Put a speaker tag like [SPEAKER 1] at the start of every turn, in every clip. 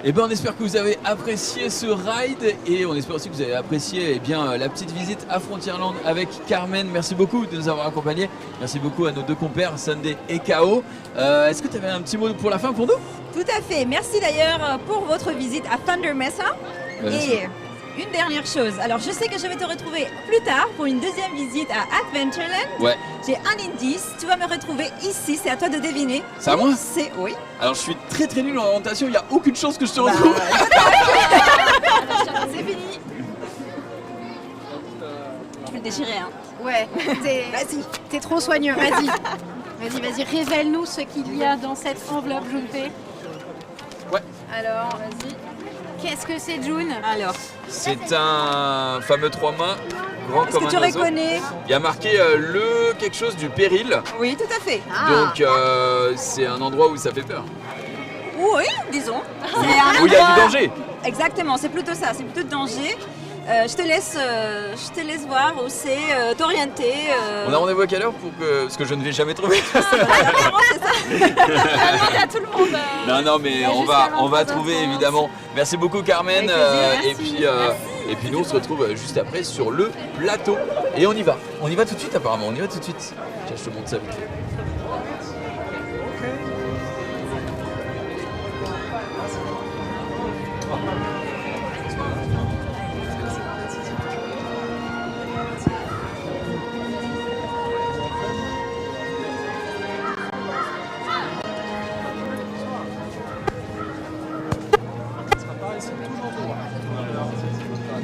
[SPEAKER 1] Eh ben, on espère que vous avez apprécié ce ride et on espère aussi que vous avez apprécié la petite visite à Frontierland avec Carmen. Merci beaucoup de nous avoir accompagnés. Merci beaucoup à nos deux compères, Sunday et KO. Est-ce que tu avais un petit mot pour la fin pour nous?
[SPEAKER 2] Tout à fait. Merci d'ailleurs pour votre visite à Thunder Mesa. Et une dernière chose. Alors, je sais que je vais te retrouver plus tard pour une deuxième visite à Adventureland.
[SPEAKER 1] Ouais.
[SPEAKER 2] J'ai un indice. Tu vas me retrouver ici. C'est à toi de deviner.
[SPEAKER 1] C'est à moi?
[SPEAKER 2] C'est oui.
[SPEAKER 1] Alors, je suis très très nul en orientation. Il n'y a aucune chance que je te retrouve.
[SPEAKER 2] C'est fini. Tu peux le déchirer, hein?
[SPEAKER 3] Ouais. Vas-y. T'es trop soigneux. Vas-y. Vas-y. Révèle-nous ce qu'il y a dans cette enveloppe jaune paix.
[SPEAKER 1] Ouais.
[SPEAKER 3] Alors, vas-y. Qu'est-ce que c'est, June?
[SPEAKER 2] Alors,
[SPEAKER 1] C'est un fameux 3 mains, grand
[SPEAKER 2] est-ce
[SPEAKER 1] comme
[SPEAKER 2] que tu
[SPEAKER 1] un oiseau.
[SPEAKER 2] reconnais?
[SPEAKER 1] Il y a marqué le quelque chose du péril.
[SPEAKER 2] Oui, tout à fait.
[SPEAKER 1] Donc, c'est un endroit où ça fait peur.
[SPEAKER 2] Oui, disons. C'est un
[SPEAKER 1] Où il y a du
[SPEAKER 2] endroit-
[SPEAKER 1] danger.
[SPEAKER 2] Exactement, c'est plutôt ça, c'est plutôt de danger. Je te laisse voir où c'est, t'orienter.
[SPEAKER 1] On a rendez-vous à quelle heure parce que je ne vais jamais trouver.
[SPEAKER 2] C'est ça.
[SPEAKER 3] Demande à tout le monde.
[SPEAKER 1] Non, mais
[SPEAKER 3] Bah,
[SPEAKER 1] on
[SPEAKER 3] juste
[SPEAKER 1] va
[SPEAKER 3] avant de
[SPEAKER 1] trouver
[SPEAKER 3] commencer.
[SPEAKER 1] évidemment. Merci beaucoup Carmen.
[SPEAKER 3] Avec plaisir,
[SPEAKER 1] et
[SPEAKER 3] merci.
[SPEAKER 1] puis et puis nous on se retrouve juste après sur le plateau. Et on y va. On y va tout de suite apparemment. On y va tout de suite. Tiens, je te montre ça vite fait.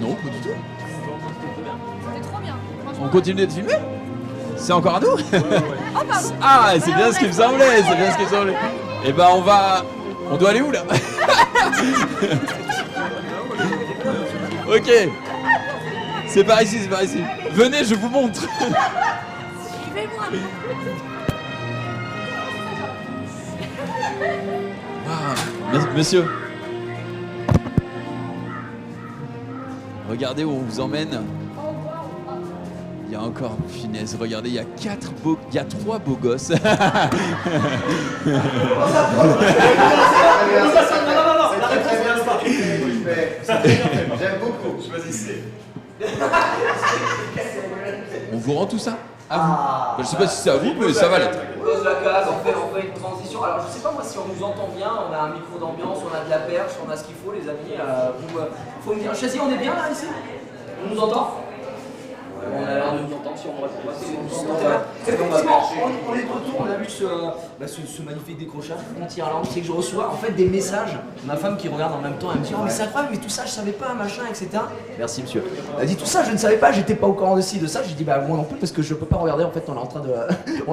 [SPEAKER 1] Non, pas du tout.
[SPEAKER 3] C'est trop bien.
[SPEAKER 1] On continue de filmer? C'est encore à nous? Ah, c'est bien ce qui me semblait, c'est bien ce qui me semblait. Eh ben on doit aller où là? Ok. C'est par ici, c'est par ici. Venez, je vous montre. Ah, monsieur. Regardez où on vous emmène. Il y a encore, finesse, regardez, il y a 3 beaux gosses.
[SPEAKER 4] Non, c'est très bien ça. J'aime beaucoup. Choisissez.
[SPEAKER 1] On vous rend tout ça à vous. Je sais pas si c'est à vous, mais ça va l'être.
[SPEAKER 5] On pose la case, on fait une transition. Alors je sais pas moi si on nous entend bien, on a un micro d'ambiance, on a de la perche, on a ce qu'il faut les amis. Faut me dire, Chazy, on est bien là ici? On nous entend? On a l'air de nous entendre si on me répond pas. Effectivement, on est de retour, on a vu ce magnifique décrochage Frontierland, c'est que je reçois en fait des messages. Ma femme qui regarde en même temps, elle me dit oh mais c'est incroyable, mais tout ça je savais pas, machin, etc. Merci monsieur. Elle dit tout ça je ne savais pas, j'étais pas au courant de ça. J'ai dit bah moi non plus parce que je peux pas regarder, en fait on est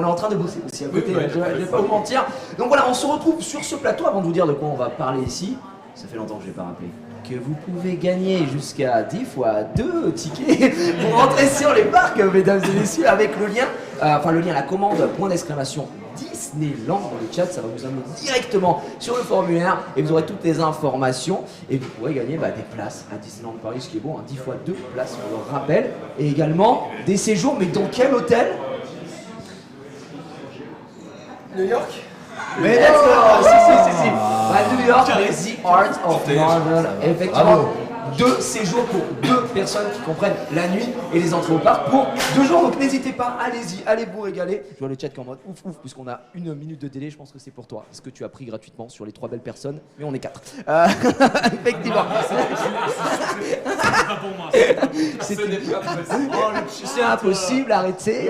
[SPEAKER 5] en train de bosser aussi à côté, je vais pas vous mentir. Donc voilà, on se retrouve sur ce plateau avant de vous dire de quoi on va parler ici. Ça fait longtemps que je n'ai pas rappelé que vous pouvez gagner jusqu'à 10 fois 2 tickets pour rentrer sur les parcs, mesdames et messieurs, avec le lien, la commande, point d'exclamation Disneyland dans le chat, ça va vous amener directement sur le formulaire et vous aurez toutes les informations et vous pourrez gagner des places à Disneyland Paris, ce qui est bon, 10 fois 2 places, on le rappelle, et également des séjours, mais dans quel hôtel? New York? Mais let's go! Si. New York, The Art of Marvel. Effectivement, 2 séjours pour 2 personnes qui comprennent la nuit et les entrées au parc pour 2 jours. Donc n'hésitez pas, allez-y, allez vous régaler. Je vois le chat qui est en mode ouf, puisqu'on a 1 minute de délai. Je pense que c'est pour toi. Ce que tu as pris gratuitement sur les 3 belles personnes. Mais on est 4. Effectivement. C'est impossible, arrêtez.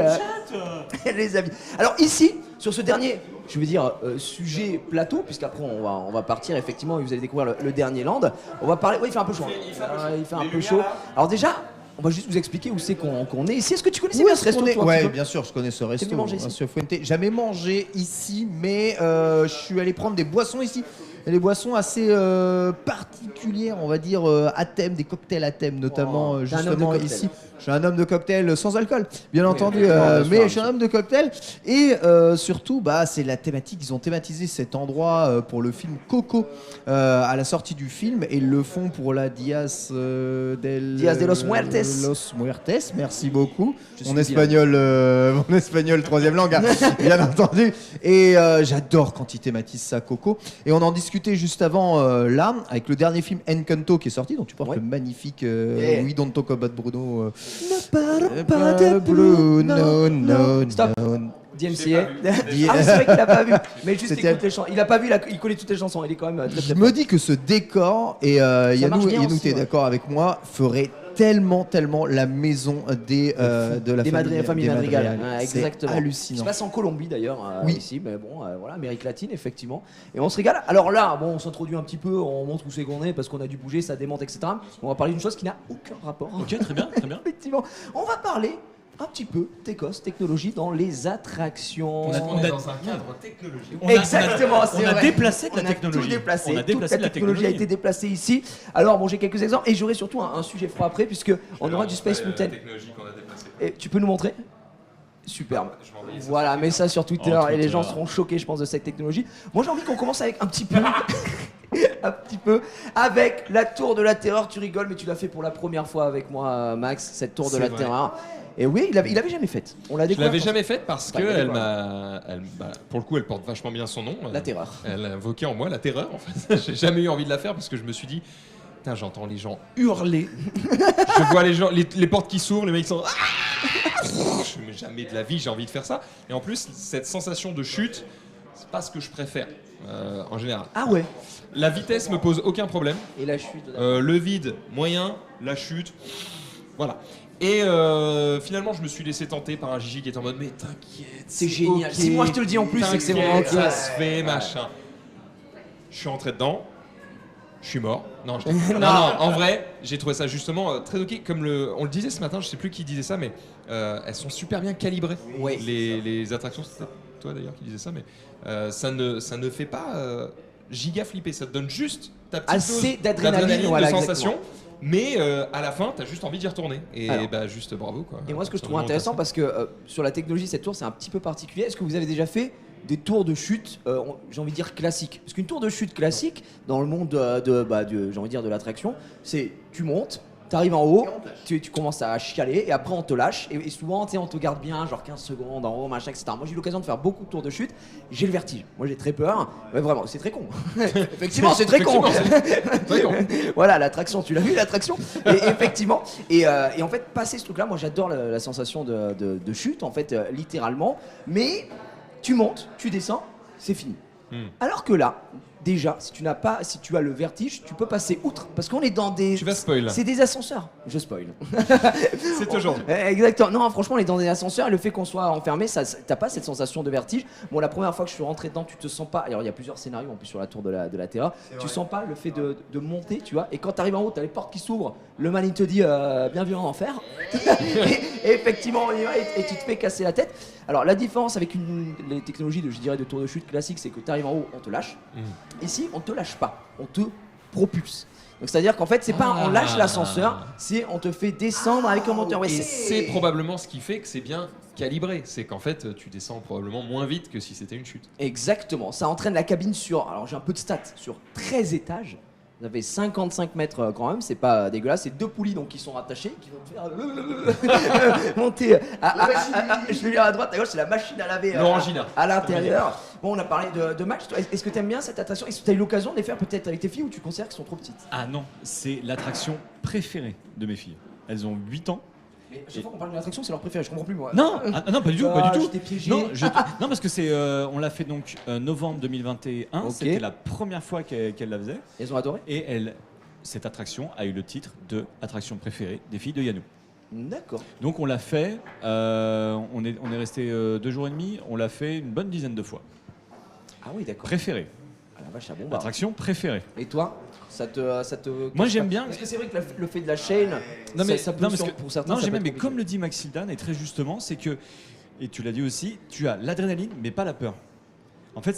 [SPEAKER 5] Les amis. Alors ici, sur ce dernier, je veux dire, sujet plateau, puisqu'après on va partir effectivement et vous allez découvrir le dernier land. On va parler. Oui, il fait un peu chaud. Il fait un peu chaud. Alors déjà, on va juste vous expliquer où c'est qu'on est ici. Est-ce que tu connaissais bien ce resto, toi,
[SPEAKER 6] Ouais, bien sûr, je connais ce resto.
[SPEAKER 2] venu manger ici
[SPEAKER 6] Monsieur Fuente. Jamais mangé ici, mais je suis allé prendre des boissons ici. Et des boissons assez particulières, on va dire, à thème, des cocktails à thème, notamment
[SPEAKER 2] T'es un homme de
[SPEAKER 6] justement
[SPEAKER 2] cocktail.
[SPEAKER 6] ici. Je suis un homme de cocktail sans alcool, bien entendu,
[SPEAKER 5] bien
[SPEAKER 6] mais
[SPEAKER 5] sûr,
[SPEAKER 6] je suis un homme de cocktail. Et surtout, c'est la thématique. Ils ont thématisé cet endroit pour le film Coco à la sortie du film, et ils le font pour la Días
[SPEAKER 5] de los Muertes.
[SPEAKER 6] Los Muertes, merci beaucoup.
[SPEAKER 5] Je
[SPEAKER 6] Mon
[SPEAKER 5] suis bien.
[SPEAKER 6] espagnol troisième langue, hein, bien entendu. Et j'adore quand ils thématisent ça, Coco. Et on en discutait juste avant là, avec le dernier film Encanto qui est sorti, dont tu portes
[SPEAKER 5] Ouais.
[SPEAKER 6] le magnifique
[SPEAKER 5] Yeah.
[SPEAKER 6] We Don't Talk About Bruno.
[SPEAKER 5] Ne parle pas de
[SPEAKER 6] Bruno, no,
[SPEAKER 5] Stop.
[SPEAKER 6] no.
[SPEAKER 5] DMCA.
[SPEAKER 6] Dis-
[SPEAKER 5] Ah, c'est vrai qu'il a pas vu. Mais juste
[SPEAKER 6] C'était-
[SPEAKER 5] écoute les chansons. Il a pas vu, il connaît toutes les chansons. Il est quand même très
[SPEAKER 6] Je
[SPEAKER 5] très
[SPEAKER 6] me dis que ce décor, et
[SPEAKER 5] marche
[SPEAKER 6] Yannou,
[SPEAKER 5] bien
[SPEAKER 6] Yannou
[SPEAKER 5] aussi,
[SPEAKER 6] t'es
[SPEAKER 5] ouais.
[SPEAKER 6] d'accord avec moi, ferait tellement la maison de la
[SPEAKER 5] famille
[SPEAKER 6] des
[SPEAKER 5] Madrigal.
[SPEAKER 6] Madrigal.
[SPEAKER 5] Ouais,
[SPEAKER 6] C'est
[SPEAKER 5] exactement. Ça
[SPEAKER 6] hallucinant.
[SPEAKER 5] se passe en Colombie d'ailleurs,
[SPEAKER 6] Oui.
[SPEAKER 5] ici, mais bon, voilà, Amérique latine, effectivement. Et on se régale. Alors là, bon, on s'introduit un petit peu, on montre où c'est qu'on est parce qu'on a dû bouger, ça démonte, etc. On va parler d'une chose qui n'a aucun rapport.
[SPEAKER 7] Ok, très bien, très bien.
[SPEAKER 5] Effectivement. On va parler un petit peu Técos, technologie dans les attractions.
[SPEAKER 7] On a-
[SPEAKER 4] On est dans un cadre technologique.
[SPEAKER 5] Exactement,
[SPEAKER 7] on
[SPEAKER 5] c'est
[SPEAKER 7] a
[SPEAKER 5] vrai.
[SPEAKER 7] déplacé de la
[SPEAKER 5] On a
[SPEAKER 7] technologie.
[SPEAKER 5] tout déplacé.
[SPEAKER 7] On a déplacé
[SPEAKER 5] Toute
[SPEAKER 7] de la
[SPEAKER 5] la technologie a été déplacée ici. Alors bon, j'ai quelques exemples et j'aurai surtout un sujet froid après puisque on aura du Space Mountain.
[SPEAKER 4] La technologie qu'on a déplacée.
[SPEAKER 5] Et tu peux nous montrer? Superbe.
[SPEAKER 4] Je vais envoyer ça.
[SPEAKER 5] Voilà, mets ça sur Twitter
[SPEAKER 7] Oh,
[SPEAKER 5] et les
[SPEAKER 7] Twitter.
[SPEAKER 5] gens seront choqués, je pense, de cette technologie. Moi, j'ai envie qu'on commence avec un petit peu, un petit peu, avec la Tour de la Terreur. Tu rigoles, mais tu l'as fait pour la première fois avec moi, Max, cette Tour de
[SPEAKER 8] C'est
[SPEAKER 5] la
[SPEAKER 8] vrai.
[SPEAKER 5] Terreur. Et oui, il avait jamais faite. On l'a
[SPEAKER 8] Je
[SPEAKER 5] découvert.
[SPEAKER 8] l'avais
[SPEAKER 5] pour-
[SPEAKER 8] jamais faite parce que
[SPEAKER 5] Enfin, il l'avait
[SPEAKER 8] elle
[SPEAKER 5] pas.
[SPEAKER 8] pour le coup, elle porte vachement bien son nom.
[SPEAKER 5] La terreur.
[SPEAKER 8] Elle a invoqué en moi la terreur. En fait, j'ai jamais eu envie de la faire parce que je me suis dit, putain, j'entends les gens hurler. Je vois les gens, les portes qui s'ouvrent, les mecs sont. Je me jamais de la vie, j'ai envie de faire ça. Et en plus, cette sensation de chute, c'est pas ce que je préfère en général.
[SPEAKER 5] Ah ouais.
[SPEAKER 8] La vitesse me pose aucun problème.
[SPEAKER 5] Et la chute.
[SPEAKER 8] Le vide, moyen. La chute, voilà. Et finalement, je me suis laissé tenter par un Gigi qui est en mode mais t'inquiète,
[SPEAKER 5] C'est génial.
[SPEAKER 8] ok,
[SPEAKER 5] Si moi je te le dis en plus, c'est que c'est vraiment
[SPEAKER 8] t'inquiète, ça se fait, machin. Je suis rentré dedans, je suis mort. Non, non, en vrai, j'ai trouvé ça justement très ok. Comme on le disait ce matin, je sais plus qui disait ça, mais elles sont super bien calibrées.
[SPEAKER 5] Ouais.
[SPEAKER 8] Les attractions, c'était toi d'ailleurs qui disais ça, mais ça ne fait pas giga flipper. Ça te donne juste ta petite
[SPEAKER 5] Assez
[SPEAKER 8] dose
[SPEAKER 5] d'adrénaline, voilà,
[SPEAKER 8] de
[SPEAKER 5] exactement.
[SPEAKER 8] sensation. Mais à la fin, t'as juste envie d'y retourner. Et
[SPEAKER 5] Alors.
[SPEAKER 8] bah juste bravo quoi.
[SPEAKER 5] Et moi, ce que je trouve
[SPEAKER 8] Absolument
[SPEAKER 5] intéressant, parce que sur la technologie, cette tour, c'est un petit peu particulier. Est-ce que vous avez déjà fait des tours de chute, j'ai envie de dire classiques? Parce qu'une tour de chute classique, dans le monde j'ai envie de dire de l'attraction, c'est tu montes, t'arrives en haut, tu commences à chialer, et après on te lâche, et souvent, tu sais, on te garde bien, genre 15 secondes en haut, machin, etc. Moi, j'ai eu l'occasion de faire beaucoup de tours de chute, j'ai le vertige. Moi, j'ai très peur. Ouais, vraiment, c'est très con. Effectivement, c'est très con.
[SPEAKER 8] Très con.
[SPEAKER 5] Voilà, l'attraction, tu l'as vu l'attraction? Et effectivement, et en fait, passer ce truc-là, moi j'adore la sensation de chute, en fait, littéralement. Mais tu montes, tu descends, c'est fini. Alors que là, déjà, si tu as le vertige, tu peux passer outre, parce qu'on est dans des.
[SPEAKER 8] Tu vas spoil.
[SPEAKER 5] C'est des ascenseurs. Je spoil.
[SPEAKER 8] C'est aujourd'hui.
[SPEAKER 5] Exactement. Non, franchement, on est dans des ascenseurs et le fait qu'on soit enfermé, t'as pas cette sensation de vertige. Bon, la première fois que je suis rentré dedans, tu te sens pas. Alors, il y a plusieurs scénarios en plus sur la tour de la Terra. Tu sens pas le fait de monter, tu vois. Et quand t'arrives en haut, t'as les portes qui s'ouvrent. Le man il te dit bienvenue en enfer. et effectivement, on y va et tu te fais casser la tête. Alors, la différence avec les technologies de tour de chute classique, c'est que t'arrives en haut, on te lâche. Ici, on te lâche pas, on te propulse. Donc c'est-à-dire qu'en fait, c'est pas on lâche l'ascenseur, c'est on te fait descendre avec un moteur. Ouais,
[SPEAKER 8] Et c'est probablement ce qui fait que c'est bien calibré. C'est qu'en fait, tu descends probablement moins vite que si c'était une chute.
[SPEAKER 5] Exactement, ça entraîne la cabine sur, alors j'ai un peu de stats, sur 13 étages. Vous avez 55 mètres quand même, c'est pas dégueulasse, c'est deux poulies donc qui sont rattachées, qui vont te faire monter. Je vais lire à droite, à gauche, c'est la machine à laver
[SPEAKER 8] L'orangina.
[SPEAKER 5] à l'intérieur. Bon, on a parlé de Max. Toi, est-ce que tu aimes bien cette attraction? Est-ce que tu as eu l'occasion de les faire peut-être avec tes filles ou tu considères qu'elles sont trop petites?
[SPEAKER 7] Ah non, c'est l'attraction préférée de mes filles. Elles ont 8 ans.
[SPEAKER 5] Mais à chaque fois qu'on parle d'une attraction, c'est leur préféré, je comprends plus moi.
[SPEAKER 7] Non, non, pas du tout, pas du tout.
[SPEAKER 5] Je t'ai piégé.
[SPEAKER 7] Non, non, parce que c'est, on l'a fait donc novembre 2021.
[SPEAKER 5] Ok.
[SPEAKER 7] C'était la première fois qu'elle la faisait.
[SPEAKER 5] Elles ont adoré.
[SPEAKER 7] Et cette attraction a eu le titre de attraction préférée des filles de Yannou.
[SPEAKER 5] D'accord.
[SPEAKER 7] Donc on l'a fait. On est resté 2 jours et demi. On l'a fait une bonne dizaine de fois.
[SPEAKER 5] Ah oui, d'accord.
[SPEAKER 7] Préférée.
[SPEAKER 5] Ah la vache, ah bon bah.
[SPEAKER 7] Attraction préférée.
[SPEAKER 5] Et toi, ça te.
[SPEAKER 7] Moi, j'aime bien.
[SPEAKER 5] Est-ce que c'est vrai que le fait de la chaîne,
[SPEAKER 7] Non mais,
[SPEAKER 5] ça peut
[SPEAKER 7] parce que-
[SPEAKER 5] pour certains.
[SPEAKER 7] non,
[SPEAKER 5] ça
[SPEAKER 7] j'aime
[SPEAKER 5] peut
[SPEAKER 7] bien,
[SPEAKER 5] être
[SPEAKER 7] mais comme
[SPEAKER 5] compliqué.
[SPEAKER 7] le dit Maxildan, et très justement, c'est que, et tu l'as dit aussi, tu as l'adrénaline, mais pas la peur. En fait,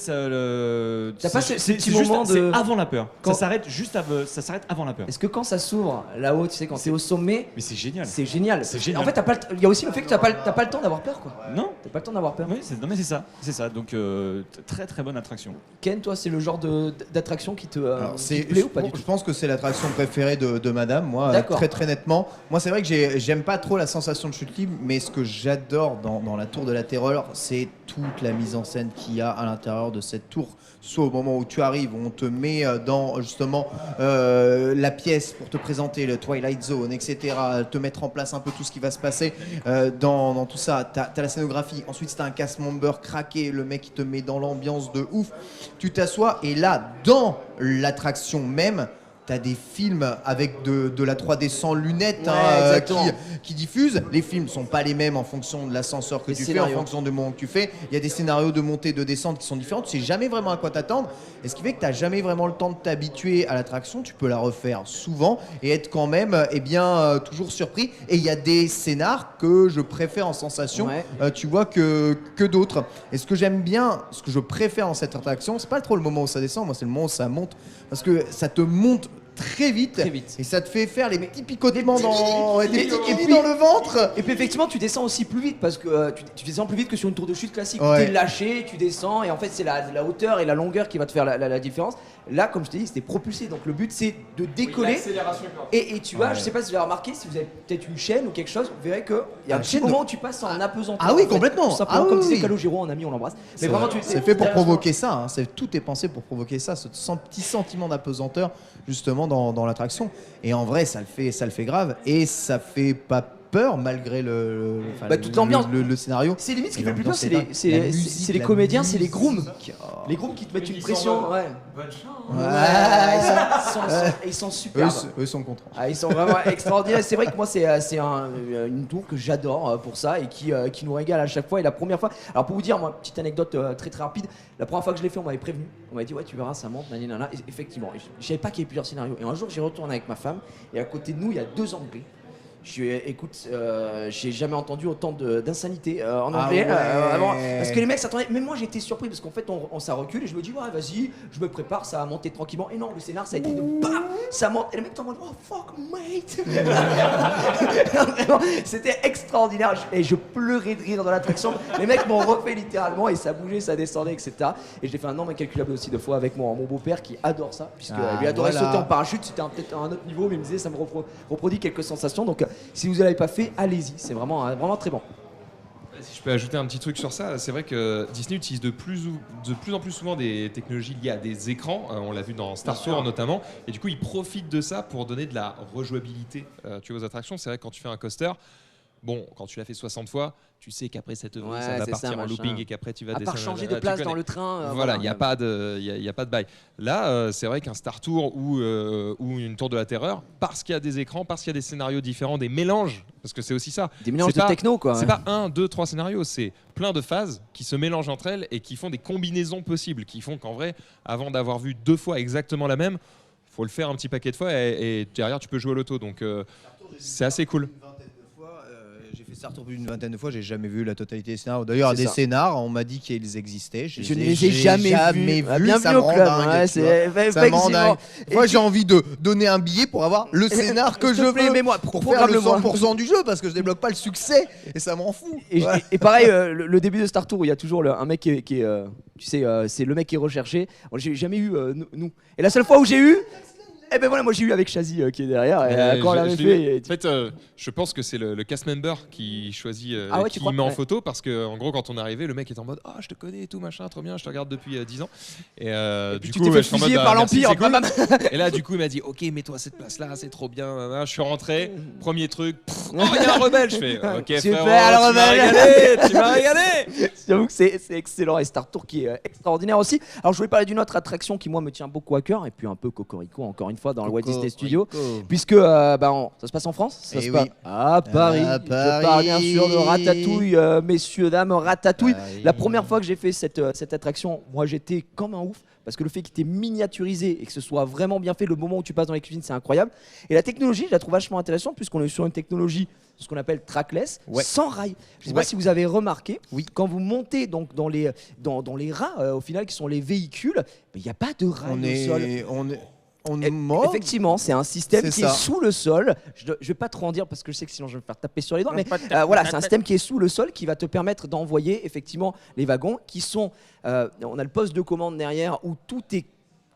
[SPEAKER 5] T'as pas ce petit
[SPEAKER 7] juste-
[SPEAKER 5] moment de-
[SPEAKER 7] c'est avant la peur.
[SPEAKER 5] Quand-
[SPEAKER 7] Ça s'arrête avant la peur.
[SPEAKER 5] Est-ce que quand ça s'ouvre là-haut, tu sais, quand t'es au sommet,
[SPEAKER 7] Mais c'est génial.
[SPEAKER 5] c'est génial.
[SPEAKER 7] C'est génial.
[SPEAKER 5] En fait, il y a aussi le fait que t'as pas le temps d'avoir peur, quoi.
[SPEAKER 7] Non.
[SPEAKER 5] T'as pas le temps d'avoir peur.
[SPEAKER 7] Oui, non mais c'est ça. Donc très très bonne attraction.
[SPEAKER 5] Ken, toi, c'est le genre d'attraction qui te
[SPEAKER 6] Alors,
[SPEAKER 5] qui te plaît ou pas du tout?
[SPEAKER 6] je pense que c'est l'attraction préférée de madame, moi,
[SPEAKER 5] D'accord.
[SPEAKER 6] très très nettement. Moi, c'est vrai que j'aime pas trop la sensation de chute libre, mais ce que j'adore dans la tour de la terreur, c'est toute la mise en scène qu'il y a à l'intérieur de cette tour. Soit au moment où tu arrives, où on te met dans justement la pièce pour te présenter le Twilight Zone, etc., te mettre en place un peu tout ce qui va se passer dans tout ça. T'as la scénographie, ensuite c'est un cast member craqué, le mec qui te met dans l'ambiance de ouf. Tu t'assois et là, dans l'attraction même, t'as des films avec de la 3D sans lunettes
[SPEAKER 5] exactement.
[SPEAKER 6] qui diffusent. Les films sont pas les mêmes en fonction de l'ascenseur que
[SPEAKER 5] Les
[SPEAKER 6] tu fais, en
[SPEAKER 5] scénarios.
[SPEAKER 6] fonction du moment que tu fais. Il y a des scénarios de montée, de descente qui sont différents. Tu sais jamais vraiment à quoi t'attendre. Et ce qui fait que t'as jamais vraiment le temps de t'habituer à l'attraction. Tu peux la refaire souvent et être quand même toujours surpris. Et il y a des scénars que je préfère en sensation,
[SPEAKER 5] Ouais.
[SPEAKER 6] tu vois, que d'autres. Et ce que j'aime bien, ce que je préfère dans cette attraction, c'est pas trop le moment où ça descend, moi c'est le moment où ça monte. Parce que ça te monte très vite. Et ça te fait faire les petits picotements dans le ventre.
[SPEAKER 5] Et puis effectivement, tu descends aussi plus vite parce que tu descends plus vite que sur une tour de chute classique.
[SPEAKER 6] Ouais.
[SPEAKER 5] T'es lâché, tu descends et en fait c'est la hauteur et la longueur qui va te faire la différence. Là, comme je t'ai dit, c'était propulsé. Donc le but c'est de décoller. Et tu vois, je sais pas si vous avez remarqué, si vous avez peut-être une chaîne ou quelque chose, vous verrez qu'il y a un petit moment où tu passes en apesanteur.
[SPEAKER 6] Ah oui,
[SPEAKER 5] en fait.
[SPEAKER 6] complètement.
[SPEAKER 5] Tout simplement,
[SPEAKER 6] Ah
[SPEAKER 5] comme
[SPEAKER 6] oui,
[SPEAKER 5] disait
[SPEAKER 6] oui.
[SPEAKER 5] Calogero, un ami, on l'embrasse. Mais vraiment,
[SPEAKER 6] C'est fait pour provoquer ça, hein. Tout est pensé pour provoquer ça, ce petit sentiment d'apesanteur justement dans l'attraction. Et en vrai, ça le fait grave et ça fait pas peur malgré
[SPEAKER 5] toute l'ambiance.
[SPEAKER 6] le scénario.
[SPEAKER 5] C'est limite ce qui
[SPEAKER 6] Et
[SPEAKER 5] fait le plus peur,
[SPEAKER 6] l'ambiance
[SPEAKER 5] c'est
[SPEAKER 6] est dingue. La
[SPEAKER 5] les
[SPEAKER 6] musique, la
[SPEAKER 5] comédiens, c'est les grooms.
[SPEAKER 6] musique. Oh.
[SPEAKER 5] Les grooms qui te mettent une pression. Ouais.
[SPEAKER 4] Bonne chance.
[SPEAKER 5] Ils sont superbes.
[SPEAKER 6] Eux sont contents.
[SPEAKER 5] Ah, ils sont vraiment extraordinaires. C'est vrai que moi, c'est une tour que j'adore pour ça et qui nous régale à chaque fois. Et la première fois, alors pour vous dire, moi, petite anecdote très très rapide, la première fois que je l'ai fait, on m'avait prévenu. On m'avait dit, ouais, tu verras, ça monte, nanana. Et effectivement, je savais pas qu'il y avait plusieurs scénarios. Et un jour, j'y retourne avec ma femme et à côté de nous, il y a 2 Anglais. Écoute, j'ai jamais entendu autant d'insanité en anglais.
[SPEAKER 6] ouais.
[SPEAKER 5] Avant, parce que les mecs s'attendaient. Même moi j'étais surpris parce qu'en fait on ça recule et je me dis ouais vas-y, je me prépare, ça va monter tranquillement. Et non, le scénar ça a été de bam, ça monte. Et les mecs sont en mode oh fuck mate. Vraiment, c'était extraordinaire et je pleurais de rire dans l'attraction. Les mecs m'ont refait littéralement et ça bougeait, ça descendait, etc. Et j'ai fait un nombre incalculable aussi de fois avec mon beau-père qui adore ça, puisque lui adorait
[SPEAKER 6] voilà.
[SPEAKER 5] sauter en parachute. C'était peut-être un autre niveau, mais il me disait ça me reproduit quelques sensations. Donc si vous ne l'avez pas fait, allez-y, c'est vraiment très bon.
[SPEAKER 8] Si je peux ajouter un petit truc sur ça, c'est vrai que Disney utilise de plus en plus souvent des technologies liées à des écrans. On l'a vu dans Star Tours notamment. Et du coup, ils profitent de ça pour donner de la rejouabilité aux attractions. C'est vrai que quand tu fais un coaster, bon, quand tu l'as fait 60 fois, tu sais qu'après cette œuvre,
[SPEAKER 5] Ouais,
[SPEAKER 8] ça va
[SPEAKER 5] c'est
[SPEAKER 8] partir
[SPEAKER 5] ça,
[SPEAKER 8] en
[SPEAKER 5] machin.
[SPEAKER 8] looping et qu'après tu vas
[SPEAKER 5] À
[SPEAKER 8] descendre.
[SPEAKER 5] part changer
[SPEAKER 8] tu
[SPEAKER 5] de place
[SPEAKER 8] connais.
[SPEAKER 5] dans le train.
[SPEAKER 8] Voilà, il n'y a pas de bail. Là, c'est vrai qu'un Star Tour ou une tour de la terreur, parce qu'il y a des écrans, parce qu'il y a des scénarios différents, des mélanges, parce que c'est aussi ça.
[SPEAKER 5] Des mélanges
[SPEAKER 8] C'est
[SPEAKER 5] de
[SPEAKER 8] pas-
[SPEAKER 5] techno, quoi.
[SPEAKER 8] C'est pas 1, 2, 3 scénarios, c'est plein de phases qui se mélangent entre elles et qui font des combinaisons possibles, qui font qu'en vrai, avant d'avoir vu 2 fois exactement la même, faut le faire un petit paquet de fois et derrière tu peux jouer au loto. Donc c'est assez cool.
[SPEAKER 6] J'ai fait Star Tour plus d'une vingtaine de fois, j'ai jamais vu la totalité des scénarios. D'ailleurs,
[SPEAKER 5] C'est
[SPEAKER 6] des
[SPEAKER 5] ça.
[SPEAKER 6] scénars, on m'a dit qu'ils existaient.
[SPEAKER 5] Je ne les ai jamais vus. Ah,
[SPEAKER 6] vus.
[SPEAKER 5] bienvenue
[SPEAKER 6] Ça me
[SPEAKER 5] au
[SPEAKER 6] rend
[SPEAKER 5] club,
[SPEAKER 6] dingue,
[SPEAKER 5] ouais,
[SPEAKER 6] tu
[SPEAKER 5] c'est-
[SPEAKER 6] vois. Ça me rend
[SPEAKER 5] effectivement.
[SPEAKER 6] dingue. Moi, j'ai envie de donner un billet pour avoir le scénar que
[SPEAKER 5] S'il
[SPEAKER 6] je
[SPEAKER 5] te plaît,
[SPEAKER 6] veux
[SPEAKER 5] mets-moi,
[SPEAKER 6] pour faire le
[SPEAKER 5] programme-le-moi.
[SPEAKER 6] 100% du jeu parce que je débloque pas le succès et ça m'en fout. Ouais.
[SPEAKER 5] Et pareil, le début de Star Tour, où il y a toujours un mec qui est tu sais, c'est le mec qui est recherché. Bon, j'ai jamais eu nous. Et la seule fois où j'ai eu, eh ben voilà, moi j'ai eu avec Chazy qui est derrière. Et quand on l'avait fait,
[SPEAKER 8] En fait, je pense que c'est le cast member qui choisit,
[SPEAKER 5] Ah ouais, tu
[SPEAKER 8] qui
[SPEAKER 5] crois
[SPEAKER 8] met en
[SPEAKER 5] Ouais.
[SPEAKER 8] photo parce que en gros quand on est arrivé, le mec est en mode je te connais et tout machin, trop bien, je te regarde depuis 10 ans. Et
[SPEAKER 5] puis
[SPEAKER 8] du
[SPEAKER 5] tu
[SPEAKER 8] coup,
[SPEAKER 5] t'es fait
[SPEAKER 8] je suis en mode,
[SPEAKER 5] fusiller par
[SPEAKER 8] merci,
[SPEAKER 5] l'Empire.
[SPEAKER 8] c'est cool.
[SPEAKER 5] Bam, bam.
[SPEAKER 8] Et là, du coup, il m'a dit ok, mets-toi à cette place là, c'est trop bien. Je suis rentré, premier truc, il y a un rebelle. Je fais ok,
[SPEAKER 5] Super,
[SPEAKER 8] frérot,
[SPEAKER 5] le
[SPEAKER 8] tu m'as
[SPEAKER 5] rebelle.
[SPEAKER 8] régalé, tu m'as régalé.
[SPEAKER 5] J'avoue que c'est excellent et Star Tour qui est extraordinaire aussi. Alors je voulais parler d'une autre attraction qui moi me tient beaucoup à cœur et puis un peu cocorico encore une fois dans le Walt Disney Studio, puisque ça se passe en France, ça
[SPEAKER 6] Eh
[SPEAKER 5] se passe
[SPEAKER 6] oui.
[SPEAKER 5] à Paris.
[SPEAKER 6] À
[SPEAKER 5] Je parle bien sûr de Ratatouille, messieurs dames, Ratatouille.
[SPEAKER 6] Paris.
[SPEAKER 5] La première fois que j'ai fait cette attraction, moi j'étais comme un ouf. Parce que le fait qu'il était miniaturisé et que ce soit vraiment bien fait, le moment où tu passes dans les cuisines, c'est incroyable. Et la technologie, je la trouve vachement intéressante puisqu'on est sur une technologie
[SPEAKER 9] ce qu'on appelle trackless,
[SPEAKER 6] Ouais.
[SPEAKER 9] sans rail. Je ne sais
[SPEAKER 6] Ouais.
[SPEAKER 9] pas si vous avez remarqué,
[SPEAKER 6] Oui.
[SPEAKER 9] quand vous montez donc dans les rails, au final, qui sont les véhicules, il n'y a pas de rail au sol.
[SPEAKER 6] On
[SPEAKER 9] Et-
[SPEAKER 6] mord.
[SPEAKER 9] Effectivement, c'est un système
[SPEAKER 6] C'est
[SPEAKER 9] qui
[SPEAKER 6] ça.
[SPEAKER 9] est sous le sol. Je vais pas trop en dire parce que je sais que sinon je vais me faire taper sur les doigts. Mais voilà, c'est un système qui est sous le sol qui va te permettre d'envoyer effectivement les wagons qui sont. On a le poste de commande derrière où tout est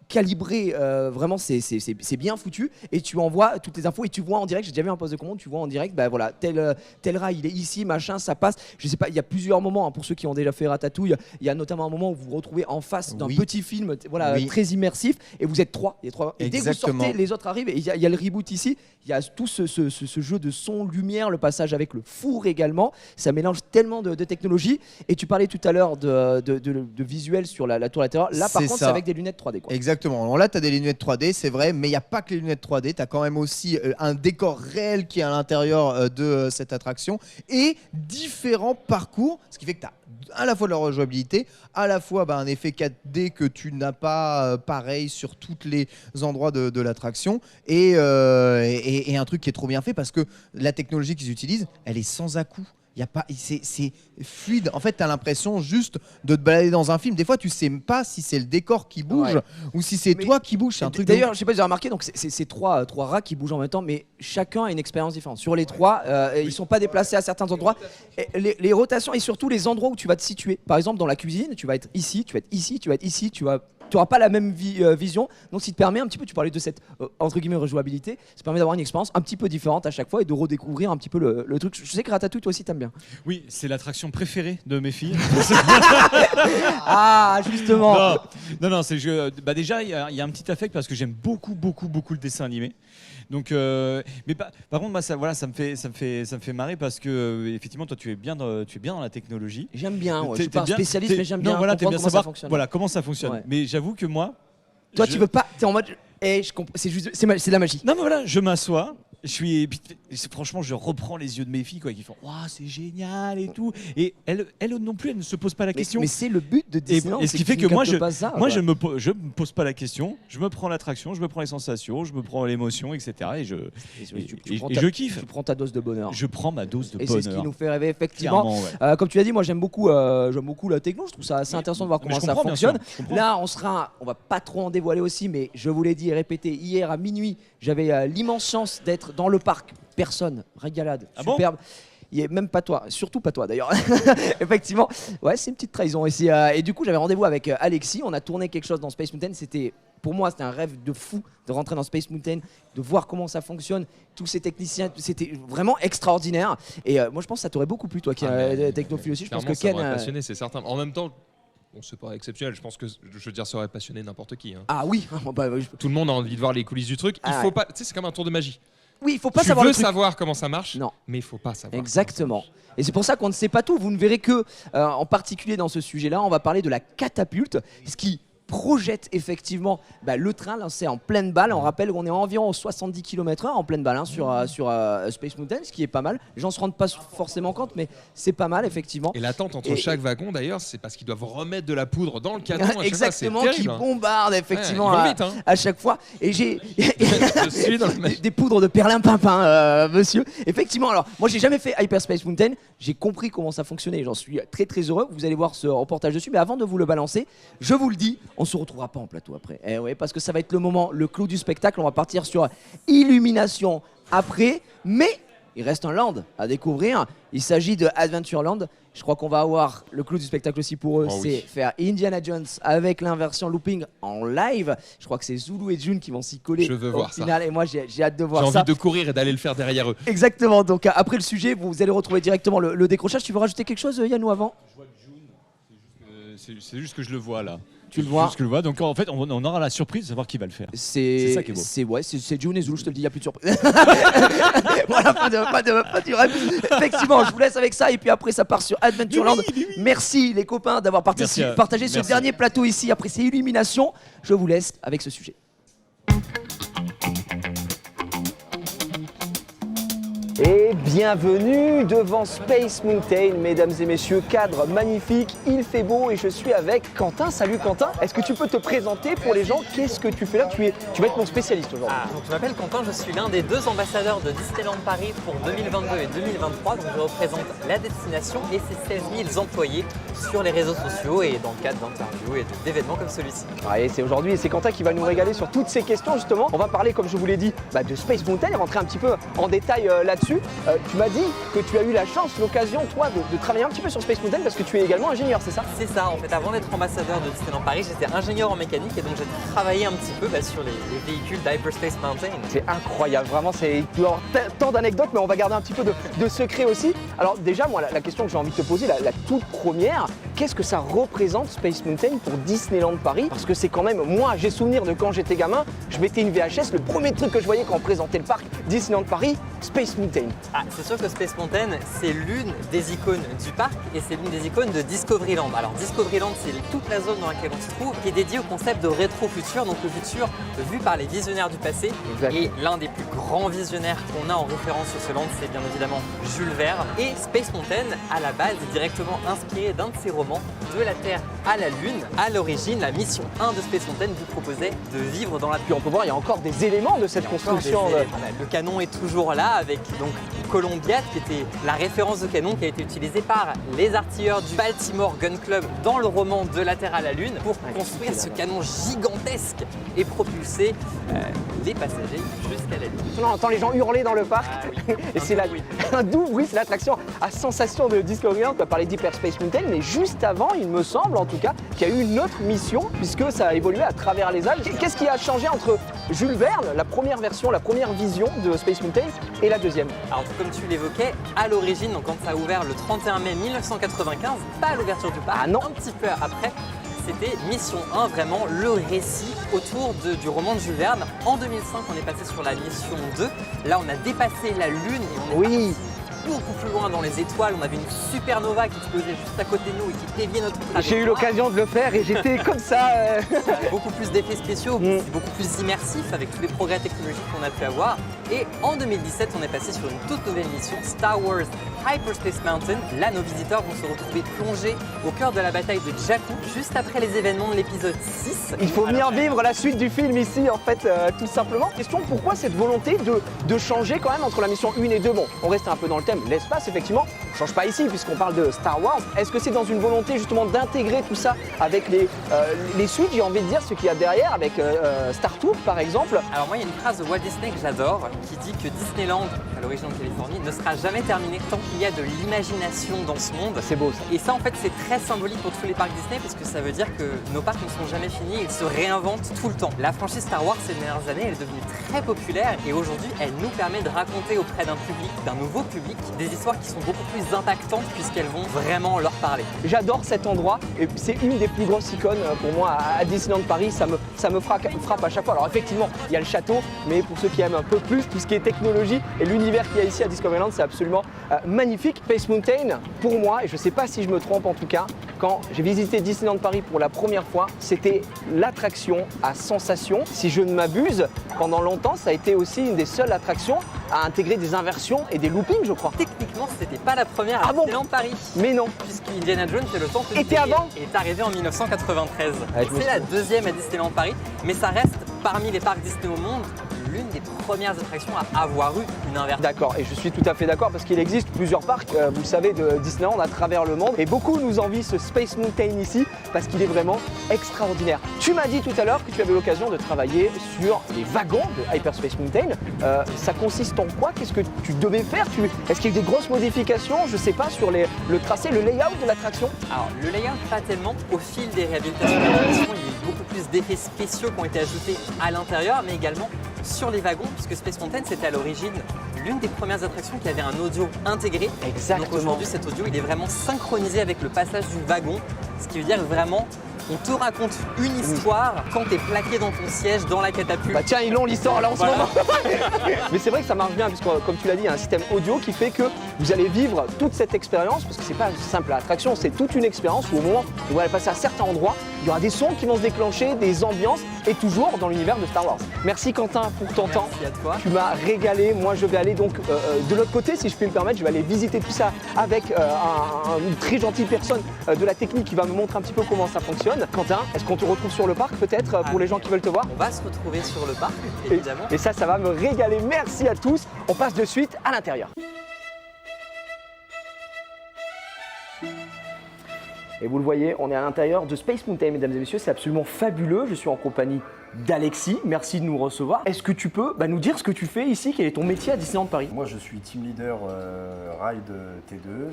[SPEAKER 9] calibré, vraiment c'est bien foutu et tu envoies toutes les infos et tu vois en direct. J'ai déjà vu un poste de commande, tu vois en direct, bah voilà, tel rail il est ici, machin, ça passe. Je sais pas, il y a plusieurs moments pour ceux qui ont déjà fait Ratatouille. Il y a notamment un moment où vous vous retrouvez en face d'un
[SPEAKER 6] Oui.
[SPEAKER 9] petit film, voilà,
[SPEAKER 6] Oui.
[SPEAKER 9] très immersif et vous êtes trois. Il y a trois. Et dès que vous
[SPEAKER 6] Exactement.
[SPEAKER 9] sortez, les autres arrivent et il y a le reboot ici. Il y a tout ce jeu de son, lumière, le passage avec le four également. Ça mélange tellement de technologies. Et tu parlais tout à l'heure de visuel sur la tour latérale. Là, par
[SPEAKER 6] C'est
[SPEAKER 9] contre,
[SPEAKER 6] ça.
[SPEAKER 9] c'est avec des lunettes 3D. Quoi.
[SPEAKER 6] Exactement. Alors là, tu as des lunettes 3D, c'est vrai, mais il n'y a pas que les lunettes 3D. Tu as quand même aussi un décor réel qui est à l'intérieur de cette attraction et différents parcours, ce qui fait que tu as à la fois de la rejouabilité, à la fois un effet 4D que tu n'as pas pareil sur tous les endroits de l'attraction et un truc qui est trop bien fait parce que la technologie qu'ils utilisent, elle est sans à-coups. Y a pas, c'est fluide. En fait, tu as l'impression juste de te balader dans un film. Des fois, tu sais pas si c'est le décor qui bouge ou si c'est
[SPEAKER 9] Mais
[SPEAKER 6] toi qui bouge. C'est un truc de
[SPEAKER 9] D'ailleurs, je sais pas si vous avez remarqué, donc c'est trois rats qui bougent en même temps, mais chacun a une expérience différente. Sur les trois, ils sont pas déplacés à certains endroits. Et les rotations et surtout les endroits où tu vas te situer. Par exemple, dans la cuisine, tu vas être ici, tu vas être ici, tu vas être ici, tu n'auras pas la même vision, donc ça te permet un petit peu, tu parlais de cette entre guillemets rejouabilité, ça permet d'avoir une expérience un petit peu différente à chaque fois et de redécouvrir un petit peu le truc. Je sais que Ratatouille, toi aussi t'aimes bien.
[SPEAKER 7] Oui, c'est l'attraction préférée de mes filles.
[SPEAKER 9] Ah, justement.
[SPEAKER 7] Non, c'est bah déjà il y a un petit affect parce que j'aime beaucoup le dessin animé. Donc, mais par contre, moi, ça me fait marrer parce que effectivement, toi, tu es bien dans la technologie.
[SPEAKER 9] J'aime bien. Ouais. Je suis
[SPEAKER 7] T'es
[SPEAKER 9] pas un
[SPEAKER 7] bien-
[SPEAKER 9] spécialiste, mais j'aime
[SPEAKER 7] non,
[SPEAKER 9] bien
[SPEAKER 7] voilà,
[SPEAKER 9] comprendre
[SPEAKER 7] t'aimes bien
[SPEAKER 9] comment
[SPEAKER 7] savoir,
[SPEAKER 9] ça fonctionne.
[SPEAKER 7] voilà, comment ça fonctionne.
[SPEAKER 9] Ouais.
[SPEAKER 7] Mais j'avoue que moi,
[SPEAKER 9] Toi, tu veux pas. T'es en mode. C'est juste. C'est de la magie.
[SPEAKER 7] non, mais voilà, je m'assois. Franchement, je reprends les yeux de mes filles qui font waouh, c'est génial et tout. Et elles non plus, elles ne se posent pas la question.
[SPEAKER 9] Mais c'est le but de Disneyland.
[SPEAKER 7] Et ce
[SPEAKER 9] c'est
[SPEAKER 7] qui fait
[SPEAKER 9] tu
[SPEAKER 7] que moi,
[SPEAKER 9] captes pas ça,
[SPEAKER 7] moi
[SPEAKER 9] quoi.
[SPEAKER 7] je me pose pas la question. Je me prends l'attraction, je me prends les sensations, je me prends l'émotion, etc. Et je kiffe.
[SPEAKER 9] Tu prends ta dose de bonheur.
[SPEAKER 7] Je prends ma dose de
[SPEAKER 9] Et
[SPEAKER 7] bonheur.
[SPEAKER 9] c'est ce qui nous fait rêver, effectivement.
[SPEAKER 7] Clairement, ouais.
[SPEAKER 9] Comme tu l'as dit, moi j'aime beaucoup la techno. Je trouve ça assez intéressant de voir
[SPEAKER 7] Mais
[SPEAKER 9] comment
[SPEAKER 7] je
[SPEAKER 9] ça
[SPEAKER 7] comprends, bien
[SPEAKER 9] fonctionne.
[SPEAKER 7] sûr, je comprends.
[SPEAKER 9] Là, on va pas trop en dévoiler aussi, mais je vous l'ai dit et répété hier à minuit, j'avais l'immense chance d'être dans le parc. Personne, régalade,
[SPEAKER 7] Ah bon
[SPEAKER 9] superbe. Il est même pas toi, surtout pas toi d'ailleurs. Effectivement, ouais, c'est une petite trahison ici. Et du coup, j'avais rendez-vous avec Alexis. On a tourné quelque chose dans Space Mountain. Pour moi, c'était un rêve de fou de rentrer dans Space Mountain, de voir comment ça fonctionne, tous ces techniciens. C'était vraiment extraordinaire. Et moi, je pense que ça t'aurait beaucoup plu, toi qui es technophile aussi. Je pense que
[SPEAKER 8] ça
[SPEAKER 9] Ken.
[SPEAKER 8] m'aurait passionné, c'est certain. En même temps, bon, c'est pas exceptionnel. Je pense que, je veux dire, ça aurait passionné n'importe qui. Hein.
[SPEAKER 9] Ah oui,
[SPEAKER 8] Tout le monde a envie de voir les coulisses du truc. Il
[SPEAKER 9] Ah
[SPEAKER 8] faut
[SPEAKER 9] ouais.
[SPEAKER 8] pas. Tu sais, c'est comme un tour de magie.
[SPEAKER 9] oui, il faut pas
[SPEAKER 8] Tu
[SPEAKER 9] savoir
[SPEAKER 8] veux
[SPEAKER 9] le truc.
[SPEAKER 8] savoir comment ça marche,
[SPEAKER 9] Non.
[SPEAKER 8] mais il faut pas savoir.
[SPEAKER 9] Exactement. Et c'est pour ça qu'on ne sait pas tout. Vous ne verrez que, en particulier dans ce sujet-là, on va parler de la catapulte, ce qui projette effectivement le train lancé en pleine balle. On rappelle qu'on est environ 70 km/h en pleine balle sur Space Mountain, ce qui est pas mal. Les gens se rendent pas forcément compte, mais c'est pas mal effectivement.
[SPEAKER 8] Et l'attente entre
[SPEAKER 9] Et-
[SPEAKER 8] chaque wagon, d'ailleurs, c'est parce qu'ils doivent remettre de la poudre dans le canon. à chaque fois,
[SPEAKER 9] Exactement,
[SPEAKER 8] c'est
[SPEAKER 9] qui
[SPEAKER 8] terrible.
[SPEAKER 9] bombarde effectivement
[SPEAKER 8] Ouais, ils vont
[SPEAKER 9] à,
[SPEAKER 8] vite, hein.
[SPEAKER 9] à chaque fois. Et j'ai
[SPEAKER 8] Je suis dans le
[SPEAKER 9] des poudres de perlimpinpin, monsieur. Effectivement, alors moi j'ai jamais fait Hyperspace Mountain. J'ai compris comment ça fonctionnait. J'en suis très très heureux. Vous allez voir ce reportage dessus. Mais avant de vous le balancer, je vous le dis, on se retrouvera pas en plateau après. Eh ouais, parce que ça va être le moment, le clou du spectacle. On va partir sur Illumination après, mais il reste un land à découvrir. Il s'agit de Adventureland. Je crois qu'on va avoir le clou du spectacle aussi pour eux.
[SPEAKER 8] Oh
[SPEAKER 9] c'est
[SPEAKER 8] oui.
[SPEAKER 9] faire Indiana Jones avec l'inversion looping en live. Je crois que c'est Zulu et June qui vont s'y coller
[SPEAKER 8] Je veux
[SPEAKER 9] au
[SPEAKER 8] voir ça.
[SPEAKER 9] final. Et moi, j'ai hâte de
[SPEAKER 8] J'ai
[SPEAKER 9] voir
[SPEAKER 8] envie
[SPEAKER 9] ça.
[SPEAKER 8] de courir et d'aller le faire derrière eux.
[SPEAKER 9] Exactement. Donc après le sujet, vous allez retrouver directement le décrochage. Tu veux rajouter quelque chose, Yann, ou avant?
[SPEAKER 7] C'est juste que je le vois là.
[SPEAKER 9] Tu le vois.
[SPEAKER 7] Juste que je le vois. Donc en fait, on aura la surprise de savoir qui va le faire. C'est ça qui est beau.
[SPEAKER 9] C'est June et Zulu, je te le dis, il n'y a plus de surprise. Voilà, pas de rêve. Effectivement, je vous laisse avec ça et puis après ça part sur Adventureland. Merci les copains d'avoir
[SPEAKER 7] Merci à-
[SPEAKER 9] partagé ce
[SPEAKER 7] merci.
[SPEAKER 9] dernier plateau ici. Après ces illuminations, je vous laisse avec ce sujet. Et bienvenue devant Space Mountain, mesdames et messieurs, cadre magnifique, il fait beau et je suis avec Quentin. Salut Quentin, est-ce que tu peux te présenter pour les gens? Qu'est-ce que tu fais là? Tu vas être mon spécialiste aujourd'hui.
[SPEAKER 10] Donc je m'appelle Quentin, je suis l'un des 2 ambassadeurs de Disneyland Paris pour 2022 et 2023. Donc je représente la destination et ses 16 000 employés sur les réseaux sociaux et dans le cadre d'interviews et d'événements comme celui-ci.
[SPEAKER 9] Ouais, c'est aujourd'hui et c'est Quentin qui va nous régaler sur toutes ces questions justement. On va parler, comme je vous l'ai dit, de Space Mountain et rentrer un petit peu en détail là-dessus. Tu m'as dit que tu as eu la chance, l'occasion, toi, de travailler un petit peu sur Space Mountain parce que tu es également ingénieur, c'est ça?
[SPEAKER 10] C'est ça, en fait, avant d'être ambassadeur de Disneyland Paris, j'étais ingénieur en mécanique et donc j'ai travaillé un petit peu sur les véhicules d'Hyperspace Mountain.
[SPEAKER 9] C'est incroyable, vraiment, tu dois avoir tant d'anecdotes, mais on va garder un petit peu de secret aussi. Alors déjà, moi, la question que j'ai envie de te poser, la toute première, qu'est-ce que ça représente Space Mountain pour Disneyland Paris? Parce que c'est quand même, moi, j'ai souvenir de quand j'étais gamin, je mettais une VHS, le premier truc que je voyais quand on présentait le parc Disneyland Paris, Space Mountain.
[SPEAKER 10] Ah, c'est sûr que Space Mountain, c'est l'une des icônes du parc et c'est l'une des icônes de Discoveryland. Alors Discoveryland, c'est toute la zone dans laquelle on se trouve qui est dédiée au concept de rétro-futur, donc le futur vu par les visionnaires du passé.
[SPEAKER 9] Exact.
[SPEAKER 10] Et l'un des plus grands visionnaires qu'on a en référence sur ce land, c'est bien évidemment Jules Verne. Et Space Mountain, à la base, est directement inspiré d'un de ses romans, De la Terre à la Lune. À l'origine, la mission 1 de Space Mountain vous proposait de vivre dans la
[SPEAKER 9] Puis on peut voir, il y a encore des éléments de cette construction.
[SPEAKER 10] Le canon est toujours là avec donc Columbiad qui était la référence de canon qui a été utilisée par les artilleurs du Baltimore Gun Club dans le roman De la Terre à la Lune pour construire ce canon gigantesque et propulser les passagers jusqu'à la Lune.
[SPEAKER 9] On entend les gens hurler dans le parc. Et c'est un doux bruit, c'est l'attraction à sensation de Discoveryland. Tu as parlé d'Hyperspace Mountain, mais juste avant, il me semble en tout cas, qu'il y a eu une autre mission puisque ça a évolué à travers les âges. Qu'est-ce qui a changé entre Jules Verne, la première version, la première vision de Space Mountain et la deuxième?
[SPEAKER 10] Alors comme tu l'évoquais, à l'origine, donc quand ça a ouvert le 31 mai 1995, pas à l'ouverture du parc, un petit peu après, c'était mission 1, vraiment le récit autour du roman de Jules Verne. En 2005, on est passé sur la mission 2. Là, on a dépassé la Lune et on est parti beaucoup plus loin dans les étoiles. On avait une supernova qui explosait juste à côté de nous et qui déviait notre trajectoire.
[SPEAKER 9] J'ai eu l'occasion de le faire et j'étais comme ça.
[SPEAKER 10] Beaucoup plus d'effets spéciaux, beaucoup plus immersifs avec tous les progrès technologiques qu'on a pu avoir. Et en 2017, on est passé sur une toute nouvelle mission, Star Wars Hyperspace Mountain. Là, nos visiteurs vont se retrouver plongés au cœur de la bataille de Jakku, juste après les événements de l'épisode 6.
[SPEAKER 9] Il faut venir vivre la suite du film ici, en fait, tout simplement. Question, pourquoi cette volonté de changer quand même entre la mission 1 et 2? Bon, on reste un peu dans le thème, l'espace, effectivement. On change pas ici, puisqu'on parle de Star Wars. Est-ce que c'est dans une volonté, justement, d'intégrer tout ça avec les suites, j'ai envie de dire, ce qu'il y a derrière, avec Star Tour, par exemple?
[SPEAKER 10] Alors moi, il y a une phrase de Walt Disney que j'adore, qui dit que Disneyland, à l'origine en Californie, ne sera jamais terminé tant qu'il y a de l'imagination dans ce monde.
[SPEAKER 9] C'est beau ça.
[SPEAKER 10] Et ça, en fait, c'est très symbolique pour tous les parcs Disney parce que ça veut dire que nos parcs ne sont jamais finis, ils se réinventent tout le temps. La franchise Star Wars, ces dernières années, elle est devenue très populaire et aujourd'hui, elle nous permet de raconter auprès d'un public, d'un nouveau public, des histoires qui sont beaucoup plus impactantes puisqu'elles vont vraiment leur parler.
[SPEAKER 9] J'adore cet endroit et c'est une des plus grosses icônes pour moi à Disneyland Paris. Ça me frappe à chaque fois. Alors effectivement, il y a le château, mais pour ceux qui aiment un peu plus tout ce qui est technologie et l'univers qu'il y a ici à Discoveryland, c'est absolument magnifique. Space Mountain, pour moi, et je ne sais pas si je me trompe en tout cas, quand j'ai visité Disneyland Paris pour la première fois, c'était l'attraction à sensation. Si je ne m'abuse, pendant longtemps, ça a été aussi une des seules attractions à intégrer des inversions et des loopings, je crois.
[SPEAKER 10] Techniquement, c'était pas la première à Disneyland Paris.
[SPEAKER 9] Mais non.
[SPEAKER 10] Puisqu'Indiana Jones et le Temple du
[SPEAKER 9] Était avant
[SPEAKER 10] est arrivé en 1993.
[SPEAKER 9] Ouais,
[SPEAKER 10] c'est la deuxième à Disneyland Paris, mais ça reste parmi les parcs Disney au monde l'une des premières attractions à avoir eu une inversion.
[SPEAKER 9] D'accord, et je suis tout à fait d'accord parce qu'il existe plusieurs parcs, vous le savez, de Disneyland à travers le monde. Et beaucoup nous envient ce Space Mountain ici parce qu'il est vraiment extraordinaire. Tu m'as dit tout à l'heure que tu avais l'occasion de travailler sur les wagons de Hyperspace Mountain. Ça consiste en quoi? Qu'est-ce que tu devais faire? Est-ce qu'il y a eu des grosses modifications, je sais pas, sur le tracé, le layout de l'attraction?
[SPEAKER 10] Alors, le layout, pas tellement. Au fil des réhabilitations de l'attraction, il y a eu beaucoup plus d'effets spéciaux qui ont été ajoutés à l'intérieur, mais également sur les wagons, puisque Space Mountain, c'était à l'origine l'une des premières attractions qui avait un audio intégré.
[SPEAKER 9] Exactement.
[SPEAKER 10] Donc aujourd'hui, cet audio, il est vraiment synchronisé avec le passage du wagon, ce qui veut dire vraiment on te raconte une histoire quand tu es plaqué dans ton siège, dans la catapulte.
[SPEAKER 9] Bah tiens, ils l'ont l'histoire là en ce moment. Mais c'est vrai que ça marche bien, puisque comme tu l'as dit, il y a un système audio qui fait que Vous allez vivre toute cette expérience, parce que c'est pas une simple attraction, c'est toute une expérience où au moment où vous allez passer à certains endroits, il y aura des sons qui vont se déclencher, des ambiances, et toujours dans l'univers de Star Wars. Merci Quentin pour ton temps.
[SPEAKER 10] Merci à toi.
[SPEAKER 9] Tu m'as régalé. Moi, je vais aller donc de l'autre côté, si je puis me permettre, je vais aller visiter tout ça avec une très gentille personne de la technique qui va me montrer un petit peu comment ça fonctionne. Quentin, est-ce qu'on te retrouve sur le parc peut-être pour les gens qui veulent te voir?
[SPEAKER 10] On va se retrouver sur le parc, évidemment.
[SPEAKER 9] Et ça va me régaler. Merci à tous. On passe de suite à l'intérieur. Et vous le voyez, on est à l'intérieur de Space Mountain, mesdames et messieurs. C'est absolument fabuleux. Je suis en compagnie d'Alexis. Merci de nous recevoir. Est-ce que tu peux nous dire ce que tu fais ici? Quel est ton métier à Disneyland Paris?
[SPEAKER 11] Moi, je suis team leader ride T2,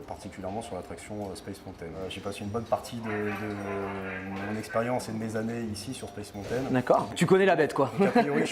[SPEAKER 11] particulièrement sur l'attraction Space Mountain. J'ai passé une bonne partie de mon expérience et de mes années ici sur Space Mountain.
[SPEAKER 9] D'accord. Tu connais la bête, quoi.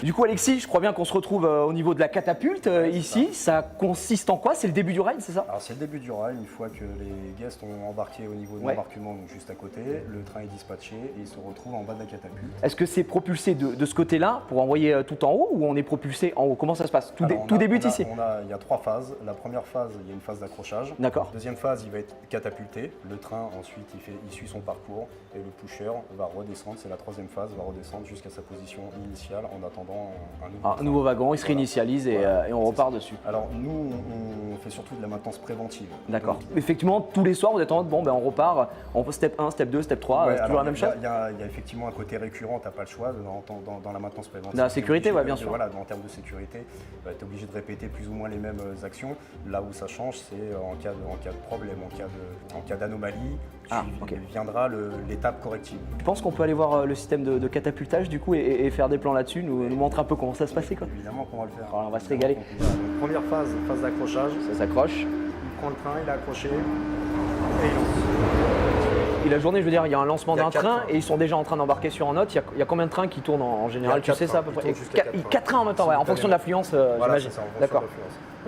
[SPEAKER 9] Du coup, Alexis, je crois bien qu'on se retrouve au niveau de la catapulte ici. Ça consiste en quoi? C'est le début du ride, c'est ça?
[SPEAKER 11] Alors, c'est le début du ride. Une fois que les guests ont embarqué au niveau de l'embarquement, donc juste à côté, le train est dispatché et ils se retrouvent en bas de la catapulte.
[SPEAKER 9] Est-ce que c'est propulsé de ce côté-là pour envoyer tout en haut ou on est propulsé en haut? Comment ça se passe? Tout débute ici?
[SPEAKER 11] Il y a 3 phases. La première phase, il y a une phase d'accrochage.
[SPEAKER 9] D'accord.
[SPEAKER 11] Deuxième phase, il va être catapulté. Le train, ensuite, il suit son parcours et le pusher va redescendre. C'est la troisième phase, va redescendre jusqu'à sa position initiale en attendant un
[SPEAKER 9] nouveau wagon. Il se réinitialise et on repart dessus.
[SPEAKER 11] Alors nous, on fait surtout de la maintenance préventive.
[SPEAKER 9] D'accord. Effectivement, tous les soirs, vous êtes en mode, on repart, on fait step 1, step 2, step 3, c'est toujours la même chose?
[SPEAKER 11] Il y a effectivement un côté récurrent, tu n'as pas le choix dans la maintenance préventive.
[SPEAKER 9] Dans la sécurité, bien sûr.
[SPEAKER 11] Voilà, en termes de sécurité, tu es obligé de répéter plus ou moins les mêmes actions. Là où ça change, c'est en cas de problème, en cas d'anomalie, tu viendras l'étape corrective.
[SPEAKER 9] Tu penses qu'on peut aller voir le système de catapultage du coup et faire des plans là-dessus, nous montrer un peu comment ça se passait, quoi?
[SPEAKER 11] Évidemment qu'on va le faire.
[SPEAKER 9] Alors, on va se régaler.
[SPEAKER 11] Première phase d'accrochage.
[SPEAKER 9] Ça s'accroche.
[SPEAKER 11] Il prend le train, il est accroché et il lance.
[SPEAKER 9] Et la journée, je veux dire, il y a un lancement d'un train et ils sont déjà en train d'embarquer sur un autre. Il y a combien de trains qui tournent en général? Tu sais ça à peu près? 4 trains en même temps, en fonction de l'affluence, j'imagine.
[SPEAKER 11] D'accord.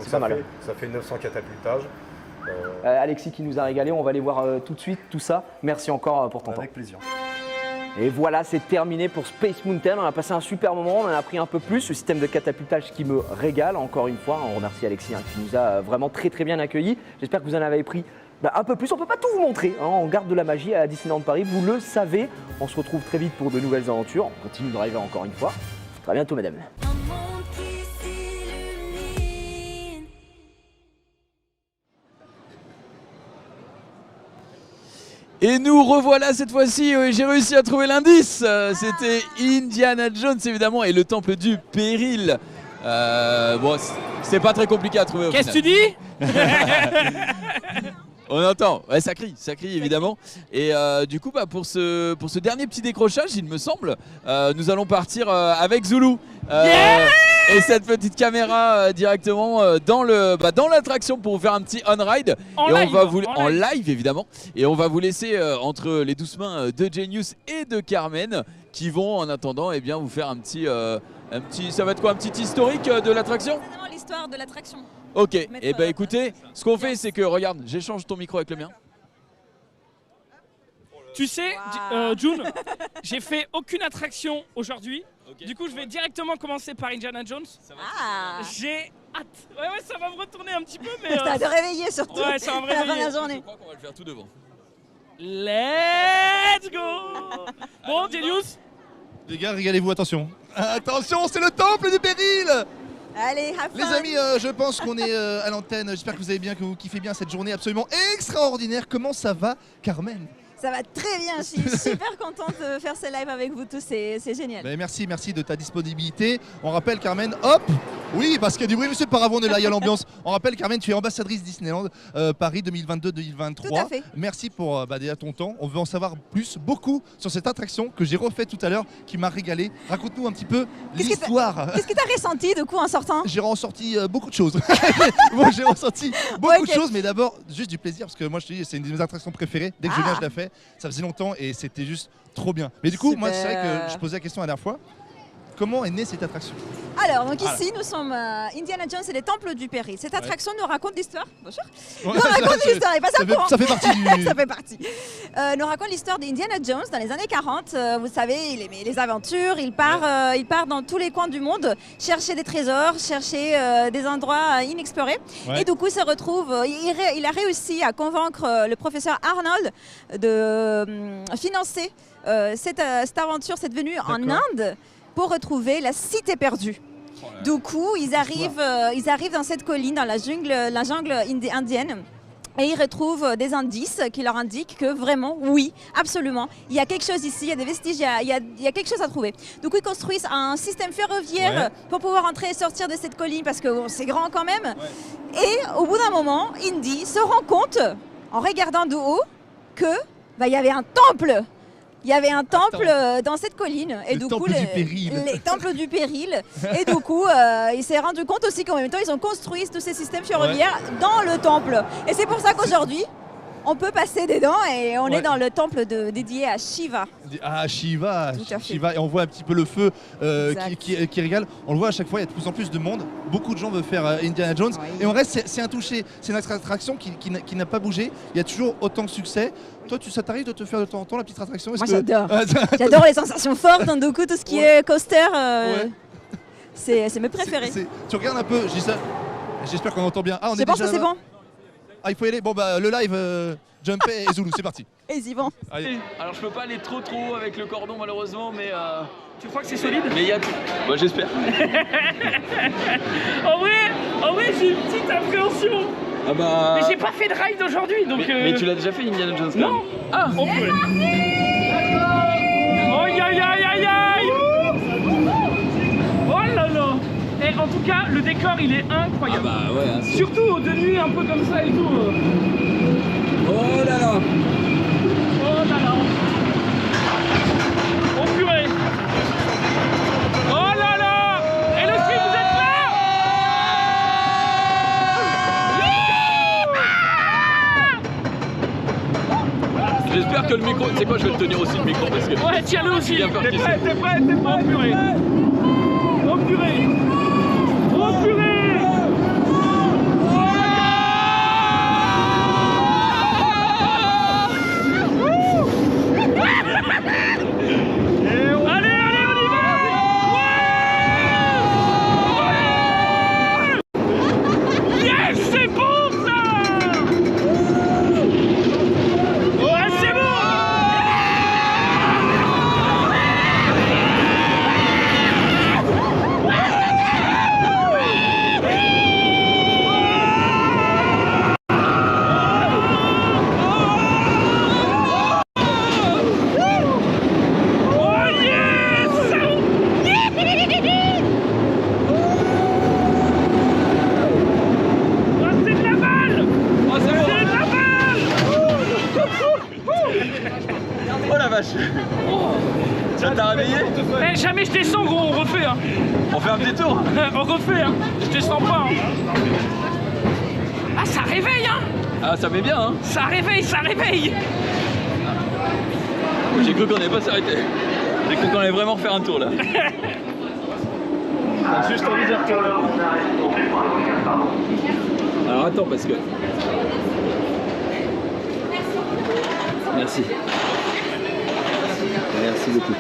[SPEAKER 9] C'est pas mal.
[SPEAKER 11] Ça fait 900 catapultages.
[SPEAKER 9] Alexis qui nous a régalé, on va aller voir tout de suite tout ça. Merci encore pour ton temps.
[SPEAKER 11] Avec plaisir.
[SPEAKER 9] Et voilà, c'est terminé pour Space Mountain. On a passé un super moment, on en a appris un peu plus. Le système de catapultage qui me régale, encore une fois. On remercie Alexis qui nous a vraiment très bien accueillis. J'espère que vous en avez pris un peu plus. On ne peut pas tout vous montrer. On garde de la magie à Disneyland Paris, vous le savez. On se retrouve très vite pour de nouvelles aventures. On continue de driver encore une fois. À très bientôt, madame.
[SPEAKER 1] Et nous revoilà cette fois-ci, j'ai réussi à trouver l'indice. C'était Indiana Jones évidemment et le temple du péril. Bon, c'est pas très compliqué à trouver au final.
[SPEAKER 12] Qu'est-ce que tu dis?
[SPEAKER 1] On entend, ouais, ça crie évidemment. Et du coup, pour ce dernier petit décrochage, il me semble, nous allons partir avec Zulu. Et cette petite caméra directement dans l'attraction pour vous faire un petit on-ride. En live évidemment. Et on va vous laisser entre les douces mains de Genius et de Carmen qui vont en attendant vous faire un petit ça va être quoi, un petit historique de l'attraction?
[SPEAKER 2] C'est vraiment l'histoire de l'attraction.
[SPEAKER 1] Ok, et écoutez, ce qu'on fait c'est que regarde, j'échange ton micro avec le mien.
[SPEAKER 12] Tu sais, June, j'ai fait aucune attraction aujourd'hui. Okay. Du coup, je vais directement commencer par Indiana Jones. J'ai hâte. Ouais, ça va me retourner un petit peu, mais.
[SPEAKER 2] Ça va te réveiller surtout.
[SPEAKER 12] Ouais, ça va me réveiller.
[SPEAKER 2] La fin de la journée.
[SPEAKER 1] Je crois qu'on va le faire tout devant.
[SPEAKER 12] Let's go. Bon, Genius.
[SPEAKER 13] Les gars, régalez-vous, attention. Attention, c'est le temple du péril.
[SPEAKER 2] Allez, have fun.
[SPEAKER 13] Les amis, je pense qu'on est à l'antenne. J'espère que vous allez bien, que vous kiffez bien cette journée absolument extraordinaire. Comment ça va, Carmen?
[SPEAKER 2] Ça va très bien, je suis super contente de faire ce live avec vous tous, c'est génial.
[SPEAKER 13] Ben merci de ta disponibilité. On rappelle Carmen, hop, oui parce qu'il y a du bruit, monsieur, par avant on est là, il y a l'ambiance. On rappelle Carmen, tu es ambassadrice Disneyland Paris 2022-2023.
[SPEAKER 2] Tout à fait.
[SPEAKER 13] Merci pour déjà ton temps. On veut en savoir beaucoup sur cette attraction que j'ai refait tout à l'heure, qui m'a régalé. Raconte-nous un petit peu l'histoire.
[SPEAKER 2] Qu'est-ce que tu as ressenti du coup en sortant?
[SPEAKER 13] J'ai ressorti beaucoup de choses. Bon, j'ai ressorti beaucoup de choses, mais d'abord juste du plaisir parce que moi je te dis, c'est une de mes attractions préférées. Dès que je viens, je la fais. Ça faisait longtemps et c'était juste trop bien. Mais du coup, moi, c'est vrai que je posais la question la dernière fois. Comment est née cette attraction?
[SPEAKER 2] Alors, donc ici, nous sommes Indiana Jones et les temples du péril. Cette attraction nous raconte l'histoire. Bonjour. Nous raconte l'histoire. Et pas ça
[SPEAKER 13] fait partie du...
[SPEAKER 2] ça fait partie. nous raconte l'histoire d'Indiana Jones dans les années 40. Vous savez, il aimait les aventures, il part dans tous les coins du monde chercher des trésors, chercher des endroits inexplorés.
[SPEAKER 14] Ouais.
[SPEAKER 2] Et du coup, il se retrouve, il a réussi à convaincre le professeur Arnold de financer cette aventure, cette venue en Inde pour retrouver la cité perdue. Du coup, ils arrivent dans cette colline, dans la jungle indienne. Et ils retrouvent des indices qui leur indiquent que vraiment, oui, absolument, il y a quelque chose ici, il y a des vestiges, il y a quelque chose à trouver. Du coup, ils construisent un système ferroviaire pour pouvoir entrer et sortir de cette colline parce que c'est grand quand même. Et au bout d'un moment, Indy se rend compte, en regardant de haut, que il y avait un temple. Il y avait un temple dans cette colline. Et du coup, les temples du péril. Et du coup, il s'est rendu compte aussi qu'en même temps, ils ont construit tous ces systèmes ferroviaires dans le temple. Et c'est pour ça qu'aujourd'hui, on peut passer dedans et on est dans le temple dédié à Shiva.
[SPEAKER 13] Ah, Shiva,
[SPEAKER 2] Tout à fait.
[SPEAKER 13] Shiva, et on voit un petit peu le feu qui régale. On le voit à chaque fois, il y a de plus en plus de monde. Beaucoup de gens veulent faire Indiana Jones. Et on reste, c'est intouché. C'est une attraction qui n'a pas bougé. Il y a toujours autant de succès. Toi, ça t'arrive de te faire de temps en temps la petite attraction?
[SPEAKER 2] Moi, j'adore. J'adore les sensations fortes. Donc, du coup, tout ce qui est coaster, c'est mes préférés.
[SPEAKER 13] Tu regardes un peu, je dis ça. J'espère qu'on entend bien. Ah, on est
[SPEAKER 2] bon,
[SPEAKER 13] déjà
[SPEAKER 2] ça c'est
[SPEAKER 13] là-bas.
[SPEAKER 2] bon.
[SPEAKER 13] Ah, il faut y aller. Bon, bah, le live, Jumpé et Zulu, c'est parti.
[SPEAKER 2] Et y vont.
[SPEAKER 1] Allez. Alors je peux pas aller trop haut avec le cordon malheureusement, mais
[SPEAKER 12] tu crois que c'est solide?
[SPEAKER 1] Mais il y a tout. Bah, j'espère.
[SPEAKER 12] En vrai, j'ai une petite appréhension.
[SPEAKER 1] Ah bah.
[SPEAKER 12] Mais j'ai pas fait de ride aujourd'hui, donc.
[SPEAKER 1] Mais tu l'as déjà fait Indiana Jones quand même.
[SPEAKER 12] Non.
[SPEAKER 1] Ah.
[SPEAKER 12] On peut. Oh aïe aïe aïe aïe. Oh là là. Et en tout cas, le décor il est incroyable.
[SPEAKER 1] Ah bah ouais. Hein,
[SPEAKER 12] surtout de nuit un peu comme ça et tout.
[SPEAKER 1] Oh là là.
[SPEAKER 12] Oh là là. Oh purée. Oh là là. Et le ski, vous êtes là?
[SPEAKER 1] J'espère que le micro, tu sais quoi, je vais le tenir aussi le micro parce que.
[SPEAKER 12] Ouais, tiens-le aussi.
[SPEAKER 1] T'es
[SPEAKER 12] prêt? Oh purée. Oh purée. Oh purée.
[SPEAKER 1] Ça t'a réveillé?
[SPEAKER 12] Eh, jamais je descends gros, on refait hein.
[SPEAKER 1] On fait un petit tour.
[SPEAKER 12] On refait hein, je descends pas hein. Ah ça réveille hein.
[SPEAKER 1] Ah ça met bien hein.
[SPEAKER 12] Ça réveille, ça réveille.
[SPEAKER 1] J'ai cru qu'on n'allait pas s'arrêter. J'ai cru qu'on allait vraiment refaire un tour là.
[SPEAKER 12] Juste envie de retourner.
[SPEAKER 1] Alors attends parce que... Merci. Merci beaucoup.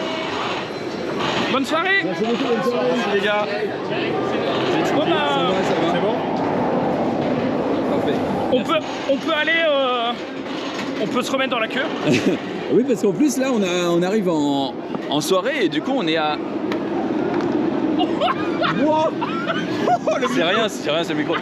[SPEAKER 12] Bonne soirée.
[SPEAKER 1] Merci beaucoup, bonne soirée.
[SPEAKER 12] Merci les gars. Bon, bah,
[SPEAKER 1] c'est bon. Parfait.
[SPEAKER 12] On peut aller... On peut se remettre dans la queue.
[SPEAKER 1] Oui parce qu'en plus là on arrive en soirée et du coup on est à... Wow. C'est rien ce micro.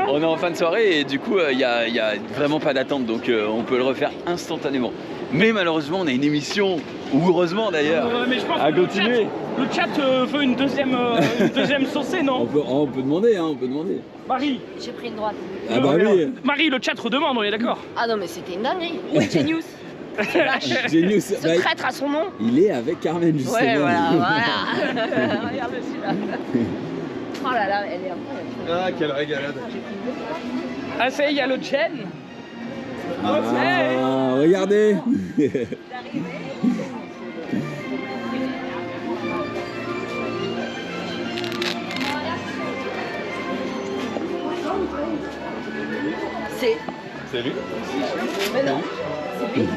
[SPEAKER 1] On est en fin de soirée et du coup il y a vraiment pas d'attente donc on peut le refaire instantanément. Mais malheureusement on a une émission, ou heureusement d'ailleurs,
[SPEAKER 12] mais je pense
[SPEAKER 1] à
[SPEAKER 12] que
[SPEAKER 1] continuer.
[SPEAKER 12] Le chat veut une deuxième saucée, non?
[SPEAKER 1] On peut demander, hein, on peut demander.
[SPEAKER 12] Marie.
[SPEAKER 14] J'ai pris une droite.
[SPEAKER 1] Ah bah oui.
[SPEAKER 12] Marie, le chat redemande, on est d'accord?
[SPEAKER 14] Ah non mais c'était une dinguerie. Où est Genius?
[SPEAKER 1] Genius.
[SPEAKER 14] Ce traître à son nom.
[SPEAKER 1] Il est avec Carmen justement.
[SPEAKER 14] Ouais voilà. Regarde celui-là. Oh là là, elle est incroyable.
[SPEAKER 8] Ah quelle régalade.
[SPEAKER 12] Ah ça y est, il y a le Jen.
[SPEAKER 1] Ah, regardez.
[SPEAKER 8] C'est lui?
[SPEAKER 14] Mais non, c'est lui.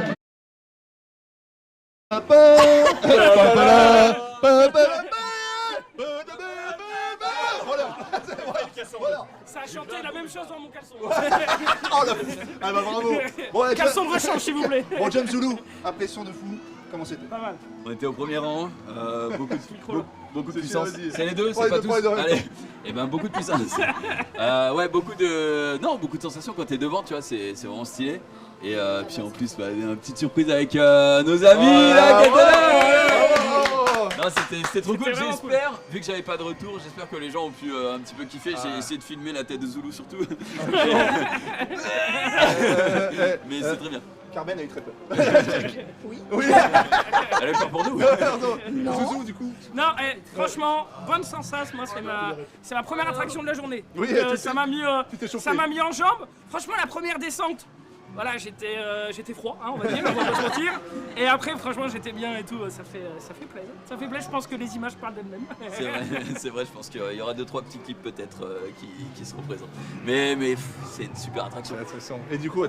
[SPEAKER 12] Ça a chanté la même chose dans mon caleçon.
[SPEAKER 13] Oh la ah bah bravo. Bon,
[SPEAKER 12] Caleçon de rechange, s'il vous plaît.
[SPEAKER 13] Bon, James Zoulou, impression de fou. Comment c'était?
[SPEAKER 12] Pas mal.
[SPEAKER 1] On était au premier rang, beaucoup de puissance.
[SPEAKER 13] vas-y.
[SPEAKER 1] C'est les deux,
[SPEAKER 13] Ouais,
[SPEAKER 1] c'est pas
[SPEAKER 13] deux, ouais,
[SPEAKER 1] tous.
[SPEAKER 13] ouais.
[SPEAKER 1] Allez, et ben beaucoup de puissance. Ouais, beaucoup de sensations quand t'es devant, tu vois, c'est vraiment stylé. Et puis en plus, bah, une petite surprise avec nos amis là, Non, c'était trop cool, j'espère, vu que j'avais pas de retour, j'espère que les gens ont pu un petit peu kiffer. J'ai essayé de filmer la tête de Zoulou surtout. Mais c'est très bien.
[SPEAKER 13] Carmen a eu très peur.
[SPEAKER 2] Oui.
[SPEAKER 1] Elle a eu peur pour nous.
[SPEAKER 2] Non.
[SPEAKER 13] Zouzou, du coup.
[SPEAKER 12] Non, franchement, bonne sensation. Moi, c'est ma première attraction de la journée.
[SPEAKER 13] Oui,
[SPEAKER 12] Donc, ça m'a mis en jambes. Franchement, la première descente, voilà, j'étais froid, hein, on va dire, on va pas se mentir. Et après, franchement, j'étais bien et tout. Ça fait plaisir. Ça fait plaisir. Je pense que les images parlent d'elles-mêmes.
[SPEAKER 1] C'est vrai, je pense qu'il y aura 2-3 petits clips peut-être qui seront présents. Mais c'est une super attraction.
[SPEAKER 13] Et du coup,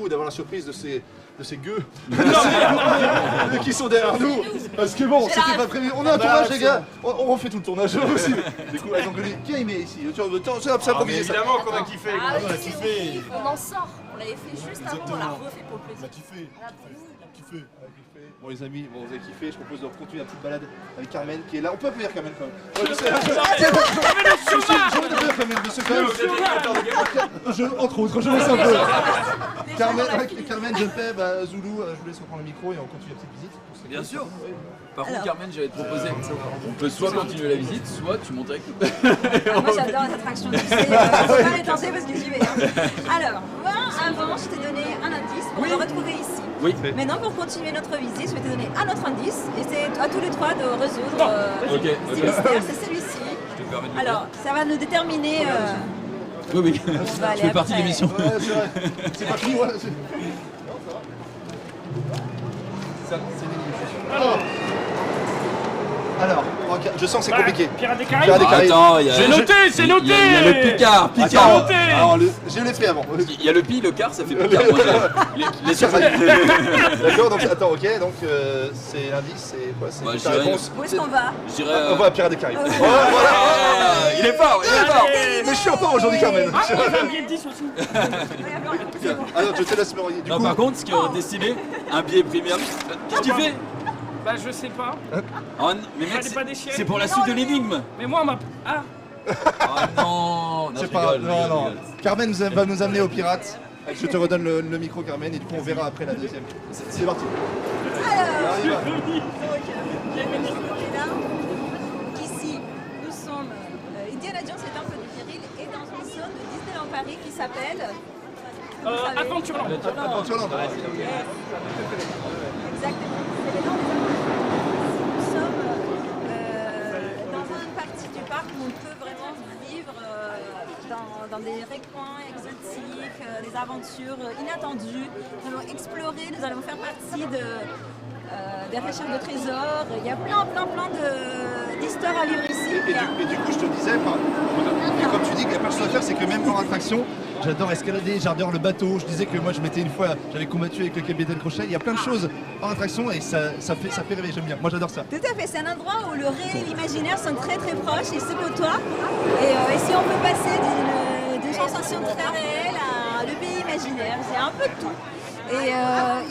[SPEAKER 13] d'avoir la surprise de ces gueux qui sont derrière nous. Parce que bon, c'était pas prévu. On a un tournage, les gars. On refait tout le tournage aussi. Du coup, qui a aimé ici? C'est improvisé.
[SPEAKER 8] Évidemment qu'on a kiffé.
[SPEAKER 14] Ah oui, c'est on en sort. On l'avait fait juste avant, on l'a refait pour le plaisir.
[SPEAKER 13] Kiffé. Bon les amis, vous avez kiffé, je propose de continuer la petite balade avec Carmen qui est là. On peut applaudir Carmen quand même. Je sais. Entre autres, je laisse un peu. Carmen, je fais, Zoulou, je vous laisse reprendre le micro et on continue la petite visite.
[SPEAKER 1] Bien sûr. Par contre, Carmen, j'allais te proposer, on peut soit continuer la visite, soit tu montes avec nous.
[SPEAKER 2] Moi j'adore les attractions, tu sais, faut pas les tenter parce que j'y vais. Alors, moi avant je t'ai donné un indice pour le retrouver ici.
[SPEAKER 1] Oui.
[SPEAKER 2] Maintenant pour continuer notre visite, je vais te donner un autre indice et c'est à tous les trois de résoudre ce mystère, c'est celui-ci.
[SPEAKER 1] Je te permets de le
[SPEAKER 2] Alors, ça va nous déterminer...
[SPEAKER 1] Oui.
[SPEAKER 2] On va aller
[SPEAKER 1] Je fais partie de
[SPEAKER 2] après.
[SPEAKER 1] l'émission.
[SPEAKER 13] Ouais, c'est vrai. C'est pas fini, ouais. Ça, c'est alors, je sens que c'est compliqué.
[SPEAKER 12] Pirates des Caraïbes.
[SPEAKER 1] Attends,
[SPEAKER 12] c'est noté.
[SPEAKER 1] Il y a le Picard.
[SPEAKER 13] Alors, je l'ai fait avant.
[SPEAKER 1] Il y a le le car, ça fait Picard. Les
[SPEAKER 13] D'accord, donc attends, ok, donc c'est l'indice, c'est quoi? C'est ta réponse.
[SPEAKER 2] Où est-ce qu'on va?
[SPEAKER 13] On va à Pirates des Caraïbes.
[SPEAKER 1] Voilà. Il est fort,
[SPEAKER 13] Mais je suis en fort aujourd'hui, Carmen.
[SPEAKER 12] Ah, on a un billet de 10 aussi.
[SPEAKER 13] Alors, je te laisse me relier.
[SPEAKER 1] Non, par contre, ce qui aurait destiné un billet premium. Qu'est-ce que tu fais?
[SPEAKER 12] Bah, je sais pas.
[SPEAKER 1] Oh, mais mec, c'est pour la suite de l'énigme.
[SPEAKER 12] Mais moi, on m'a. Ah.
[SPEAKER 1] Oh non,
[SPEAKER 13] C'est pas non. Carmen va nous amener aux pirates. Je te redonne le micro, Carmen, et du coup on verra après la deuxième. C'est parti.
[SPEAKER 2] Alors, ici, nous sommes. Indiana Jones est un peu de péril et dans une zone de Disneyland Paris qui s'appelle.
[SPEAKER 12] Adventureland.
[SPEAKER 13] Adventureland.
[SPEAKER 2] Exactement. C'est le nom des Nous sommes dans une partie du parc où on peut vraiment vivre dans des recoins exotiques, des aventures inattendues. Nous allons explorer, nous allons faire partie des recherches de trésors. Il y a plein d'histoires à vivre ici.
[SPEAKER 13] Et du coup, je te disais, comme tu dis, qu'il y a plein de choses à faire, c'est que même en attraction, j'adore escalader, j'adore le bateau. Je disais que moi, j'avais combattu avec le capitaine Crochet. Il y a plein de choses en attraction et ça fait rêver, j'aime bien. Moi, j'adore ça.
[SPEAKER 2] Tout à fait, c'est un endroit où le réel et l'imaginaire sont très proches, ils se côtoient. Et si on peut passer d'une sensation très réelle à le pays imaginaire, c'est un peu de tout. Et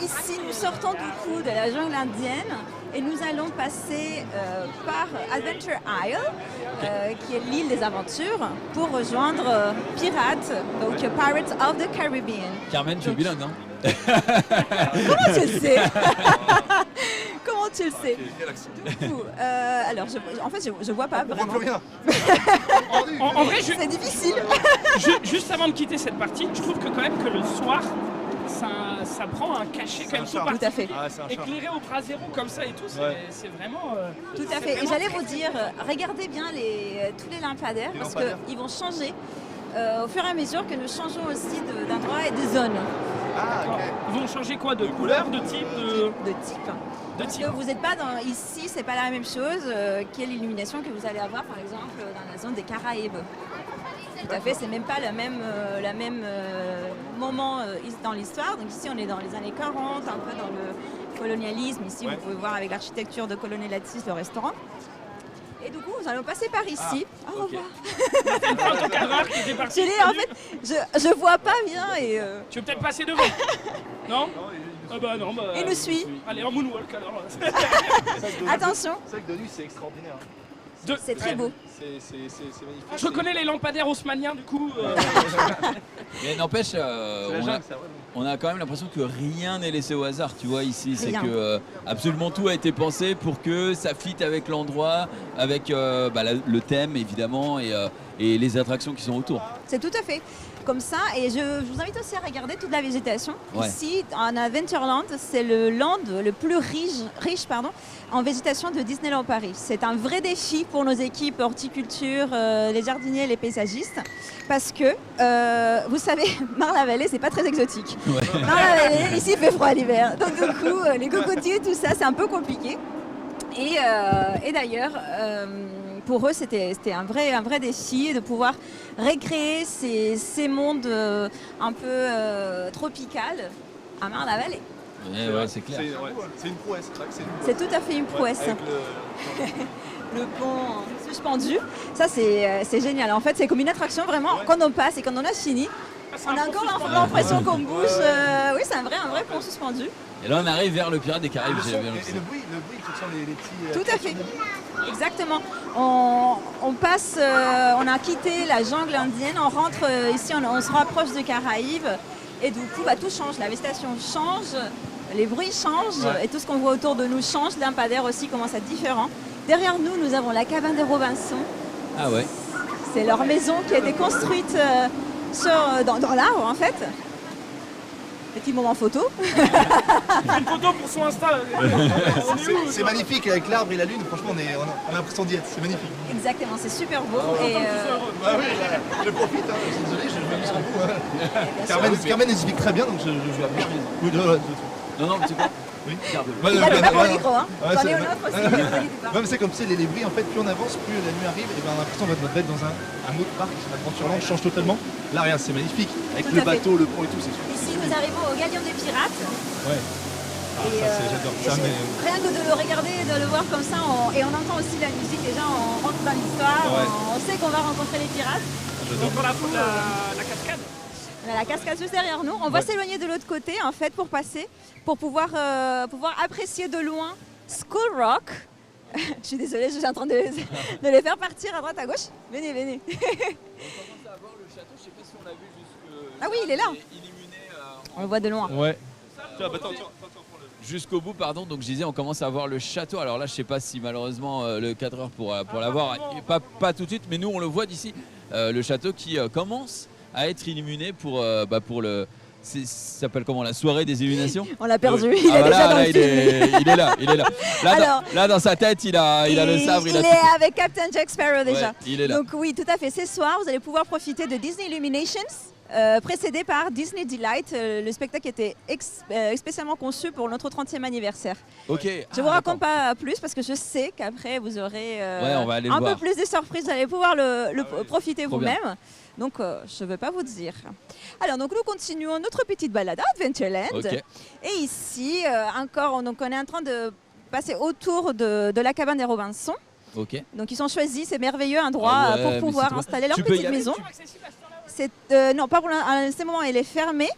[SPEAKER 2] ici, nous sortons du coup de la jungle indienne et nous allons passer par Adventure Isle, qui est l'île des aventures, pour rejoindre Pirates, donc Pirates of the Caribbean.
[SPEAKER 1] Carmen, tu es bilingue, non?
[SPEAKER 2] Comment tu le sais? Comment tu le sais? Du coup, alors, en fait, je vois pas vraiment.
[SPEAKER 13] On voit plus rien.
[SPEAKER 12] En vrai,
[SPEAKER 2] c'est difficile.
[SPEAKER 12] Juste avant de quitter cette partie, je trouve que quand même que le soir, ça prend un cachet quand même tout
[SPEAKER 2] Tout à fait.
[SPEAKER 12] Éclairé au bras zéro comme ça et tout, c'est vraiment...
[SPEAKER 2] Tout à fait. Et j'allais vous dire, regardez bien tous les lampadaires parce qu'ils vont changer au fur et à mesure que nous changeons aussi d'endroit et de zone.
[SPEAKER 13] Ah, ok.
[SPEAKER 12] Ils vont changer quoi? De couleur, de type
[SPEAKER 2] De type. Parce que vous n'êtes pas ici, c'est pas la même chose qu'est l'illumination que vous allez avoir par exemple dans la zone des Caraïbes. Tout à fait, c'est même pas la même moment dans l'histoire. Donc ici, on est dans les années 40, un peu dans le colonialisme. Ici, vous pouvez voir avec l'architecture de Colonel Latis, le restaurant. Et du coup, nous allons passer par ici. Au revoir.
[SPEAKER 12] Parti,
[SPEAKER 2] en fait, je vois pas bien et...
[SPEAKER 12] Tu veux peut-être passer devant? Non? Ah bah non, bah...
[SPEAKER 2] Il nous suit.
[SPEAKER 12] Allez, en moonwalk alors.
[SPEAKER 2] Attention.
[SPEAKER 13] C'est vrai que de nuit, c'est extraordinaire.
[SPEAKER 2] C'est très beau.
[SPEAKER 13] C'est magnifique.
[SPEAKER 12] Je reconnais les lampadaires haussmanniens du coup.
[SPEAKER 1] Mais n'empêche, on a quand même l'impression que rien n'est laissé au hasard, tu vois, ici. C'est que absolument tout a été pensé pour que ça fitte avec l'endroit, avec le thème évidemment et les attractions qui sont autour.
[SPEAKER 2] C'est tout à fait comme ça. Et je vous invite aussi à regarder toute la végétation.
[SPEAKER 1] Ouais.
[SPEAKER 2] Ici, en Adventureland, c'est le land le plus riche en végétation de Disneyland Paris. C'est un vrai défi pour nos équipes horticulture, les jardiniers, les paysagistes. Parce que, vous savez, Marne-la-Vallée, c'est pas très exotique. Ouais. Marne-la-Vallée, ici, il fait froid l'hiver. Donc, du coup, les cocotiers, tout ça, c'est un peu compliqué. Et d'ailleurs, pour eux, c'était un vrai défi de pouvoir recréer ces mondes un peu tropicales à Marne-la-Vallée.
[SPEAKER 1] Ouais, c'est clair.
[SPEAKER 13] C'est une prouesse.
[SPEAKER 2] C'est tout à fait une prouesse. Le pont suspendu, ça c'est génial. En fait, c'est comme une attraction vraiment. Quand on passe et quand on a fini, on a encore l'impression qu'on bouge. Oui, c'est un vrai pont suspendu.
[SPEAKER 1] Et là, on arrive vers le Pirate des Caraïbes.
[SPEAKER 13] Et le bruit, ce sont les petits...
[SPEAKER 2] Tout à fait. Exactement. On passe, on a quitté la jungle indienne, on rentre ici, on se rapproche des Caraïbes et du coup, tout change. La végétation change, les bruits changent et tout ce qu'on voit autour de nous change. Les lampadaires aussi commencent à être différents. Derrière nous, nous avons la cabane des Robinson.
[SPEAKER 1] Ah ouais.
[SPEAKER 2] C'est leur maison qui a été construite dans l'arbre en fait. Petit moment photo.
[SPEAKER 12] Une photo pour son Insta.
[SPEAKER 13] C'est magnifique avec l'arbre et la lune. Franchement, on a l'impression d'y être. C'est magnifique.
[SPEAKER 2] Exactement, c'est super beau.
[SPEAKER 13] Oui, je profite. Je suis désolé, je vais jusqu'au bout. Carmen explique très bien, donc je vais bien.
[SPEAKER 1] Non, tu vois.
[SPEAKER 13] Oui.
[SPEAKER 2] Il y a pas pour le micro, hein. J'en ai un autre aussi.
[SPEAKER 13] Mais c'est comme ça, les bruits, en fait, plus on avance, plus la nuit arrive, et on a l'impression d'être dans un autre parc. Adventureland change totalement. Là, regarde, c'est magnifique. Avec le bateau, le pont et tout, c'est super.
[SPEAKER 2] Ici, nous arrivons au Galion des Pirates.
[SPEAKER 13] Ouais. J'adore ça.
[SPEAKER 2] Rien que de le regarder, de le voir comme ça, et on entend aussi la musique, déjà on rentre dans l'histoire, on sait qu'on va rencontrer les pirates.
[SPEAKER 12] Donc la cascade.
[SPEAKER 2] On a la cascade juste derrière nous. On va s'éloigner de l'autre côté en fait pour passer, pour pouvoir apprécier de loin School Rock. Je suis désolée, je suis en train de les faire partir à droite à gauche. Venez.
[SPEAKER 1] On commence à voir le château, je sais pas si on l'a vu jusque...
[SPEAKER 2] Ah oui, il est là. On le voit de loin.
[SPEAKER 1] Ouais. Jusqu'au bout, pardon. Donc je disais, on commence à voir le château. Alors là, je sais pas si malheureusement le cadreur pour l'avoir, pas tout de suite, mais nous on le voit d'ici. Le château qui commence à être illuminé pour le... Ça s'appelle comment, la soirée des illuminations?
[SPEAKER 2] On l'a perdu, il est déjà dans le film.
[SPEAKER 1] Il est là. Là, dans sa tête, il a le sabre.
[SPEAKER 2] Il est avec Captain Jack Sparrow déjà.
[SPEAKER 1] Ouais, il est là.
[SPEAKER 2] Donc oui, tout à fait. Ce soir, vous allez pouvoir profiter de Disney Illuminations, précédé par Disney Delight, le spectacle qui était spécialement conçu pour notre 30e anniversaire.
[SPEAKER 1] Ok.
[SPEAKER 2] Je ne vous raconte pas plus parce que je sais qu'après, vous aurez
[SPEAKER 1] on va aller
[SPEAKER 2] un
[SPEAKER 1] voir.
[SPEAKER 2] peu plus de surprises. Vous allez pouvoir le profiter vous-même. Donc, je ne veux pas vous dire. Alors, donc, nous continuons notre petite balade à Adventureland.
[SPEAKER 1] Okay.
[SPEAKER 2] Et ici, encore, on est en train de passer autour de la cabane des Robinson.
[SPEAKER 1] Okay.
[SPEAKER 2] Donc, ils ont choisi ces merveilleux endroits pour pouvoir installer leur petite maison. Non, pas pour ce moment, elle est fermée.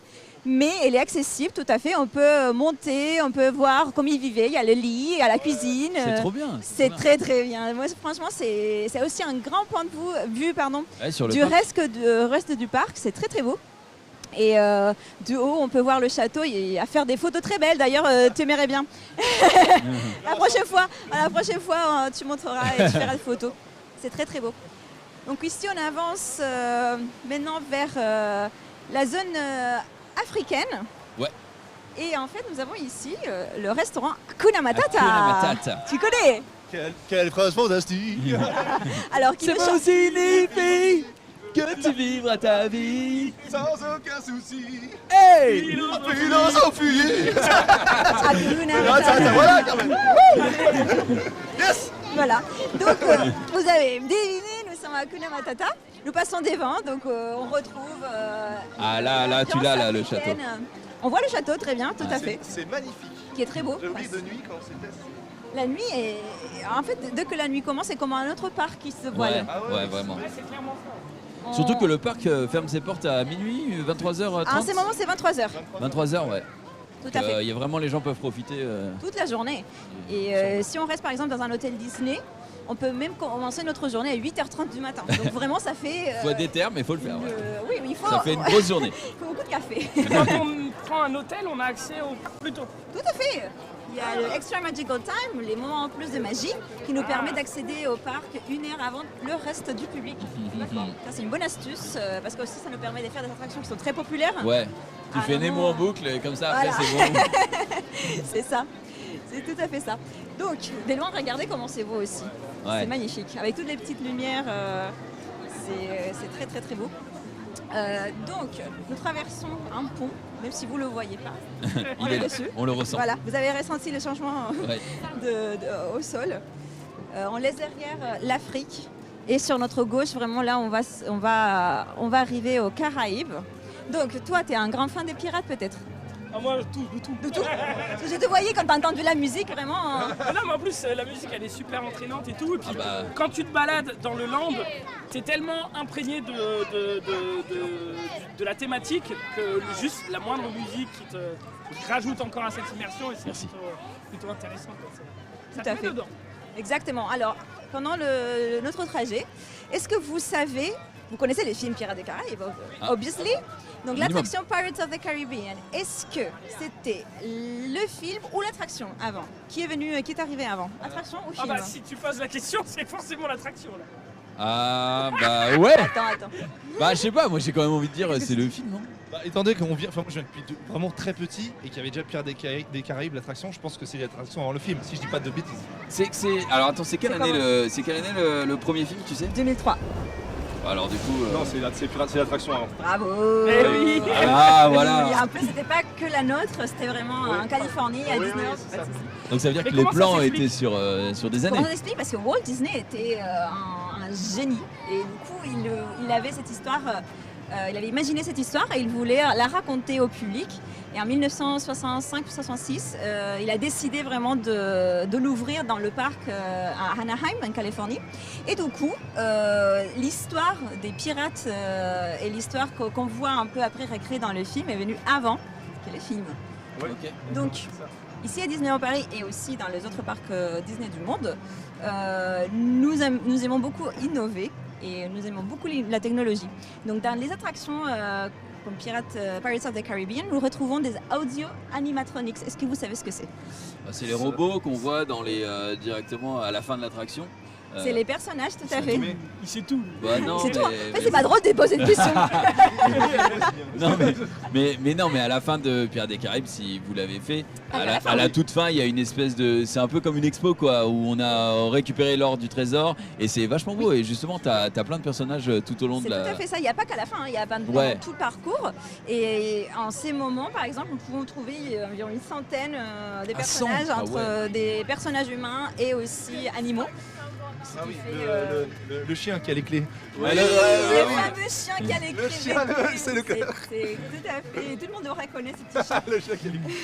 [SPEAKER 2] Mais elle est accessible, tout à fait. On peut monter, on peut voir comment ils vivaient. Il y a le lit, il y a la cuisine.
[SPEAKER 1] C'est trop bien.
[SPEAKER 2] C'est très bien. Moi, franchement, c'est aussi un grand point de vue
[SPEAKER 1] sur
[SPEAKER 2] du reste du parc. C'est très beau. Et du haut, on peut voir le château et à faire des photos très belles. D'ailleurs, tu aimerais bien. La prochaine fois, tu montreras et tu feras des photos. C'est très beau. Donc ici, on avance maintenant vers la zone africaine.
[SPEAKER 1] Ouais.
[SPEAKER 2] Et en fait, nous avons ici le restaurant Hakuna Matata.
[SPEAKER 1] Hakuna Matata.
[SPEAKER 2] Tu connais?
[SPEAKER 13] Quelle phrase fantastique.
[SPEAKER 2] Alors, qui
[SPEAKER 1] ça signifie que tu vivras ta vie
[SPEAKER 13] sans aucun souci.
[SPEAKER 1] Hey!
[SPEAKER 13] Philosophie.
[SPEAKER 2] Hakuna Matata.
[SPEAKER 13] Voilà, Carmen. Yes.
[SPEAKER 2] Voilà. Donc, vous avez deviné, nous sommes à Hakuna Matata. nous passons devant, donc on retrouve.
[SPEAKER 1] Ah là, tu l'as là, le château.
[SPEAKER 2] On voit le château très bien, tout à fait.
[SPEAKER 13] C'est magnifique.
[SPEAKER 2] Qui est très beau.
[SPEAKER 13] J'ai oublié de nuit quand c'était.
[SPEAKER 2] La nuit est. En fait, dès que la nuit commence, c'est comme un autre parc qui se voile.
[SPEAKER 1] Ouais, vraiment.
[SPEAKER 12] C'est clairement ça.
[SPEAKER 1] Surtout que le parc ferme ses portes à minuit, 23h30.
[SPEAKER 2] À ces moments, c'est 23h.
[SPEAKER 1] 23h, ouais.
[SPEAKER 2] Tout à fait.
[SPEAKER 1] Il y a vraiment les gens peuvent profiter.
[SPEAKER 2] Toute la journée. Et si on reste par exemple dans un hôtel Disney, on peut même commencer notre journée à 8h30 du matin. Donc vraiment, ça fait.
[SPEAKER 1] Faut des termes, mais il faut le faire. Ouais.
[SPEAKER 2] Oui, il faut.
[SPEAKER 1] Ça fait une grosse journée.
[SPEAKER 2] Il faut beaucoup de café.
[SPEAKER 12] Quand on prend un hôtel, on a accès au plus tôt.
[SPEAKER 2] Tout à fait. Il y a le Extra Magical Time, les moments en plus de magie, qui nous permet d'accéder au parc 1 heure avant le reste du public. Ça, c'est une bonne astuce parce que aussi ça nous permet de faire des attractions qui sont très populaires.
[SPEAKER 1] Ouais. Tu fais Nemo en boucle et comme ça après
[SPEAKER 2] Voilà.
[SPEAKER 1] c'est bon.
[SPEAKER 2] C'est ça. C'est tout à fait ça. Donc, de loin, regardez comment c'est beau aussi.
[SPEAKER 1] Ouais.
[SPEAKER 2] C'est magnifique. Avec toutes les petites lumières, c'est très très très beau. Donc, nous traversons un pont, même si vous ne le voyez pas.
[SPEAKER 1] Il est là. On le ressent.
[SPEAKER 2] Voilà, vous avez ressenti le changement
[SPEAKER 1] Ouais.
[SPEAKER 2] au sol. On laisse derrière l'Afrique. Et sur notre gauche, vraiment là, on va arriver aux Caraïbes. Donc, toi, tu es un grand fan des pirates peut-être?
[SPEAKER 12] Ah, moi, tout.
[SPEAKER 2] Parce que je te voyais quand tu as entendu la musique, vraiment.
[SPEAKER 12] Ah non, mais en plus, la musique, elle est super entraînante et tout. Et puis, quand tu te balades dans le land, t'es tellement imprégné de la thématique que juste la moindre musique qui rajoute encore à cette immersion et c'est plutôt intéressant. Ça
[SPEAKER 2] Tout à
[SPEAKER 12] te met
[SPEAKER 2] fait.
[SPEAKER 12] dedans.
[SPEAKER 2] Exactement. Alors, pendant notre trajet, est-ce que vous savez, vous connaissez les films Pirates des Caraïbes, obviously. Donc l'attraction Pirates of the Caribbean, est-ce que c'était le film ou l'attraction avant? Qui est arrivé avant? Attraction ou film?
[SPEAKER 12] Ah bah si tu poses la question, c'est forcément l'attraction là.
[SPEAKER 1] Ah bah ouais.
[SPEAKER 2] Attends.
[SPEAKER 1] Bah je sais pas, moi j'ai quand même envie de dire c'est le film, non?
[SPEAKER 13] Bah, étant donné qu'on vient, moi je viens depuis vraiment très petit et qu'il y avait déjà Pirates des Caraïbes, l'attraction, je pense que c'est l'attraction avant le film, si je dis pas de bêtises.
[SPEAKER 1] Alors attends, c'est quelle année le premier film, tu sais?
[SPEAKER 2] 2003.
[SPEAKER 1] Alors du coup.
[SPEAKER 15] Non, c'est l'attraction avant.
[SPEAKER 2] Bravo.
[SPEAKER 12] Eh oui.
[SPEAKER 1] Ah voilà.
[SPEAKER 2] Et en plus, c'était pas que la nôtre, c'était vraiment en Californie, à Disneyland.
[SPEAKER 1] Donc ça veut dire que les plans étaient sur des années.
[SPEAKER 2] On explique parce que Walt Disney était un génie et du coup il avait cette histoire, il avait imaginé cette histoire et il voulait la raconter au public. Et en 1965-66, il a décidé vraiment de l'ouvrir dans le parc à Anaheim, en Californie. Et du coup, l'histoire des pirates et l'histoire qu'on voit un peu après recréée dans le film est venue avant que les films.
[SPEAKER 1] Ouais. Okay.
[SPEAKER 2] Donc, ici à Disneyland Paris et aussi dans les autres parcs Disney du monde, nous aimons beaucoup innover et nous aimons beaucoup la technologie. Donc, dans les attractions comme Pirates of the Caribbean, nous retrouvons des audio animatronics. Est-ce que vous savez ce que c'est?
[SPEAKER 1] C'est les robots qu'on voit directement à la fin de l'attraction.
[SPEAKER 2] C'est les personnages, tout à fait.
[SPEAKER 12] Il sait tout.
[SPEAKER 1] Bah non,
[SPEAKER 2] c'est tout. En fait, c'est pas drôle de poser une question.
[SPEAKER 1] Non, mais à la fin de Pirates des Caraïbes, si vous l'avez fait, à la toute fin, il y a une espèce de. C'est un peu comme une expo, quoi, où on a récupéré l'or du trésor et c'est vachement beau. Et justement, t'as plein de personnages tout au long de la.
[SPEAKER 2] C'est tout à fait ça. Il n'y a pas qu'à la fin, il y a pendant tout le parcours. Et en ces moments, par exemple, nous pouvons trouver environ une centaine de personnages entre des personnages humains et aussi animaux.
[SPEAKER 13] Ah oui, le chien qui a les clés.
[SPEAKER 2] Ouais, le fameux chien qui a les clés.
[SPEAKER 13] Le chien, c'est le cœur.
[SPEAKER 2] C'est tout à fait. Tout le monde reconnaît ce petit chien.
[SPEAKER 13] Le chien qui a les clés.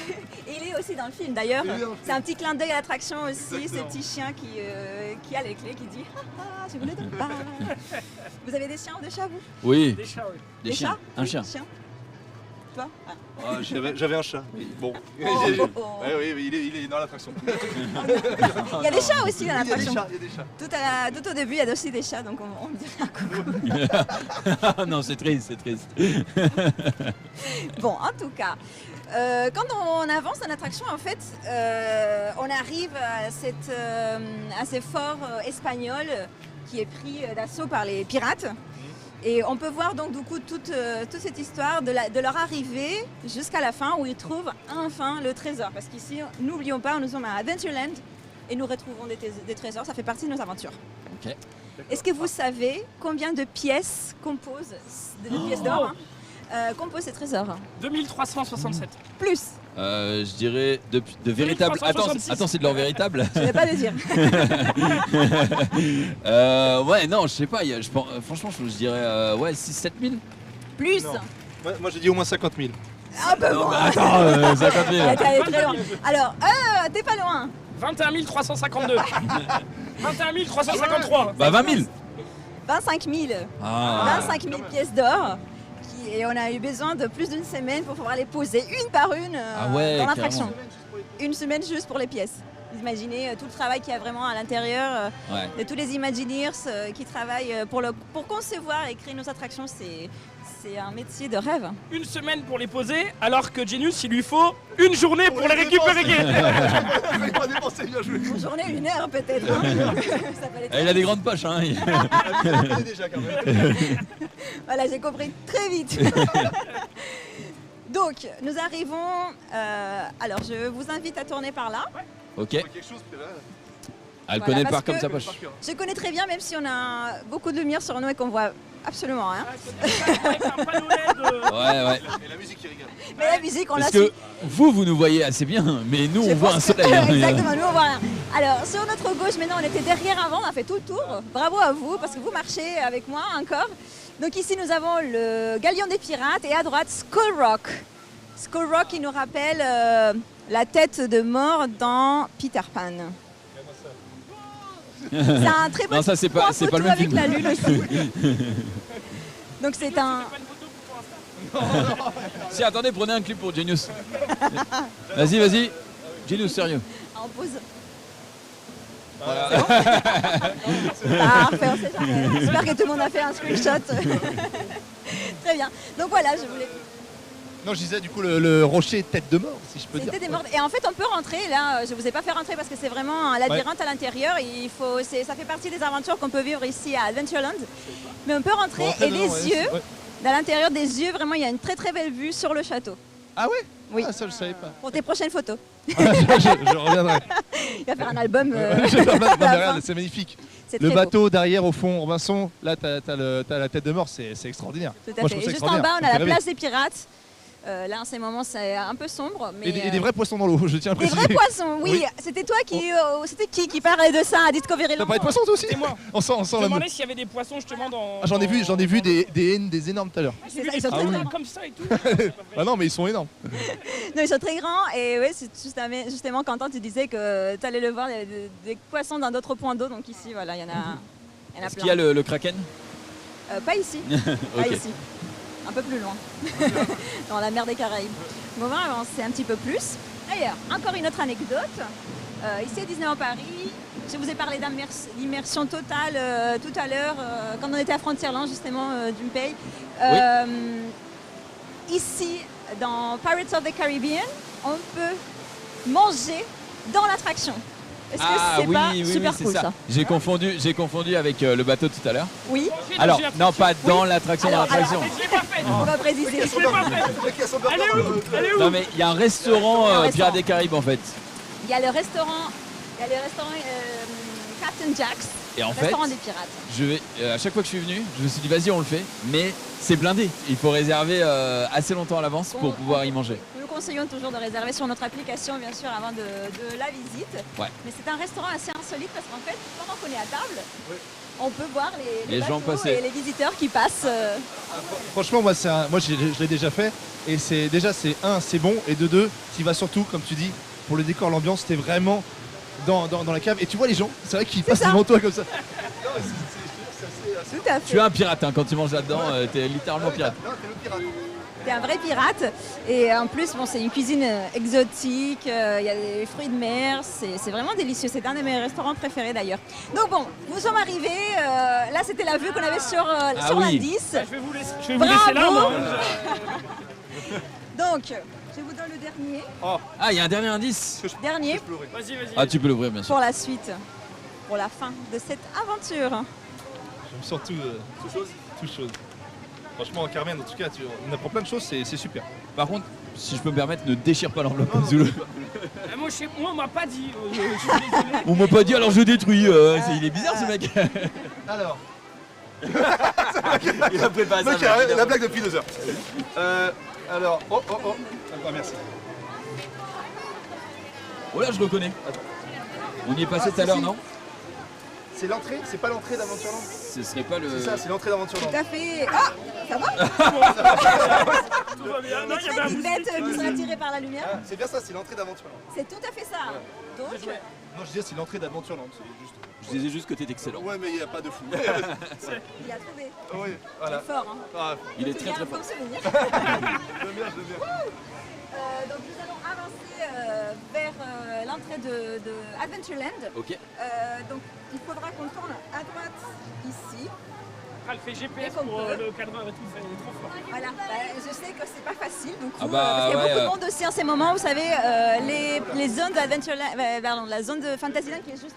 [SPEAKER 2] Et il est aussi dans le film d'ailleurs. C'est un petit clin d'œil à l'attraction aussi. Ce petit chien qui a les clés, qui dit ah, je voulais te parler. Vous avez des chiens ou des chats, vous?
[SPEAKER 1] Oui.
[SPEAKER 12] Des chats, oui.
[SPEAKER 1] Des chiens. Un chien.
[SPEAKER 2] Toi?
[SPEAKER 15] J'avais un chat. Bon.
[SPEAKER 2] Oui,
[SPEAKER 15] il est dans l'attraction.
[SPEAKER 2] Il y a des chats aussi dans l'attraction.
[SPEAKER 15] Il y a des chats.
[SPEAKER 2] Tout au début, il y a aussi des chats, donc on dirait un coucou.
[SPEAKER 1] Non, c'est triste.
[SPEAKER 2] Bon, en tout cas, quand on avance dans l'attraction, en fait, on arrive à ce fort espagnol qui est pris d'assaut par les pirates. Et on peut voir donc du coup toute cette histoire de leur arrivée jusqu'à la fin où ils trouvent enfin le trésor. Parce qu'ici, n'oublions pas, nous sommes à Adventureland et nous retrouvons des trésors. Ça fait partie de nos aventures.
[SPEAKER 1] Okay.
[SPEAKER 2] Est-ce que vous savez combien de pièces composent, de pièces d'or, composent ces trésors?
[SPEAKER 12] 2367.
[SPEAKER 2] Plus.
[SPEAKER 1] Je dirais de véritable. Attends, c'est de l'or véritable.
[SPEAKER 2] Je vais pas le dire.
[SPEAKER 1] Ouais, non, je sais pas. Franchement, je dirais 6-7 000.
[SPEAKER 2] Plus.
[SPEAKER 15] Moi j'ai dit au moins 50 000.
[SPEAKER 2] Ah bah
[SPEAKER 1] Non,
[SPEAKER 2] bon.
[SPEAKER 1] mais attends, 50 000.
[SPEAKER 2] T'es allé très loin. Alors, t'es pas loin.
[SPEAKER 12] 21 352. 21 353.
[SPEAKER 1] Bah 20 000.
[SPEAKER 2] 25 000.
[SPEAKER 1] Ah.
[SPEAKER 2] 25 000 pièces d'or. Et on a eu besoin de plus d'une semaine pour pouvoir les poser une par une
[SPEAKER 1] Ah ouais,
[SPEAKER 2] dans l'attraction.
[SPEAKER 1] carrément.
[SPEAKER 2] Une semaine juste pour les pièces. Vous imaginez tout le travail qu'il y a vraiment à l'intérieur de tous les Imagineers qui travaillent pour concevoir et créer nos attractions. C'est un métier de rêve.
[SPEAKER 12] Une semaine pour les poser, alors que Genius, il lui faut une journée pour les récupérer.
[SPEAKER 2] Une journée, 1 heure peut-être. Hein. Ça fallait très
[SPEAKER 1] Il a des
[SPEAKER 2] vite.
[SPEAKER 1] grandes poches, hein.
[SPEAKER 2] Voilà, j'ai compris très vite. Donc, nous arrivons. Alors, je vous invite à tourner par là.
[SPEAKER 1] Ok. Elle
[SPEAKER 2] Voilà,
[SPEAKER 1] connaît
[SPEAKER 2] parce
[SPEAKER 1] par comme
[SPEAKER 2] que
[SPEAKER 1] sa poche.
[SPEAKER 2] Je connais très bien, même si on a beaucoup de lumière sur nous et qu'on voit absolument rien.
[SPEAKER 1] Ouais.
[SPEAKER 15] Et la musique qui rigole.
[SPEAKER 2] Mais la musique, on
[SPEAKER 1] Parce
[SPEAKER 2] l'a
[SPEAKER 1] que
[SPEAKER 2] su.
[SPEAKER 1] vous nous voyez assez bien, mais nous,
[SPEAKER 2] Je
[SPEAKER 1] on voit
[SPEAKER 2] pense
[SPEAKER 1] un
[SPEAKER 2] que-
[SPEAKER 1] soleil. hein.
[SPEAKER 2] Exactement, nous on voit rien. Alors, sur notre gauche, maintenant, on était derrière avant, on a fait tout le tour. Bravo à vous, parce que vous marchez avec moi encore. Donc ici, nous avons le Galion des Pirates et à droite, Skull Rock. Skull Rock qui nous rappelle la tête de mort dans Peter Pan. C'est un très beau
[SPEAKER 1] Non, ça, c'est pas
[SPEAKER 2] photo
[SPEAKER 1] le même
[SPEAKER 2] avec
[SPEAKER 1] film.
[SPEAKER 2] la lune aussi. Donc c'est un...
[SPEAKER 1] Si, attendez, prenez un clip pour Genius. Vas-y. Genius, sérieux.
[SPEAKER 2] En pause.
[SPEAKER 1] Voilà.
[SPEAKER 2] Parfait, on sait jamais. J'espère que tout le monde a fait un screenshot. Très bien. Donc voilà, je voulais...
[SPEAKER 13] Non, je disais du coup le rocher tête de mort, si je peux dire.
[SPEAKER 2] C'était des morts. Et en fait, on peut rentrer. Là, je vous ai pas fait rentrer parce que c'est vraiment un labyrinthe à l'intérieur. Ça fait partie des aventures qu'on peut vivre ici à Adventureland. Mais on peut rentrer et les yeux, dans l'intérieur des yeux, vraiment, il y a une très très belle vue sur le château.
[SPEAKER 13] Ah ouais?
[SPEAKER 2] Oui.
[SPEAKER 13] Ah, ça je savais pas.
[SPEAKER 2] Pour tes prochaines photos.
[SPEAKER 13] je reviendrai.
[SPEAKER 2] Il va faire un album.
[SPEAKER 13] Je vais faire
[SPEAKER 2] à la fin.
[SPEAKER 13] regarde, c'est magnifique.
[SPEAKER 2] C'est
[SPEAKER 13] Le
[SPEAKER 2] très beau.
[SPEAKER 13] bateau derrière au fond, Robinson, là t'as la tête de mort, c'est extraordinaire.
[SPEAKER 2] Tout à
[SPEAKER 13] Moi, je
[SPEAKER 2] fait.
[SPEAKER 13] trouve ça
[SPEAKER 2] Et juste en
[SPEAKER 13] extraordinaire.
[SPEAKER 2] bas, on
[SPEAKER 13] Ça
[SPEAKER 2] a
[SPEAKER 13] fait
[SPEAKER 2] la
[SPEAKER 13] rêver.
[SPEAKER 2] place des pirates. Là, en ces moments, c'est un peu sombre. Mais
[SPEAKER 13] Et des vrais poissons dans l'eau, je tiens à
[SPEAKER 2] Des
[SPEAKER 13] préciser.
[SPEAKER 2] vrais poissons, oui. C'était toi qui. C'était qui parlait de ça à Discovery
[SPEAKER 13] T'as
[SPEAKER 2] Land?
[SPEAKER 13] parlé de poissons toi aussi?
[SPEAKER 12] C'est moi.
[SPEAKER 13] On sent
[SPEAKER 12] Je
[SPEAKER 13] la
[SPEAKER 12] me demandais s'il y avait des poissons justement dans.
[SPEAKER 13] Ah, j'en ai vu des haines, des énormes tout à l'heure.
[SPEAKER 2] C'est ça, ils sont
[SPEAKER 12] Ah
[SPEAKER 2] très
[SPEAKER 12] oui.
[SPEAKER 2] grands.
[SPEAKER 12] Comme ça et tout.
[SPEAKER 13] Ah non mais ils sont énormes.
[SPEAKER 2] Non, ils sont très grands et ouais, c'est justement Quentin, tu disais que tu allais le voir, il y avait des poissons dans d'autres points d'eau, donc ici, voilà, il y en a
[SPEAKER 1] Est-ce
[SPEAKER 2] plein.
[SPEAKER 1] qu'il y a le Kraken?
[SPEAKER 2] Pas ici, pas
[SPEAKER 1] Ok.
[SPEAKER 2] ici, un peu plus loin, dans la mer des Caraïbes. On va avancer un petit peu plus. D'ailleurs, encore une autre anecdote. Ici à Disneyland Paris, je vous ai parlé d'immersion totale tout à l'heure, quand on était à Frontierland, justement, d'Umpay. Ici, dans Pirates of the Caribbean, on peut manger dans l'attraction. Est-ce que c'est pas super
[SPEAKER 1] c'est
[SPEAKER 2] cool ça?
[SPEAKER 1] J'ai confondu avec le bateau tout à l'heure.
[SPEAKER 2] Oui.
[SPEAKER 1] Alors, non, pas dans l'attraction, dans
[SPEAKER 2] Alors,
[SPEAKER 1] l'attraction.
[SPEAKER 2] on va préciser.
[SPEAKER 12] Elle est où?
[SPEAKER 1] Non, mais il y a un restaurant
[SPEAKER 2] Un restaurant.
[SPEAKER 1] Pirates des Caraïbes en fait.
[SPEAKER 2] Il y a le restaurant, Captain Jack's,
[SPEAKER 1] Et en fait,
[SPEAKER 2] restaurant des pirates.
[SPEAKER 1] à chaque fois que je suis venu, je me suis dit vas-y, on le fait. Mais c'est blindé. Il faut réserver assez longtemps à l'avance pour pouvoir y manger.
[SPEAKER 2] Nous conseillons toujours de réserver sur notre application, bien sûr, avant de la visite.
[SPEAKER 1] Ouais.
[SPEAKER 2] Mais c'est un restaurant assez insolite parce qu'en fait, pendant qu'on est à table, on peut voir les
[SPEAKER 1] Les gens
[SPEAKER 2] bateaux
[SPEAKER 1] passer.
[SPEAKER 2] et les visiteurs qui passent.
[SPEAKER 13] Franchement moi je l'ai déjà fait et c'est bon et de deux, tu vas surtout comme tu dis pour le décor, l'ambiance, t'es vraiment dans la cave et tu vois les gens, c'est vrai qu'ils passent devant toi comme ça.
[SPEAKER 2] Tout à fait.
[SPEAKER 1] Tu es un pirate hein, quand tu manges là-dedans, t'es littéralement pirate.
[SPEAKER 2] T'es un vrai pirate. Et en plus, bon, c'est une cuisine exotique, il y a des fruits de mer, c'est vraiment délicieux. C'est un de mes restaurants préférés d'ailleurs. Donc bon, nous sommes arrivés, là c'était la vue qu'on avait sur la
[SPEAKER 1] oui.
[SPEAKER 2] 10.
[SPEAKER 12] Je vais vous laisser là, moi.
[SPEAKER 2] Donc, je vous donne le dernier.
[SPEAKER 1] Ah, il y a un dernier indice.
[SPEAKER 2] Dernier
[SPEAKER 12] Vas-y.
[SPEAKER 1] Ah, tu peux l'ouvrir bien sûr.
[SPEAKER 2] pour la suite, pour la fin de cette aventure.
[SPEAKER 13] J'aime surtout toute chose. Franchement Carmen en tout cas on apprend plein de choses, c'est super.
[SPEAKER 1] Par contre, si je peux me permettre, ne déchire pas l'enveloppe. Zulu.
[SPEAKER 12] Moi, on m'a pas dit. Je suis désolé.
[SPEAKER 1] On m'a pas dit alors je détruis. Il est bizarre ce mec.
[SPEAKER 13] Alors.
[SPEAKER 1] Il a préparé
[SPEAKER 15] Donc,
[SPEAKER 1] ça.
[SPEAKER 15] la blague depuis 2 heures. Alors, oh. Ah, merci.
[SPEAKER 1] Oh là, je reconnais. On y est passé tout à l'heure, non?
[SPEAKER 15] C'est l'entrée, c'est pas l'entrée d'Aventureland.
[SPEAKER 1] Ce serait pas le.
[SPEAKER 15] C'est ça, c'est l'entrée d'Aventureland.
[SPEAKER 2] Tout à fait. Ah, ça va?
[SPEAKER 12] Tout va bien. Non, il y avait un
[SPEAKER 2] Une
[SPEAKER 12] moustique.
[SPEAKER 2] bête qui sera attirée par la lumière.
[SPEAKER 15] Ah, c'est bien ça, c'est l'entrée d'Aventureland.
[SPEAKER 2] C'est tout à fait ça. Donc,
[SPEAKER 15] Non, je disais c'est l'entrée d'Aventureland. C'est juste.
[SPEAKER 1] Je disais juste que t'es excellent.
[SPEAKER 15] Ouais, mais il n'y a pas de fou.
[SPEAKER 2] il a trouvé.
[SPEAKER 15] Oui,
[SPEAKER 2] Il
[SPEAKER 15] voilà.
[SPEAKER 2] est fort. Hein.
[SPEAKER 15] Ah,
[SPEAKER 1] Il est
[SPEAKER 2] Tu
[SPEAKER 1] très
[SPEAKER 2] gardes
[SPEAKER 1] très fort.
[SPEAKER 2] comme souvenir.
[SPEAKER 15] j'aime bien, j'aime bien.
[SPEAKER 2] Donc nous allons avancer vers l'entrée de Adventureland.
[SPEAKER 1] Ok.
[SPEAKER 2] Donc il faudra qu'on tourne à droite ici.
[SPEAKER 12] Ah, le fait GPS
[SPEAKER 2] Comme
[SPEAKER 12] pour
[SPEAKER 2] peu.
[SPEAKER 12] le cadreur et tout, c'est trop fort.
[SPEAKER 2] Voilà, je sais que c'est pas facile. Donc,
[SPEAKER 1] Ah bah,
[SPEAKER 2] parce qu'il y a
[SPEAKER 1] ouais,
[SPEAKER 2] beaucoup de monde aussi en ces moments. Vous savez, les zones d'Adventureland, pardon, la zone de Fantasyland qui est juste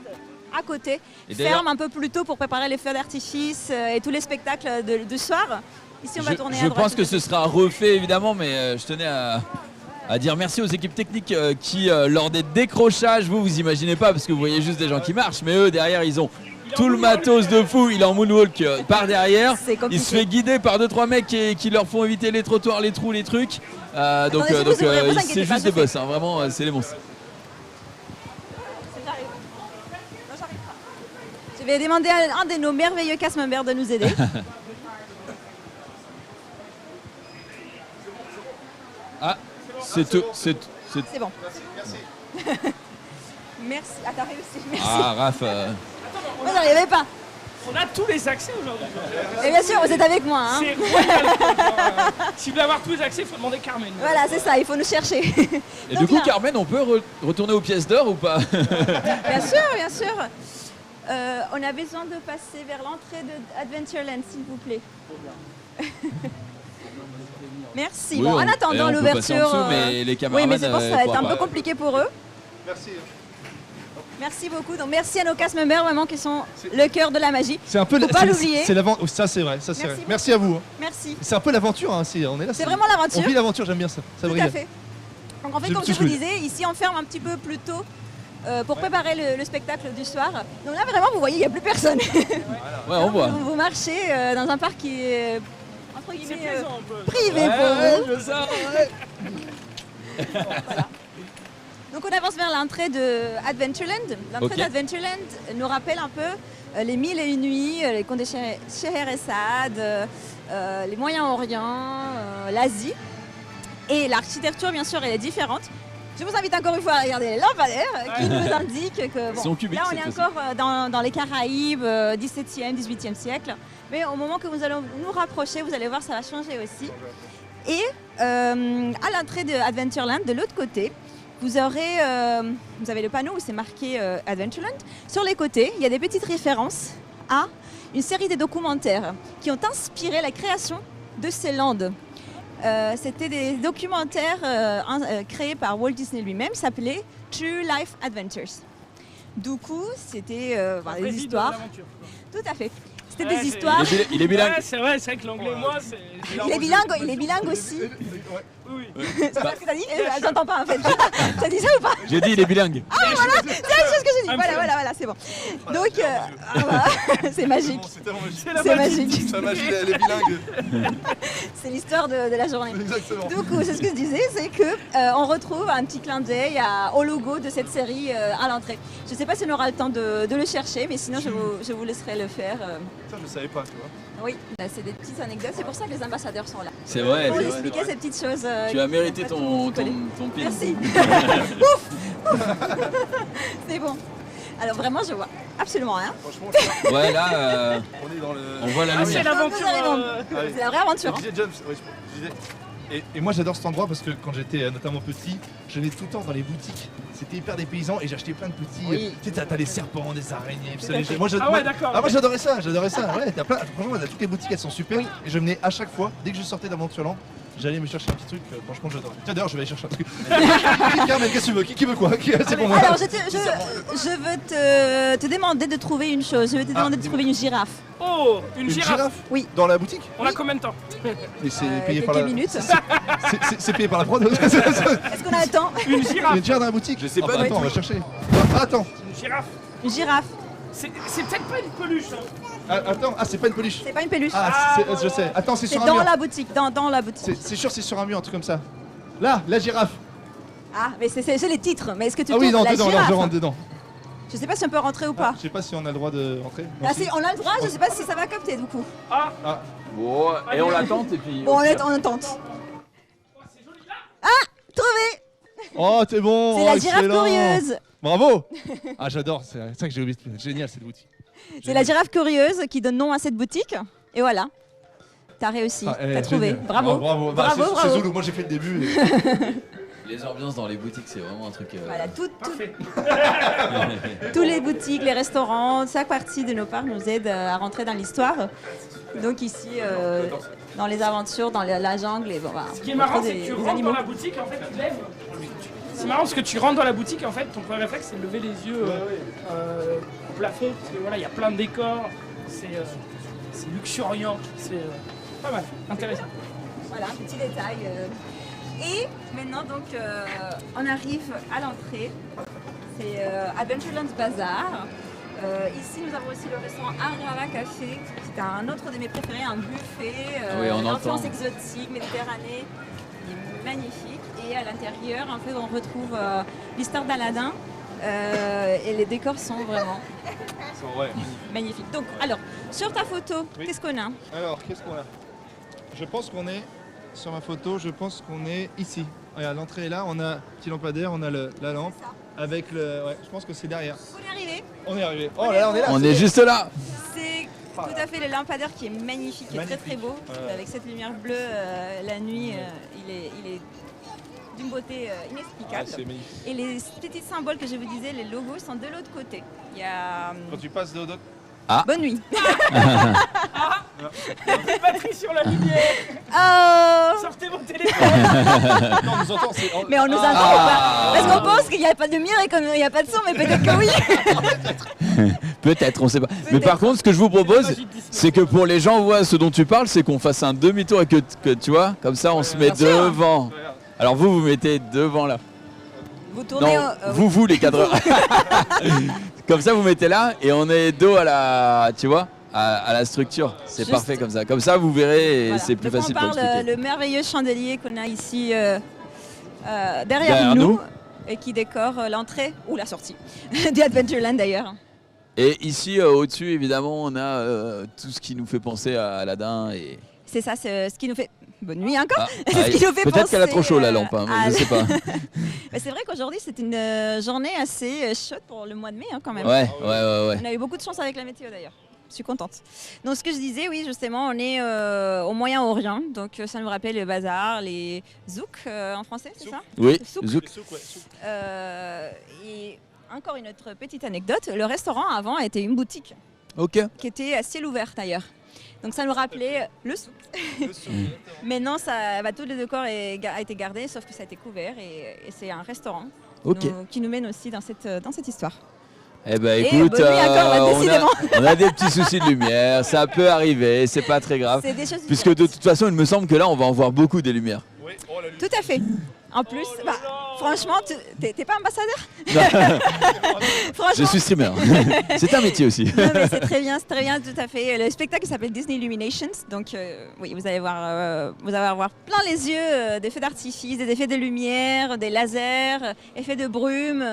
[SPEAKER 2] à côté,
[SPEAKER 1] Et d'ailleurs-
[SPEAKER 2] ferme un peu plus tôt pour préparer les feux d'artifice et tous les spectacles du soir. Ici, on va tourner à
[SPEAKER 1] Je
[SPEAKER 2] droite.
[SPEAKER 1] pense que ce sera refait évidemment, mais je tenais à dire merci aux équipes techniques qui, lors des décrochages, vous imaginez pas parce que vous voyez juste des gens qui marchent, mais eux derrière ils ont tout le matos de fou. Il est en moonwalk par derrière. Il se fait guider par 2-3 mecs qui leur font éviter les trottoirs, les trous, les trucs. Donc
[SPEAKER 2] vous inquiétez
[SPEAKER 1] c'est
[SPEAKER 2] pas,
[SPEAKER 1] juste
[SPEAKER 2] je
[SPEAKER 1] des boss, hein, vraiment, c'est les monstres.
[SPEAKER 2] J'arrive. Non, j'arrive pas. Je vais demander à un de nos merveilleux cast members de nous aider.
[SPEAKER 1] Ah, c'est tout.
[SPEAKER 2] C'est bon. Merci. Ah, t'as réussi. Merci.
[SPEAKER 1] Ah, Raph.
[SPEAKER 2] Moi, j'en arrivais pas.
[SPEAKER 12] On a tous les accès aujourd'hui.
[SPEAKER 2] Et bien sûr, vous êtes avec moi. Hein.
[SPEAKER 12] C'est royal. Si vous voulez avoir tous les accès, il faut demander Carmen.
[SPEAKER 2] Voilà, c'est ça, il faut nous chercher.
[SPEAKER 1] Et du coup, Carmen, on peut retourner aux pièces d'or ou pas?
[SPEAKER 2] Bien sûr, bien sûr. On a besoin de passer vers l'entrée de Adventureland, s'il vous plaît. Merci.
[SPEAKER 1] Oui,
[SPEAKER 2] bon, en
[SPEAKER 1] et
[SPEAKER 2] attendant
[SPEAKER 1] on peut passer en
[SPEAKER 2] l'ouverture.
[SPEAKER 1] dessous, mais les
[SPEAKER 2] oui,
[SPEAKER 1] caméramans,
[SPEAKER 2] mais c'est pour ça, ça va être un
[SPEAKER 1] pourra
[SPEAKER 2] peu
[SPEAKER 1] pas.
[SPEAKER 2] compliqué pour eux.
[SPEAKER 15] Merci.
[SPEAKER 2] Merci beaucoup. Donc merci à nos cast members vraiment qui sont le cœur de la magie.
[SPEAKER 13] C'est un peu
[SPEAKER 2] Faut pas l'oublier.
[SPEAKER 13] C'est l'aventure. Ça c'est vrai, ça c'est vrai. Merci à vous. Hein.
[SPEAKER 2] Merci.
[SPEAKER 13] C'est un peu l'aventure, hein. On est là.
[SPEAKER 2] C'est vraiment l'aventure.
[SPEAKER 13] On vit l'aventure, j'aime bien ça. Ça
[SPEAKER 2] Tout
[SPEAKER 13] brille.
[SPEAKER 2] à fait. Donc en fait,
[SPEAKER 13] J'aime
[SPEAKER 2] comme
[SPEAKER 13] tout
[SPEAKER 2] je
[SPEAKER 13] ce
[SPEAKER 2] vous
[SPEAKER 13] que-
[SPEAKER 2] disais, ici on ferme un petit peu plus tôt pour préparer le spectacle du soir. Donc là vraiment, vous voyez, il n'y a plus personne.
[SPEAKER 1] Ouais, on voit.
[SPEAKER 2] Vous marchez dans un parc qui est entre guillemets
[SPEAKER 12] plaisant, un peu.
[SPEAKER 2] privé
[SPEAKER 1] Ouais,
[SPEAKER 2] pour vous.
[SPEAKER 1] je sens,
[SPEAKER 2] Voilà. Donc on avance vers l'entrée de Adventureland. L'entrée
[SPEAKER 1] Ok.
[SPEAKER 2] d'Adventureland nous rappelle un peu les 1001 nuits, les contes de Scheherazade, les Moyen-Orient, l'Asie. Et l'architecture, bien sûr, elle est différente. Je vous invite encore une fois à regarder les lampadaires qui nous indiquent que
[SPEAKER 1] Sont cubiques,
[SPEAKER 2] là on est
[SPEAKER 1] cette
[SPEAKER 2] encore dans les Caraïbes, 17e, 18e siècle. Mais au moment que nous allons nous rapprocher, vous allez voir, ça va changer aussi. Et à l'entrée de Adventureland, de l'autre côté, vous avez le panneau où c'est marqué Adventureland. Sur les côtés, il y a des petites références à une série de documentaires qui ont inspiré la création de ces landes. C'était des documentaires créés par Walt Disney lui-même, s'appelait True Life Adventures. Du coup, c'était des histoires. Tout à fait. C'était des histoires.
[SPEAKER 1] Il est bilingue.
[SPEAKER 12] Ouais, c'est vrai que l'anglais, moi, c'est.
[SPEAKER 2] Il est bilingue aussi.
[SPEAKER 12] Oui.
[SPEAKER 2] C'est pas ce que t'as dit? J'entends pas en fait. T'as dit ça ou pas?
[SPEAKER 1] J'ai dit, il est bilingue.
[SPEAKER 2] Ah voilà, c'est la chose que j'ai dit. Voilà, c'est bon. Donc, voilà. C'est magique. C'est magique.
[SPEAKER 15] Sa magie, elle est bilingue.
[SPEAKER 2] C'est l'histoire de la journée.
[SPEAKER 15] Exactement.
[SPEAKER 2] Du coup, c'est ce que je disais, c'est que on retrouve un petit clin d'œil au logo de cette série à l'entrée. Je ne sais pas si on aura le temps de le chercher, mais sinon je vous laisserai le faire.
[SPEAKER 15] Ça, je savais pas, tu vois.
[SPEAKER 2] Oui, c'est des petites anecdotes. C'est pour ça que les ambassadeurs sont là.
[SPEAKER 1] C'est vrai.
[SPEAKER 2] Pour
[SPEAKER 1] c'est vrai.
[SPEAKER 2] expliquer ces petites choses.
[SPEAKER 1] Tu as mérité ton pin.
[SPEAKER 2] Merci. Ouf. C'est bon. Alors vraiment, je vois absolument rien.
[SPEAKER 15] Franchement,
[SPEAKER 1] Ouais, là,
[SPEAKER 15] on est dans le.
[SPEAKER 1] on voit la
[SPEAKER 12] Ah, c'est
[SPEAKER 1] lumière.
[SPEAKER 12] l'aventure.
[SPEAKER 2] Nous arrivons. C'est la vraie aventure.
[SPEAKER 15] Je disais, James, ouais, je disais,
[SPEAKER 13] Et moi j'adore cet endroit parce que quand j'étais notamment petit, je venais tout le temps dans les boutiques. C'était hyper dépaysant et j'achetais plein de petits.
[SPEAKER 2] Oui.
[SPEAKER 13] Tu sais, t'as des serpents, des araignées.
[SPEAKER 2] Tout à fait.
[SPEAKER 12] Ah ouais, d'accord.
[SPEAKER 13] Moi j'adorais ça. Ouais, t'as plein. Franchement, toutes les boutiques elles sont super. Et je venais à chaque fois, dès que je sortais d'Aventureland, j'allais me chercher un petit truc. Franchement, j'adorais. Tiens, d'ailleurs, je vais aller chercher un truc. Carmen, qu'est-ce que tu veux qui veut quoi? C'est bon.
[SPEAKER 2] Alors, je veux te demander de trouver une chose. Je veux te demander de trouver une girafe.
[SPEAKER 12] Oh, une girafe.
[SPEAKER 2] Oui.
[SPEAKER 13] Dans la boutique?
[SPEAKER 12] On a combien de temps?
[SPEAKER 13] Et c'est payé par
[SPEAKER 2] quelques
[SPEAKER 13] la.
[SPEAKER 2] minutes.
[SPEAKER 13] C'est payé par la prod.
[SPEAKER 2] Est-ce qu'on a le temps?
[SPEAKER 12] Une girafe.
[SPEAKER 13] Une girafe dans la boutique?
[SPEAKER 1] Je sais pas
[SPEAKER 13] Attends,
[SPEAKER 1] du
[SPEAKER 13] on va
[SPEAKER 1] tout.
[SPEAKER 13] chercher. Attends.
[SPEAKER 12] Une girafe.
[SPEAKER 2] Une girafe.
[SPEAKER 12] C'est peut-être pas une peluche. Hein.
[SPEAKER 13] Attends, c'est pas une peluche.
[SPEAKER 2] C'est pas une peluche.
[SPEAKER 13] Je sais. Attends, c'est
[SPEAKER 2] C'est
[SPEAKER 13] sur un
[SPEAKER 2] dans
[SPEAKER 13] mur.
[SPEAKER 2] la boutique. Dans la boutique.
[SPEAKER 13] C'est sûr, c'est sur un mur, un truc comme ça. Là, la girafe.
[SPEAKER 2] Ah, mais c'est les titres. Mais est-ce que tu
[SPEAKER 13] Ah oui,
[SPEAKER 2] tournes
[SPEAKER 13] non,
[SPEAKER 2] la
[SPEAKER 13] dedans,
[SPEAKER 2] girafe?
[SPEAKER 13] je rentre dedans.
[SPEAKER 2] Je sais pas si on peut rentrer ou pas.
[SPEAKER 13] Je sais pas si on a le droit de rentrer.
[SPEAKER 2] Ah si, on a le droit, je sais pas si ça va capter du coup.
[SPEAKER 12] Ah,
[SPEAKER 1] Bon, et on l'attend et puis.
[SPEAKER 2] Bon, on tente. Ah, trouvé.
[SPEAKER 13] Oh, t'es bon.
[SPEAKER 2] C'est la girafe
[SPEAKER 13] excellent.
[SPEAKER 2] curieuse.
[SPEAKER 13] Bravo. Ah, j'adore. C'est ça que j'ai oublié. Génial cette boutique.
[SPEAKER 2] C'est la girafe curieuse qui donne nom à cette boutique. Et voilà. T'as réussi, t'as trouvé.
[SPEAKER 13] Génial.
[SPEAKER 2] Bravo.
[SPEAKER 13] Bravo. Bah,
[SPEAKER 2] Bravo,
[SPEAKER 13] c'est
[SPEAKER 2] bravo.
[SPEAKER 13] Zoulou. Moi, j'ai fait le début.
[SPEAKER 1] Les ambiances dans les boutiques, c'est vraiment un truc.
[SPEAKER 2] Voilà, tous les boutiques, les restaurants, chaque partie de nos parcs nous aide à rentrer dans l'histoire. Donc ici, dans les aventures, dans la jungle, et bon, voilà,
[SPEAKER 12] Ce qui est
[SPEAKER 2] on
[SPEAKER 12] marrant,
[SPEAKER 2] retrouve
[SPEAKER 12] c'est que
[SPEAKER 2] des
[SPEAKER 12] tu rentres
[SPEAKER 2] animaux.
[SPEAKER 12] dans la boutique, en fait, tu lèves. C'est marrant parce que tu rentres dans la boutique, en fait, ton premier réflexe, c'est de lever les yeux au plafond, parce que voilà, il y a plein de décors, c'est luxuriant, c'est pas mal, intéressant.
[SPEAKER 2] Voilà, un petit détail. Et maintenant, donc, on arrive à l'entrée. C'est Adventureland Bazaar. Ici, nous avons aussi le restaurant Arara Café, qui est un autre de mes préférés, un buffet,
[SPEAKER 1] Oui, on
[SPEAKER 2] d'influence
[SPEAKER 1] entend.
[SPEAKER 2] exotique, méditerranée. Il est magnifique. Et à l'intérieur, en fait, on retrouve l'histoire d'Aladin. Et les décors sont vraiment magnifiques. Donc, alors, sur ta photo, qu'est-ce qu'on a?
[SPEAKER 13] Alors, qu'est-ce qu'on a? Je pense qu'on est, sur ma photo, je pense qu'on est ici. Regarde, l'entrée est là, on a un petit lampadaire, on a la lampe, avec le... Ouais, je pense que c'est derrière.
[SPEAKER 2] On est arrivé.
[SPEAKER 13] On est arrivé. Oh là là, on est là.
[SPEAKER 1] On est juste là.
[SPEAKER 2] C'est tout à fait le lampadaire qui est magnifique, qui est très très beau. Avec cette lumière bleue, la nuit, il est d'une beauté inexplicable.
[SPEAKER 13] Ah, c'est magnifique.
[SPEAKER 2] Et les petits symboles que je vous disais, les logos, sont de l'autre côté. Il y a...
[SPEAKER 13] Quand tu passes de l'autre...
[SPEAKER 1] Ah.
[SPEAKER 2] Bonne nuit.
[SPEAKER 12] Batterie sur la lumière.
[SPEAKER 2] Oh.
[SPEAKER 12] Sortez vos téléphones.
[SPEAKER 13] Non, on nous entend, c'est...
[SPEAKER 2] Mais on nous entend ou pas? Parce qu'on pense qu'il n'y a pas de lumière et qu'il n'y a pas de son, mais peut-être que oui.
[SPEAKER 1] Peut-être, on sait pas. Mais par contre, ce que je vous propose, c'est que pour les gens voient ce dont tu parles, c'est qu'on fasse un demi-tour et que tu vois, comme ça, on se met devant. Alors vous mettez devant là.
[SPEAKER 2] Vous tournez...
[SPEAKER 1] Non, vous les cadreurs. Comme ça, vous mettez là et on est dos à la, tu vois, à la structure. C'est
[SPEAKER 2] Juste.
[SPEAKER 1] parfait comme ça. Comme ça, vous verrez et
[SPEAKER 2] Voilà.
[SPEAKER 1] c'est plus
[SPEAKER 2] Donc
[SPEAKER 1] facile
[SPEAKER 2] on
[SPEAKER 1] pour
[SPEAKER 2] parle
[SPEAKER 1] expliquer.
[SPEAKER 2] le merveilleux chandelier qu'on a ici derrière
[SPEAKER 1] Derrière
[SPEAKER 2] nous,
[SPEAKER 1] nous.
[SPEAKER 2] et qui décore l'entrée ou la sortie du Adventureland d'ailleurs.
[SPEAKER 1] Et ici, au-dessus, évidemment, on a tout ce qui nous fait penser à Aladdin et...
[SPEAKER 2] C'est ça, c'est ce qui nous fait... Bonne nuit encore.
[SPEAKER 1] Ah,
[SPEAKER 2] C'est ce qui nous fait
[SPEAKER 1] peut-être qu'elle a
[SPEAKER 2] penser,
[SPEAKER 1] trop chaud la lampe, hein,
[SPEAKER 2] à-
[SPEAKER 1] je sais pas.
[SPEAKER 2] Mais c'est vrai qu'aujourd'hui c'est une journée assez chaude pour le mois de mai hein, quand même.
[SPEAKER 1] Ouais.
[SPEAKER 2] On a eu beaucoup de chance avec la météo d'ailleurs. Je suis contente. Donc ce que je disais, oui justement, on est au Moyen-Orient, donc ça nous rappelle les bazars, les zouks en français, c'est ça?
[SPEAKER 1] Oui,
[SPEAKER 2] Souk.
[SPEAKER 1] zouk.
[SPEAKER 2] Et encore une autre petite anecdote, le restaurant avant était une boutique
[SPEAKER 1] Ok.
[SPEAKER 2] qui était à ciel ouvert d'ailleurs. Donc ça nous rappelait le souk. Maintenant, tout le décor a été gardé, sauf que ça a été couvert et c'est un restaurant
[SPEAKER 1] Ok.
[SPEAKER 2] qui nous mène aussi dans cette histoire.
[SPEAKER 1] Eh ben
[SPEAKER 2] Et
[SPEAKER 1] écoute,
[SPEAKER 2] bonne nuit encore, bah,
[SPEAKER 1] on,
[SPEAKER 2] décidément.
[SPEAKER 1] on a des petits soucis de lumière, ça peut arriver, c'est pas très grave.
[SPEAKER 2] C'est des choses
[SPEAKER 1] Puisque de toute façon, il me semble que là, on va en voir beaucoup des lumières.
[SPEAKER 2] Tout à fait. En plus, franchement, t'es pas ambassadeur? Franchement.
[SPEAKER 1] Je suis streamer. C'est un métier aussi.
[SPEAKER 2] Non, mais c'est très bien, tout à fait. Le spectacle s'appelle Disney Illuminations, donc oui, vous allez voir plein les yeux des feux d'artifice, des effets de lumière, des lasers, effets de brume,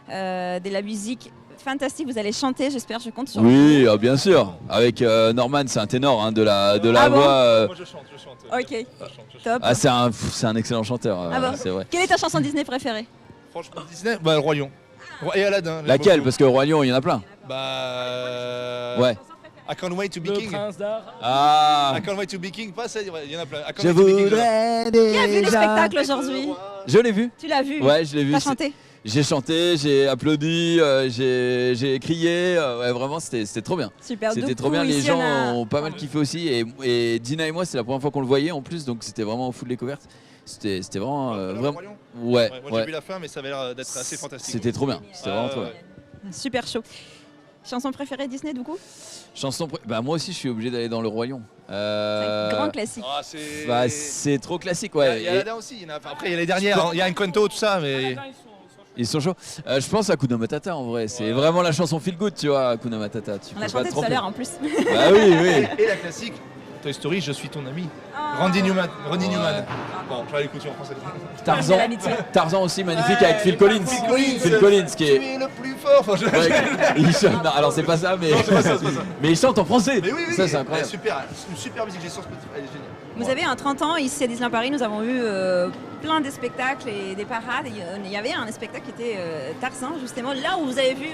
[SPEAKER 2] de la musique fantastique. Vous allez chanter, j'espère, je compte sur vous.
[SPEAKER 1] Oui, bien sûr. Avec Norman, c'est un ténor hein, de la
[SPEAKER 2] Ah bon
[SPEAKER 1] voix.
[SPEAKER 13] Moi je chante.
[SPEAKER 2] Ok, top.
[SPEAKER 1] Ah, c'est un excellent chanteur,
[SPEAKER 2] Ah bon.
[SPEAKER 1] c'est vrai.
[SPEAKER 2] Quelle est ta chanson Disney préférée?
[SPEAKER 13] Franchement, Disney, bah le Roi Lion. Et Aladdin.
[SPEAKER 1] Laquelle? Parce que Roi Lion, il y en a plein.
[SPEAKER 13] Bah...
[SPEAKER 1] Ouais.
[SPEAKER 13] I can't wait to be
[SPEAKER 12] Le
[SPEAKER 13] king.
[SPEAKER 12] prince d'Ar.
[SPEAKER 1] Ah.
[SPEAKER 13] I can't wait to be king, pas ça, il y en a plein. I can't
[SPEAKER 1] Je
[SPEAKER 13] wait to be king,
[SPEAKER 1] voudrais
[SPEAKER 2] Qui a vu le
[SPEAKER 1] déjà-
[SPEAKER 2] spectacle aujourd'hui?
[SPEAKER 1] Je l'ai vu.
[SPEAKER 2] Tu l'as vu?
[SPEAKER 1] Ouais, je l'ai vu.
[SPEAKER 2] T'as
[SPEAKER 1] c'est-
[SPEAKER 2] chanté?
[SPEAKER 1] J'ai chanté, j'ai applaudi, j'ai crié. Ouais, vraiment, c'était trop bien.
[SPEAKER 2] Super.
[SPEAKER 1] C'était
[SPEAKER 2] Du
[SPEAKER 1] trop
[SPEAKER 2] coup,
[SPEAKER 1] bien. Les
[SPEAKER 2] ici,
[SPEAKER 1] gens
[SPEAKER 2] on a-
[SPEAKER 1] ont pas mal kiffé aussi. Et Dina et moi, c'est la première fois qu'on le voyait en plus, donc c'était vraiment au fou de découverte. C'était vraiment, vraiment. Ouais,
[SPEAKER 13] Moi
[SPEAKER 1] ouais.
[SPEAKER 13] j'ai vu la fin, mais ça avait l'air d'être assez fantastique.
[SPEAKER 1] C'était trop bien. C'était vraiment trop bien.
[SPEAKER 2] Super chaud. Chanson préférée Disney du coup?
[SPEAKER 1] Bah moi aussi, je suis obligé d'aller dans le Roi Lion.
[SPEAKER 2] Grand classique.
[SPEAKER 13] Ah, c'est...
[SPEAKER 1] Bah, c'est trop classique,
[SPEAKER 13] Il
[SPEAKER 1] ouais.
[SPEAKER 13] y a Aladdin aussi, après il y a les dernières, il y a Encanto, tout ça, mais...
[SPEAKER 1] Ils sont chauds. Je pense à Hakuna Matata en vrai. C'est vraiment la chanson feel good, tu vois, Hakuna Matata. Tu
[SPEAKER 2] On l'a
[SPEAKER 1] peux pas
[SPEAKER 2] chanté
[SPEAKER 1] te
[SPEAKER 2] tout à
[SPEAKER 1] tromper.
[SPEAKER 2] l'heure en plus.
[SPEAKER 1] Bah oui, oui.
[SPEAKER 13] Et la classique, Toy Story, je suis ton ami.
[SPEAKER 2] Ah.
[SPEAKER 13] Randy Newman. Randy
[SPEAKER 1] Ouais.
[SPEAKER 13] Newman. Bon, je vais aller écouter en français.
[SPEAKER 1] Tarzan, Tarzan aussi magnifique avec Phil Collins. Phil Collins qui
[SPEAKER 13] Tu
[SPEAKER 1] est.
[SPEAKER 13] es le plus fort. Enfin,
[SPEAKER 1] Ouais, il chante- non, alors c'est pas ça, mais.
[SPEAKER 13] Non, c'est pas ça, c'est pas ça.
[SPEAKER 1] Mais il chante en français.
[SPEAKER 13] Mais oui, oui.
[SPEAKER 1] Ça c'est incroyable.
[SPEAKER 13] Super, une super musique, j'ai sur Spotify, elle est géniale.
[SPEAKER 2] Vous avez un 30 ans ici à Disneyland Paris, nous avons eu plein de spectacles et des parades. Il y avait un spectacle qui était Tarzan, justement. Là où vous avez vu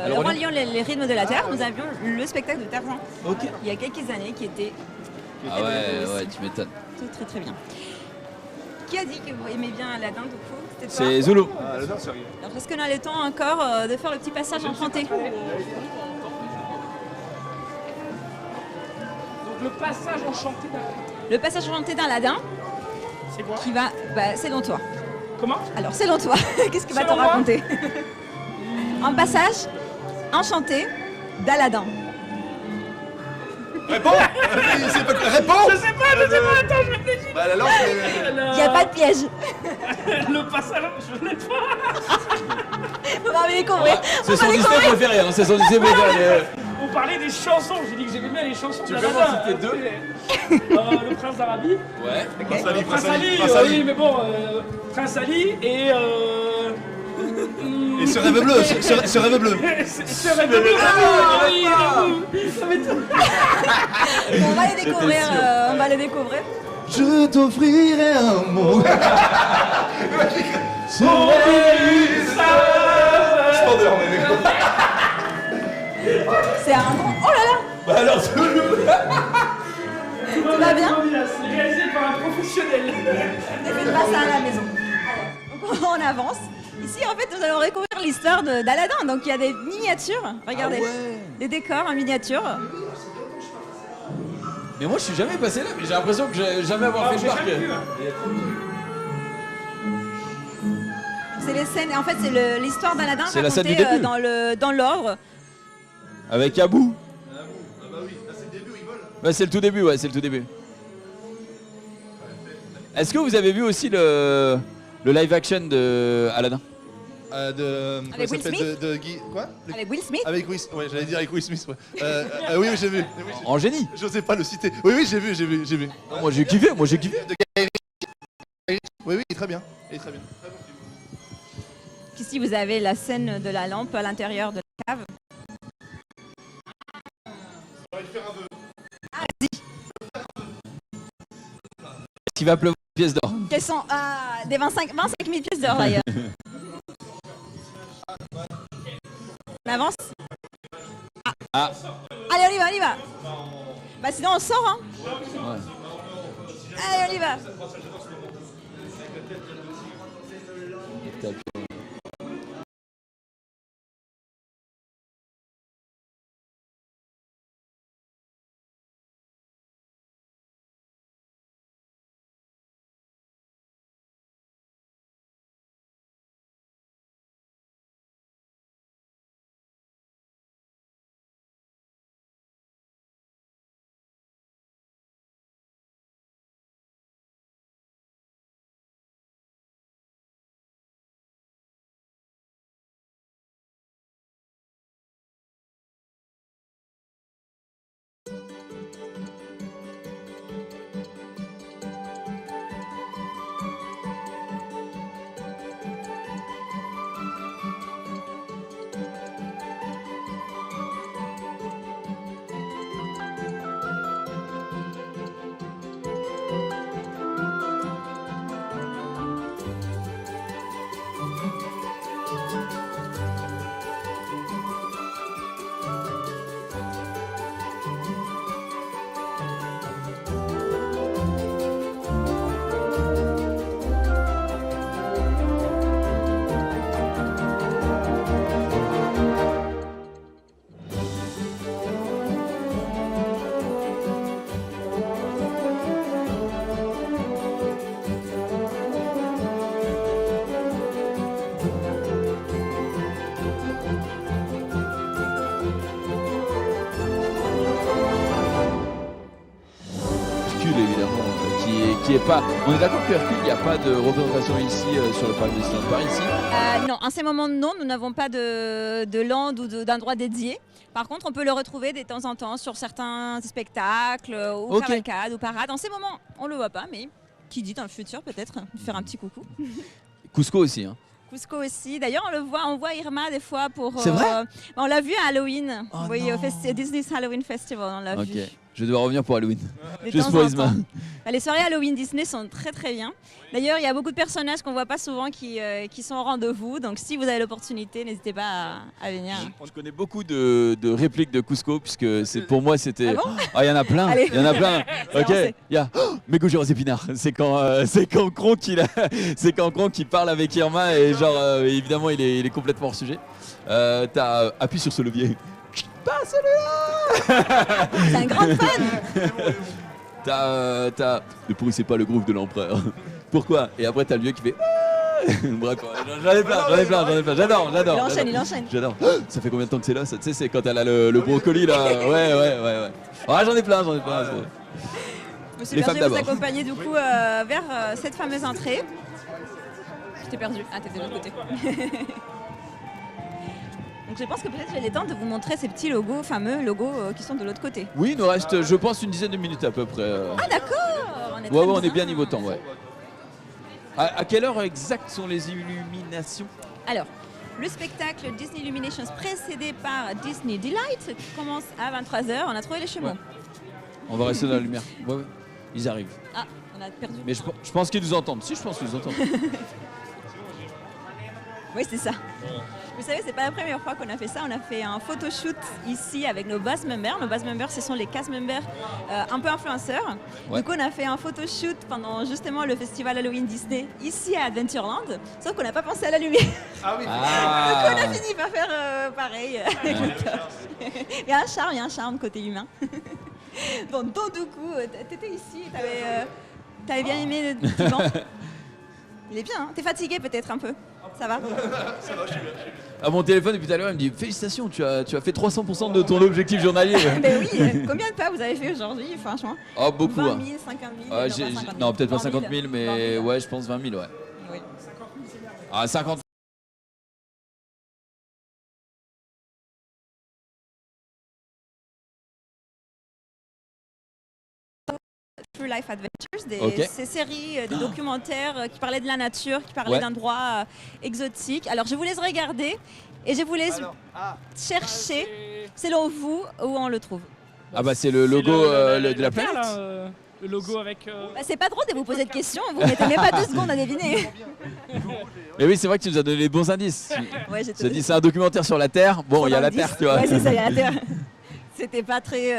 [SPEAKER 2] Le Roi Lion, les rythmes de la Terre, nous avions le spectacle de Tarzan il y a quelques années qui était
[SPEAKER 1] Ah ouais, tu m'étonnes.
[SPEAKER 2] très très bien. Qui a dit que vous aimez bien Aladdin du coup? C'était toi?
[SPEAKER 1] C'est Zulu.
[SPEAKER 15] Ah, le c'est rien.
[SPEAKER 2] Alors est-ce qu'on a le temps encore de faire le petit passage enchanté?
[SPEAKER 12] Donc le passage enchanté d'Aladdin.
[SPEAKER 2] Le passage enchanté d'Aladin
[SPEAKER 12] C'est quoi?
[SPEAKER 2] qui va... Bah, selon toi.
[SPEAKER 12] Comment?
[SPEAKER 2] Alors selon toi, qu'est-ce qu'il va te
[SPEAKER 12] Selon moi
[SPEAKER 2] raconter? Un passage enchanté d'Aladin.
[SPEAKER 13] Réponds. Réponds.
[SPEAKER 12] Je sais pas, attends, je réfléchis.
[SPEAKER 13] Bah la lampe,
[SPEAKER 2] Il n'y a pas de piège.
[SPEAKER 12] Le passage, je l'ai pas.
[SPEAKER 2] On va les découvrir.
[SPEAKER 1] C'est son Disney préféré, hein, c'est son Disney préféré.
[SPEAKER 12] Vous parlez des chansons, j'ai dit que j'aimais bien les chansons
[SPEAKER 1] Tu
[SPEAKER 12] de
[SPEAKER 1] peux
[SPEAKER 12] Aladdin.
[SPEAKER 1] m'en citer deux?
[SPEAKER 12] Le Prince d'Arabie.
[SPEAKER 1] Ouais.
[SPEAKER 12] Prince Ali, oui, mais bon, Prince Ali et...
[SPEAKER 13] Et ce rêve bleu, ce rêve bleu.
[SPEAKER 12] Ce rêve bleu, ah oui, ça m'étonne.
[SPEAKER 2] On va les découvrir. On va les découvrir.
[SPEAKER 13] Je t'offrirai un mot.
[SPEAKER 12] Je
[SPEAKER 13] m'endors,
[SPEAKER 2] C'est un grand... Oh là là.
[SPEAKER 13] Bah alors,
[SPEAKER 2] Tout va bien?
[SPEAKER 12] C'est réalisé par un professionnel.
[SPEAKER 2] Ne faites pas ça à la maison. Alors, donc, on avance. Ici, en fait, nous allons découvrir l'histoire d'Aladin. Donc, il y a des miniatures. Regardez.
[SPEAKER 1] Ah ouais.
[SPEAKER 2] Des décors en miniature.
[SPEAKER 1] Mais moi je suis jamais passé là, mais j'ai l'impression que j'ai jamais avoir fait le parc.
[SPEAKER 2] C'est les scènes. Et en fait, c'est l'histoire d'Aladin
[SPEAKER 1] C'est la scène du
[SPEAKER 2] racontée
[SPEAKER 1] début.
[SPEAKER 2] dans l'ordre.
[SPEAKER 1] Avec Abou.
[SPEAKER 15] Ah bah oui, là c'est le début, il vole.
[SPEAKER 1] Ouais, c'est le tout début, ouais, c'est le tout début. Est-ce que vous avez vu aussi le live action de Aladdin?
[SPEAKER 2] Avec Will Smith
[SPEAKER 13] Quoi?
[SPEAKER 2] Avec Will Smith.
[SPEAKER 13] Avec Will Smith, ouais, j'allais dire avec Will Smith, ouais. Oui, j'ai vu.
[SPEAKER 1] En génie.
[SPEAKER 13] J'osais pas le citer. Oui, j'ai vu.
[SPEAKER 1] Ah, moi j'ai kiffé,
[SPEAKER 13] De Guy Ritchie. Oui, très bien. Il est très bien. Très bon film.
[SPEAKER 2] Ici, vous avez la scène de la lampe à l'intérieur de la cave.
[SPEAKER 13] J'ai envie de faire un vœu.
[SPEAKER 1] Est-ce qu'il va pleuvoir une pièce d'or?
[SPEAKER 2] Quelles sont des 25 000 pièces d'or d'ailleurs. On avance.
[SPEAKER 1] Ah.
[SPEAKER 2] Allez, on y va. Bah sinon on sort hein.
[SPEAKER 1] Ouais.
[SPEAKER 2] Allez, on y va.
[SPEAKER 1] Tape. pas. On est d'accord que Hercule, il n'y a pas de représentation ici sur le parc Disneyland Paris ici.
[SPEAKER 2] Non, en ces moments non, nous n'avons pas de land ou d'endroit dédié. Par contre, on peut le retrouver de temps en temps sur certains spectacles ou cavalcades ou parades. En ces moments, on le voit pas, mais qui dit dans le futur peut-être faire un petit coucou.
[SPEAKER 1] Cusco aussi. Hein.
[SPEAKER 2] Cusco aussi. D'ailleurs, on voit Irma des fois pour.
[SPEAKER 1] C'est vrai
[SPEAKER 2] on l'a vu à Halloween.
[SPEAKER 1] Oh
[SPEAKER 2] oui, au Disney's Halloween Festival, on l'a vu.
[SPEAKER 1] Je dois revenir pour Halloween.
[SPEAKER 2] De
[SPEAKER 1] Juste
[SPEAKER 2] temps
[SPEAKER 1] pour
[SPEAKER 2] en
[SPEAKER 1] Isma.
[SPEAKER 2] temps. Les soirées Halloween Disney sont très très bien. D'ailleurs, il y a beaucoup de personnages qu'on voit pas souvent qui sont au rendez-vous. Donc si vous avez l'opportunité, n'hésitez pas à venir.
[SPEAKER 1] Je connais beaucoup de répliques de Cusco puisque pour moi c'était.
[SPEAKER 2] Ah bon
[SPEAKER 1] Il y en a plein.
[SPEAKER 2] Allez.
[SPEAKER 1] Il y en a plein.
[SPEAKER 2] C'est
[SPEAKER 1] Ok.
[SPEAKER 2] lancé.
[SPEAKER 1] Il y a Mégaugiros Épinard. C'est quand Kron qui parle avec Irma et genre évidemment il est complètement hors sujet. T'as appuie sur ce levier. Pas celui-là.
[SPEAKER 2] C'est un grand fan.
[SPEAKER 1] Ne pourrissez pas le groove de l'empereur. Pourquoi? Et après t'as le vieux qui fait. Bref, j'en ai plein. J'adore.
[SPEAKER 2] Il enchaîne.
[SPEAKER 1] J'adore. Ça fait combien de temps que c'est là? Ça, tu sais, c'est quand elle a le brocoli là. Ouais. Ah, j'en ai plein.
[SPEAKER 2] Monsieur
[SPEAKER 1] Les femmes
[SPEAKER 2] Berger vous
[SPEAKER 1] d'abord.
[SPEAKER 2] accompagner du coup vers cette fameuse entrée. Je t'ai perdu. Ah, t'es de l'autre côté. Donc je pense que peut-être il est temps de vous montrer ces petits fameux logos qui sont de l'autre côté.
[SPEAKER 1] Oui, il nous reste, je pense, une dizaine de minutes à peu près.
[SPEAKER 2] Ah d'accord.
[SPEAKER 1] On est bien niveau temps, ouais. À quelle heure exacte sont les illuminations?
[SPEAKER 2] Alors, le spectacle Disney Illuminations précédé par Disney Delight commence à 23h. On a trouvé les chemins.
[SPEAKER 1] Ouais. On va rester dans la lumière. Ouais. Ils arrivent.
[SPEAKER 2] Ah, on a perdu.
[SPEAKER 1] Mais je pense qu'ils nous entendent. Si, je pense qu'ils nous entendent.
[SPEAKER 2] Oui, c'est ça. Vous savez, c'est pas la première fois qu'on a fait ça. On a fait un photoshoot ici avec nos cast members. Nos cast members, ce sont les cast members un peu influenceurs.
[SPEAKER 1] Ouais.
[SPEAKER 2] Du coup, on a fait un photoshoot pendant justement le festival Halloween Disney ici à Adventureland. Sauf qu'on n'a pas pensé à la lumière.
[SPEAKER 15] Ah oui.
[SPEAKER 2] Donc on a fini par faire pareil. avec le torche. Il y a un charme côté humain. Bon, donc du coup, t'étais ici, t'avais bien aimé le divan. Il est bien, hein. T'es fatigué peut-être un peu. Ça va?
[SPEAKER 15] Ça va, je suis bien.
[SPEAKER 1] À mon téléphone depuis tout à l'heure, il me dit félicitations, tu as fait 300% de ton objectif journalier.
[SPEAKER 2] Ben oui, combien de pas vous avez fait aujourd'hui, franchement?
[SPEAKER 1] Oh, beaucoup.
[SPEAKER 2] 20
[SPEAKER 1] hein.
[SPEAKER 2] 000, 50 000
[SPEAKER 1] Ah,
[SPEAKER 2] non, pas 50 000.
[SPEAKER 1] non, peut-être pas
[SPEAKER 2] 20 000,
[SPEAKER 1] 50 000, mais ouais, je pense 20 000, ouais.
[SPEAKER 2] Oui.
[SPEAKER 1] Ah, 50
[SPEAKER 2] True Life Adventures,
[SPEAKER 1] Ok.
[SPEAKER 2] ces séries, des documentaires qui parlaient de la nature, qui parlaient
[SPEAKER 1] Ouais.
[SPEAKER 2] d'endroits exotiques. Alors je vous laisse regarder et je vous laisse chercher, selon vous, où on le trouve.
[SPEAKER 1] Ah bah c'est le logo de la
[SPEAKER 12] Terre,
[SPEAKER 1] planète.
[SPEAKER 12] là, le logo avec.
[SPEAKER 2] Bah, c'est pas drôle de vous poser de questions, vous mettez même pas 2 secondes à deviner.
[SPEAKER 1] Mais oui, c'est vrai que tu nous as donné les bons indices.
[SPEAKER 2] Ouais, j'ai
[SPEAKER 1] Tu as dit c'est un documentaire sur la Terre. Bon, il y a la Terre, tu vois.
[SPEAKER 2] Ouais, c'est ça, il y a la Terre. C'était pas très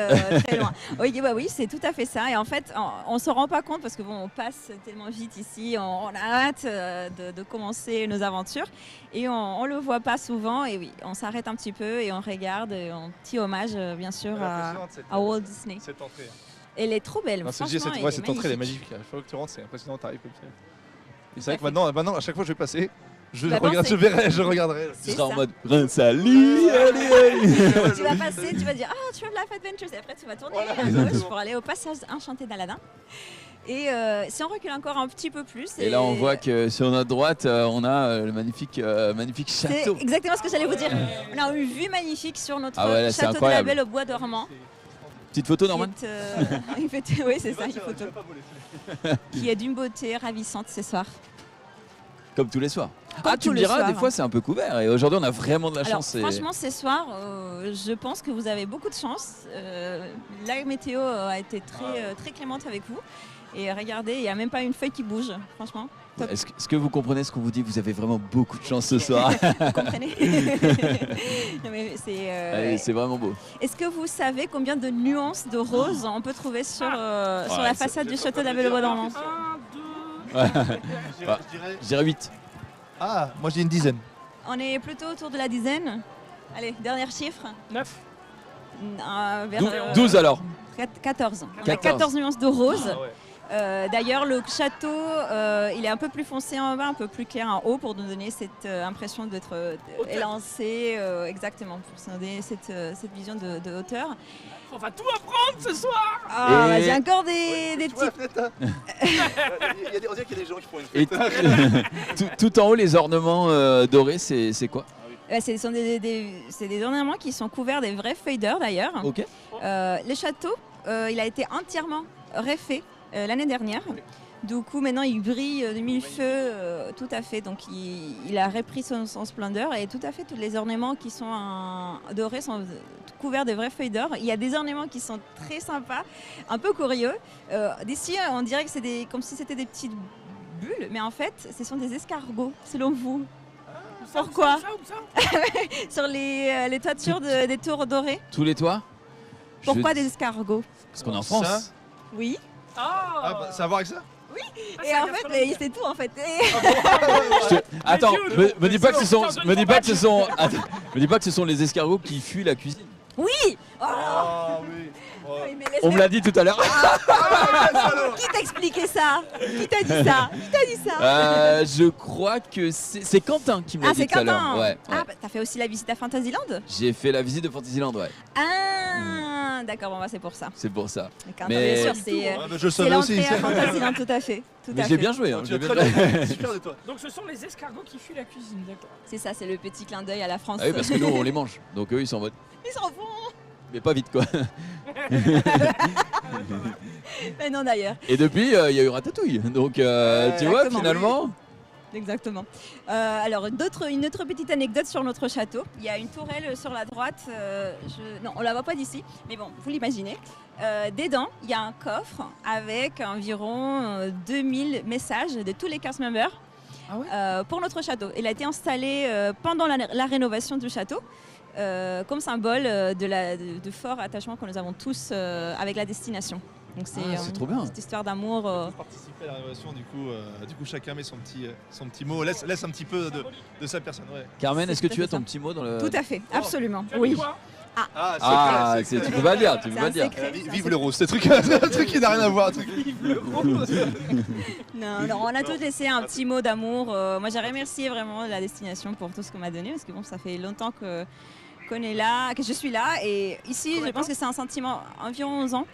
[SPEAKER 2] loin. Oui, bah oui, c'est tout à fait ça. Et en fait, on se rend pas compte parce que bon, on passe tellement vite ici, on a hâte de commencer nos aventures et on le voit pas souvent. Et oui, on s'arrête un petit peu et on regarde. Un petit hommage, bien sûr, à Walt Disney.
[SPEAKER 13] Cette entrée.
[SPEAKER 2] Elle est trop belle.
[SPEAKER 13] Non,
[SPEAKER 2] Franchement,
[SPEAKER 13] cette entrée, elle est magnifique. À chaque fois que tu rentres, c'est impressionnant, t'arrives comme ça. Et c'est vrai que maintenant, à chaque fois que je vais passer, je regarderai.
[SPEAKER 1] Tu seras en mode Prince Ali, allez.
[SPEAKER 2] Tu vas passer, tu vas dire ah, True Life Adventures et après tu vas tourner à gauche pour aller au passage enchanté d'Aladin. Et si on recule encore un petit peu plus.
[SPEAKER 1] Et là, on voit que sur notre droite, on a le magnifique
[SPEAKER 2] c'est
[SPEAKER 1] château.
[SPEAKER 2] exactement ce que j'allais vous dire. On a une vue magnifique sur notre
[SPEAKER 1] Ah ouais, là, c'est
[SPEAKER 2] château de la
[SPEAKER 1] incroyable.
[SPEAKER 2] Belle au Bois dormant.
[SPEAKER 1] Petite photo, Norman.
[SPEAKER 2] Oui, c'est ça, une photo. Qui est d'une beauté ravissante ce soir.
[SPEAKER 1] Comme tous les soirs.
[SPEAKER 2] Comme
[SPEAKER 1] Tu
[SPEAKER 2] tous
[SPEAKER 1] me
[SPEAKER 2] les
[SPEAKER 1] diras,
[SPEAKER 2] soirs,
[SPEAKER 1] des fois, c'est un peu couvert. Et aujourd'hui, on a vraiment de la
[SPEAKER 2] Alors,
[SPEAKER 1] chance.
[SPEAKER 2] franchement, ce soir, je pense que vous avez beaucoup de chance. La météo a été très clémente avec vous. Et regardez, il n'y a même pas une feuille qui bouge, franchement. Top.
[SPEAKER 1] Est-ce que vous comprenez ce qu'on vous dit? Vous avez vraiment beaucoup de chance ce soir.
[SPEAKER 2] Vous comprenez? Non, mais
[SPEAKER 1] C'est vraiment beau.
[SPEAKER 2] Est-ce que vous savez combien de nuances de rose on peut trouver sur la façade du château de la Belle au Bois dormant?
[SPEAKER 1] Je dirais 8.
[SPEAKER 13] Ah, moi je dis une dizaine.
[SPEAKER 2] On est plutôt autour de la dizaine. Allez, dernier chiffre.
[SPEAKER 12] 9.
[SPEAKER 1] 12 alors.
[SPEAKER 2] 14. On a
[SPEAKER 1] 14.
[SPEAKER 2] 14 nuances de rose.
[SPEAKER 12] Ah ouais.
[SPEAKER 2] D'ailleurs, le château, il est un peu plus foncé en bas, un peu plus clair en haut pour nous donner cette impression d'être élancé, exactement, pour se donner cette vision de hauteur.
[SPEAKER 12] On va tout apprendre ce soir.
[SPEAKER 2] Ah, vas-y, encore des petits...
[SPEAKER 13] On dirait qu'il y a des gens qui font une
[SPEAKER 1] Et tout en haut, les ornements dorés, c'est quoi?
[SPEAKER 2] C'est des ornements qui sont couverts des vraies feuilles d'or d'ailleurs.
[SPEAKER 1] Ok.
[SPEAKER 2] Le château, il a été entièrement refait l'année dernière. Du coup, maintenant, il brille de mille feux, tout à fait. Donc, il a repris son splendeur et tout à fait, tous les ornements qui sont dorés sont couverts de vraies feuilles d'or. Il y a des ornements qui sont très sympas, un peu curieux. D'ici, on dirait que c'est comme si c'était des petites bulles, mais en fait, ce sont des escargots, selon vous. Pourquoi? Sur les toitures des tours dorées.
[SPEAKER 1] Tous les toits?
[SPEAKER 2] Pourquoi des escargots?
[SPEAKER 1] Parce qu'on est en France.
[SPEAKER 2] Oui.
[SPEAKER 13] Ah, bah, ça a à voir avec ça?
[SPEAKER 2] Oui. Et en fait, c'est tout en fait.
[SPEAKER 1] Attends, me dis pas que ce sont les escargots qui fuient la cuisine.
[SPEAKER 2] Oui.
[SPEAKER 13] Oui.
[SPEAKER 2] Oui, mais
[SPEAKER 1] On me l'a dit tout à l'heure.
[SPEAKER 2] Qui t'a expliqué ça? Qui t'a dit ça?
[SPEAKER 1] Je crois que c'est Quentin qui me l'a dit tout à l'heure. Ouais.
[SPEAKER 2] Ah, bah, t'as fait aussi la visite à Fantasyland?
[SPEAKER 1] J'ai fait la visite de Fantasyland, ouais.
[SPEAKER 2] Ah, d'accord, bon, bah, c'est pour ça.
[SPEAKER 1] C'est pour ça.
[SPEAKER 2] Mais bien sûr, c'est l'entrée à Fantasyland, tout à fait.
[SPEAKER 1] Mais j'ai bien joué. Hein,
[SPEAKER 13] Super de toi.
[SPEAKER 12] Donc ce sont les escargots qui fuient la cuisine, d'accord.
[SPEAKER 2] C'est ça, c'est le petit clin d'œil à la France.
[SPEAKER 1] Ah oui, parce que nous on les mange, donc eux ils sont en mode.
[SPEAKER 2] Ils s'en vont.
[SPEAKER 1] Mais pas vite quoi.
[SPEAKER 2] Mais non d'ailleurs.
[SPEAKER 1] Et depuis, il y a eu Ratatouille, donc tu vois finalement.
[SPEAKER 2] Exactement. Alors, une autre petite anecdote sur notre château. Il y a une tourelle sur la droite. Non, on la voit pas d'ici, mais bon, vous l'imaginez. Dedans, il y a un coffre avec environ 2000 messages de tous les cast members pour notre château. Il a été installé pendant la rénovation du château. Comme symbole de fort attachement que nous avons tous avec la destination. Donc c'est
[SPEAKER 1] trop bien.
[SPEAKER 2] Cette histoire d'amour.
[SPEAKER 13] Participer à la rénovation, du coup chacun met son petit mot, laisse un petit peu de sa personne. Ouais.
[SPEAKER 1] Carmen, est-ce que tu as ton petit mot dans le...
[SPEAKER 2] Tout à fait, absolument. Oui.
[SPEAKER 1] Tu peux pas dire, tu peux pas dire.
[SPEAKER 13] Vive le rose, c'est un truc qui n'a rien à voir.
[SPEAKER 2] Non, on a tous laissé un petit mot d'amour. Moi, j'ai remercié vraiment la destination pour tout ce qu'on m'a donné, parce que bon, ça fait longtemps qu'on est là, que je suis là, et ici, je pense que c'est un sentiment environ 11 ans.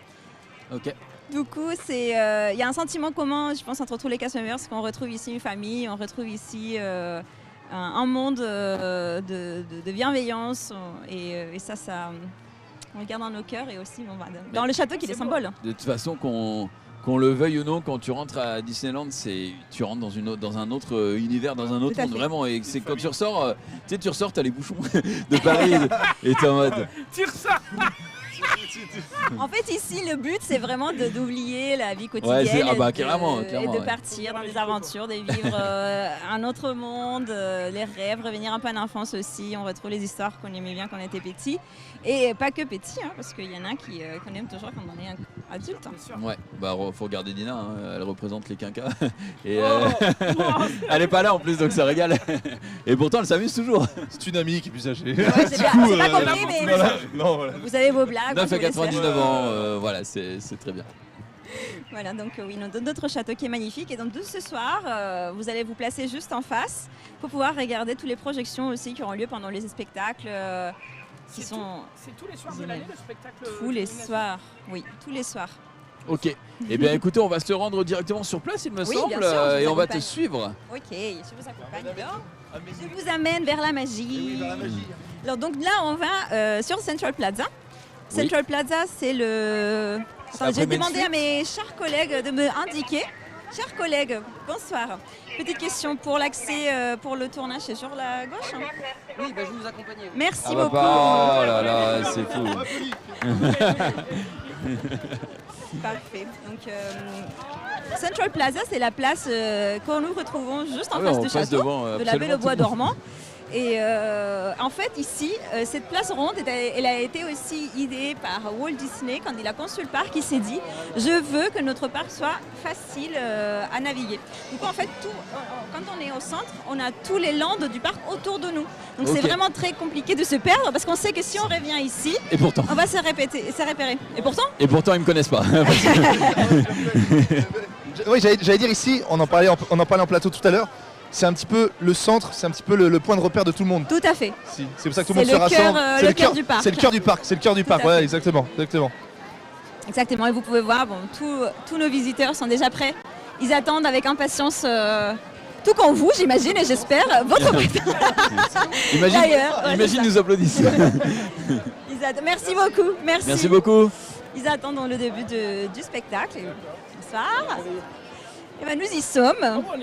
[SPEAKER 1] Ok.
[SPEAKER 2] Du coup, il y a un sentiment commun, je pense, entre tous les cast members, parce qu'on retrouve ici une famille, on retrouve ici un monde de bienveillance, et ça, on le garde dans nos cœurs, et aussi dans le château qui est le symbole.
[SPEAKER 1] De toute façon, qu'on le veuille ou non, quand tu rentres à Disneyland, tu rentres dans un autre univers, dans un autre monde, vraiment. Et c'est quand tu ressors, tu ressors, t'as les bouchons de Paris, et t'es en mode...
[SPEAKER 12] Tu ressors.
[SPEAKER 2] En fait, ici, le but, c'est vraiment d'oublier la vie quotidienne
[SPEAKER 1] clairement,
[SPEAKER 2] et de partir dans des aventures, de vivre un autre monde, les rêves, revenir un peu en enfance aussi. On retrouve les histoires qu'on aimait bien quand on était petit. Et pas que petit, parce qu'il y en a qu'on aime toujours quand on est adulte.
[SPEAKER 1] Ouais, faut regarder Dina, hein, elle représente les quinquas. Et elle est pas là en plus, donc ça régale. Et pourtant, elle s'amuse toujours.
[SPEAKER 13] C'est une amie qui est plus âgée.
[SPEAKER 2] C'est pas compris, mais
[SPEAKER 13] voilà.
[SPEAKER 2] Vous avez vos blagues.
[SPEAKER 1] 9 à 99 ans, voilà, c'est très bien.
[SPEAKER 2] Voilà, donc oui, notre château qui est magnifique. Et donc ce soir, vous allez vous placer juste en face pour pouvoir regarder toutes les projections aussi qui auront lieu pendant les spectacles.
[SPEAKER 12] C'est tous les soirs de l'année le spectacle?
[SPEAKER 2] Tous les soirs, oui, tous les soirs.
[SPEAKER 1] Ok, eh bien écoutez, on va se rendre directement sur place, il me semble,
[SPEAKER 2] bien sûr,
[SPEAKER 1] et on va te suivre.
[SPEAKER 2] Ok, je vous accompagne. Je vous amène vers la magie.
[SPEAKER 13] Oui, vers la magie.
[SPEAKER 2] Alors donc là, on va sur Central Plaza. Central Plaza, c'est le... Attends, je vais demander à mes chers collègues de me indiquer. Chers collègues, bonsoir. Petite question pour l'accès, pour le tournage, c'est sur la gauche?
[SPEAKER 5] Oui, je vais vous accompagner.
[SPEAKER 2] Merci beaucoup.
[SPEAKER 1] Oh là là, c'est fou.
[SPEAKER 2] Parfait. Donc, Central Plaza, c'est la place que nous retrouvons juste en face du château, de la Belle au Bois dormant. Et en fait, ici, cette place ronde, elle a été aussi idée par Walt Disney quand il a conçu le parc. Il s'est dit, je veux que notre parc soit facile à naviguer. Du coup, en fait, quand on est au centre, on a tous les landes du parc autour de nous. Donc c'est vraiment très compliqué de se perdre parce qu'on sait que si on revient ici,
[SPEAKER 1] Et pourtant.
[SPEAKER 2] on va se repérer. Et pourtant,
[SPEAKER 1] Et pourtant, ils me connaissent pas.
[SPEAKER 13] Oui, j'allais dire ici, on en parlait en plateau tout à l'heure, c'est un petit peu le centre, c'est un petit peu le point de repère de tout le monde.
[SPEAKER 2] tout à fait.
[SPEAKER 13] Si, c'est pour ça que tout le monde
[SPEAKER 2] C'est
[SPEAKER 13] se
[SPEAKER 2] le
[SPEAKER 13] rassemble.
[SPEAKER 2] cœur, le cœur du parc.
[SPEAKER 13] C'est le cœur du parc, c'est le cœur du parc,
[SPEAKER 2] à
[SPEAKER 13] ouais,
[SPEAKER 2] fait.
[SPEAKER 13] exactement.
[SPEAKER 2] Exactement, et vous pouvez voir, tous nos visiteurs sont déjà prêts. Ils attendent avec impatience, tout comme vous, j'imagine, et j'espère, votre
[SPEAKER 1] Imagine,
[SPEAKER 2] D'ailleurs, ouais,
[SPEAKER 1] imagine
[SPEAKER 2] c'est
[SPEAKER 1] nous applaudissent.
[SPEAKER 2] Merci beaucoup, merci.
[SPEAKER 1] Merci beaucoup.
[SPEAKER 2] Ils attendent le début du spectacle. Bonsoir. Et ben, nous y sommes.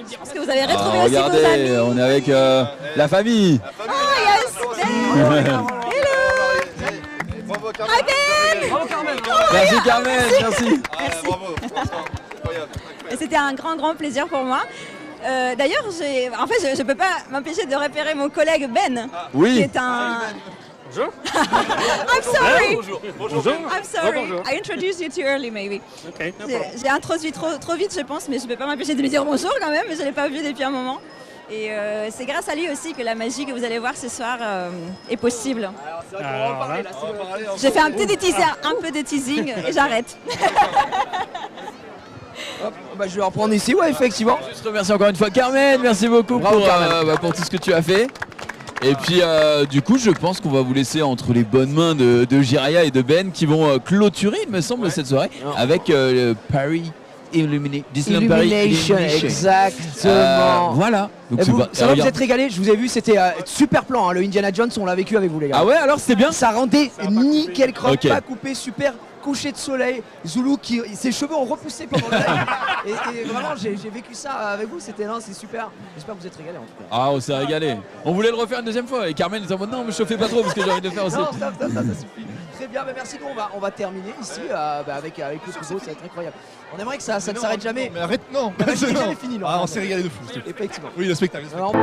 [SPEAKER 2] Je pense que vous avez retrouvé aussi
[SPEAKER 1] Regardez,
[SPEAKER 2] vos amis.
[SPEAKER 1] on est avec la famille.
[SPEAKER 2] Oh, il y a Estelle.
[SPEAKER 13] Bravo
[SPEAKER 2] Hi Ben.
[SPEAKER 12] Bravo Carmen.
[SPEAKER 1] Merci Carmen, merci.
[SPEAKER 13] Bravo, incroyable.
[SPEAKER 2] Et c'était un grand plaisir pour moi. D'ailleurs, je peux pas m'empêcher de repérer mon collègue Ben,
[SPEAKER 1] Oui.
[SPEAKER 2] qui est un...
[SPEAKER 12] Bonjour.
[SPEAKER 2] I'm sorry.
[SPEAKER 12] Bonjour.
[SPEAKER 2] I'm sorry.
[SPEAKER 12] Bonjour.
[SPEAKER 2] I introduced you too early, maybe.
[SPEAKER 12] Ok.
[SPEAKER 2] J'ai introduit trop vite, je pense, mais je peux pas m'empêcher de lui dire bonjour quand même. Je l'ai pas vu depuis un moment. Et c'est grâce à lui aussi que la magie que vous allez voir ce soir est possible.
[SPEAKER 12] Alors là,
[SPEAKER 2] J'ai fait un peu de teasing et j'arrête.
[SPEAKER 9] Je vais reprendre ici, ouais, effectivement.
[SPEAKER 1] Je te remercie encore une fois Carmen, merci beaucoup
[SPEAKER 9] Bravo,
[SPEAKER 1] pour tout ce que tu as fait. Et puis du coup je pense qu'on va vous laisser entre les bonnes mains de Jiraya et de Ben qui vont clôturer il me semble cette soirée avec le Paris Disneyland Paris
[SPEAKER 9] Illumination, exactement.
[SPEAKER 1] Voilà. Donc
[SPEAKER 9] Et
[SPEAKER 1] c'est
[SPEAKER 9] vous,
[SPEAKER 1] pas-
[SPEAKER 9] ça va, vous
[SPEAKER 1] regarde.
[SPEAKER 9] êtes régalés, je vous ai vu, c'était super plan, hein, le Indiana Jones, on l'a vécu avec vous les gars.
[SPEAKER 1] Ah ouais, alors c'était bien.
[SPEAKER 9] Ça rendait nickel croque,
[SPEAKER 1] Ok.
[SPEAKER 9] pas coupé, super coucher de soleil, Zulu qui ses cheveux ont repoussé pendant le live. et vraiment j'ai vécu ça avec vous, c'est super. J'espère que vous êtes régalés en tout cas.
[SPEAKER 1] Ah on s'est régalé. On voulait le refaire une deuxième fois et Carmen était en mode non me chauffez pas trop parce que j'ai envie de le faire aussi.
[SPEAKER 9] Non, stop, ça suffit. Très bien, merci, nous on va terminer ici avec le Kubo, ça va être incroyable. On aimerait que ça ne s'arrête jamais.
[SPEAKER 13] Mais arrête, non.
[SPEAKER 9] C'est jamais fini.
[SPEAKER 13] Ah, on s'est régalé de fou.
[SPEAKER 9] Effectivement.
[SPEAKER 13] Oui, le spectacle.
[SPEAKER 9] Alors,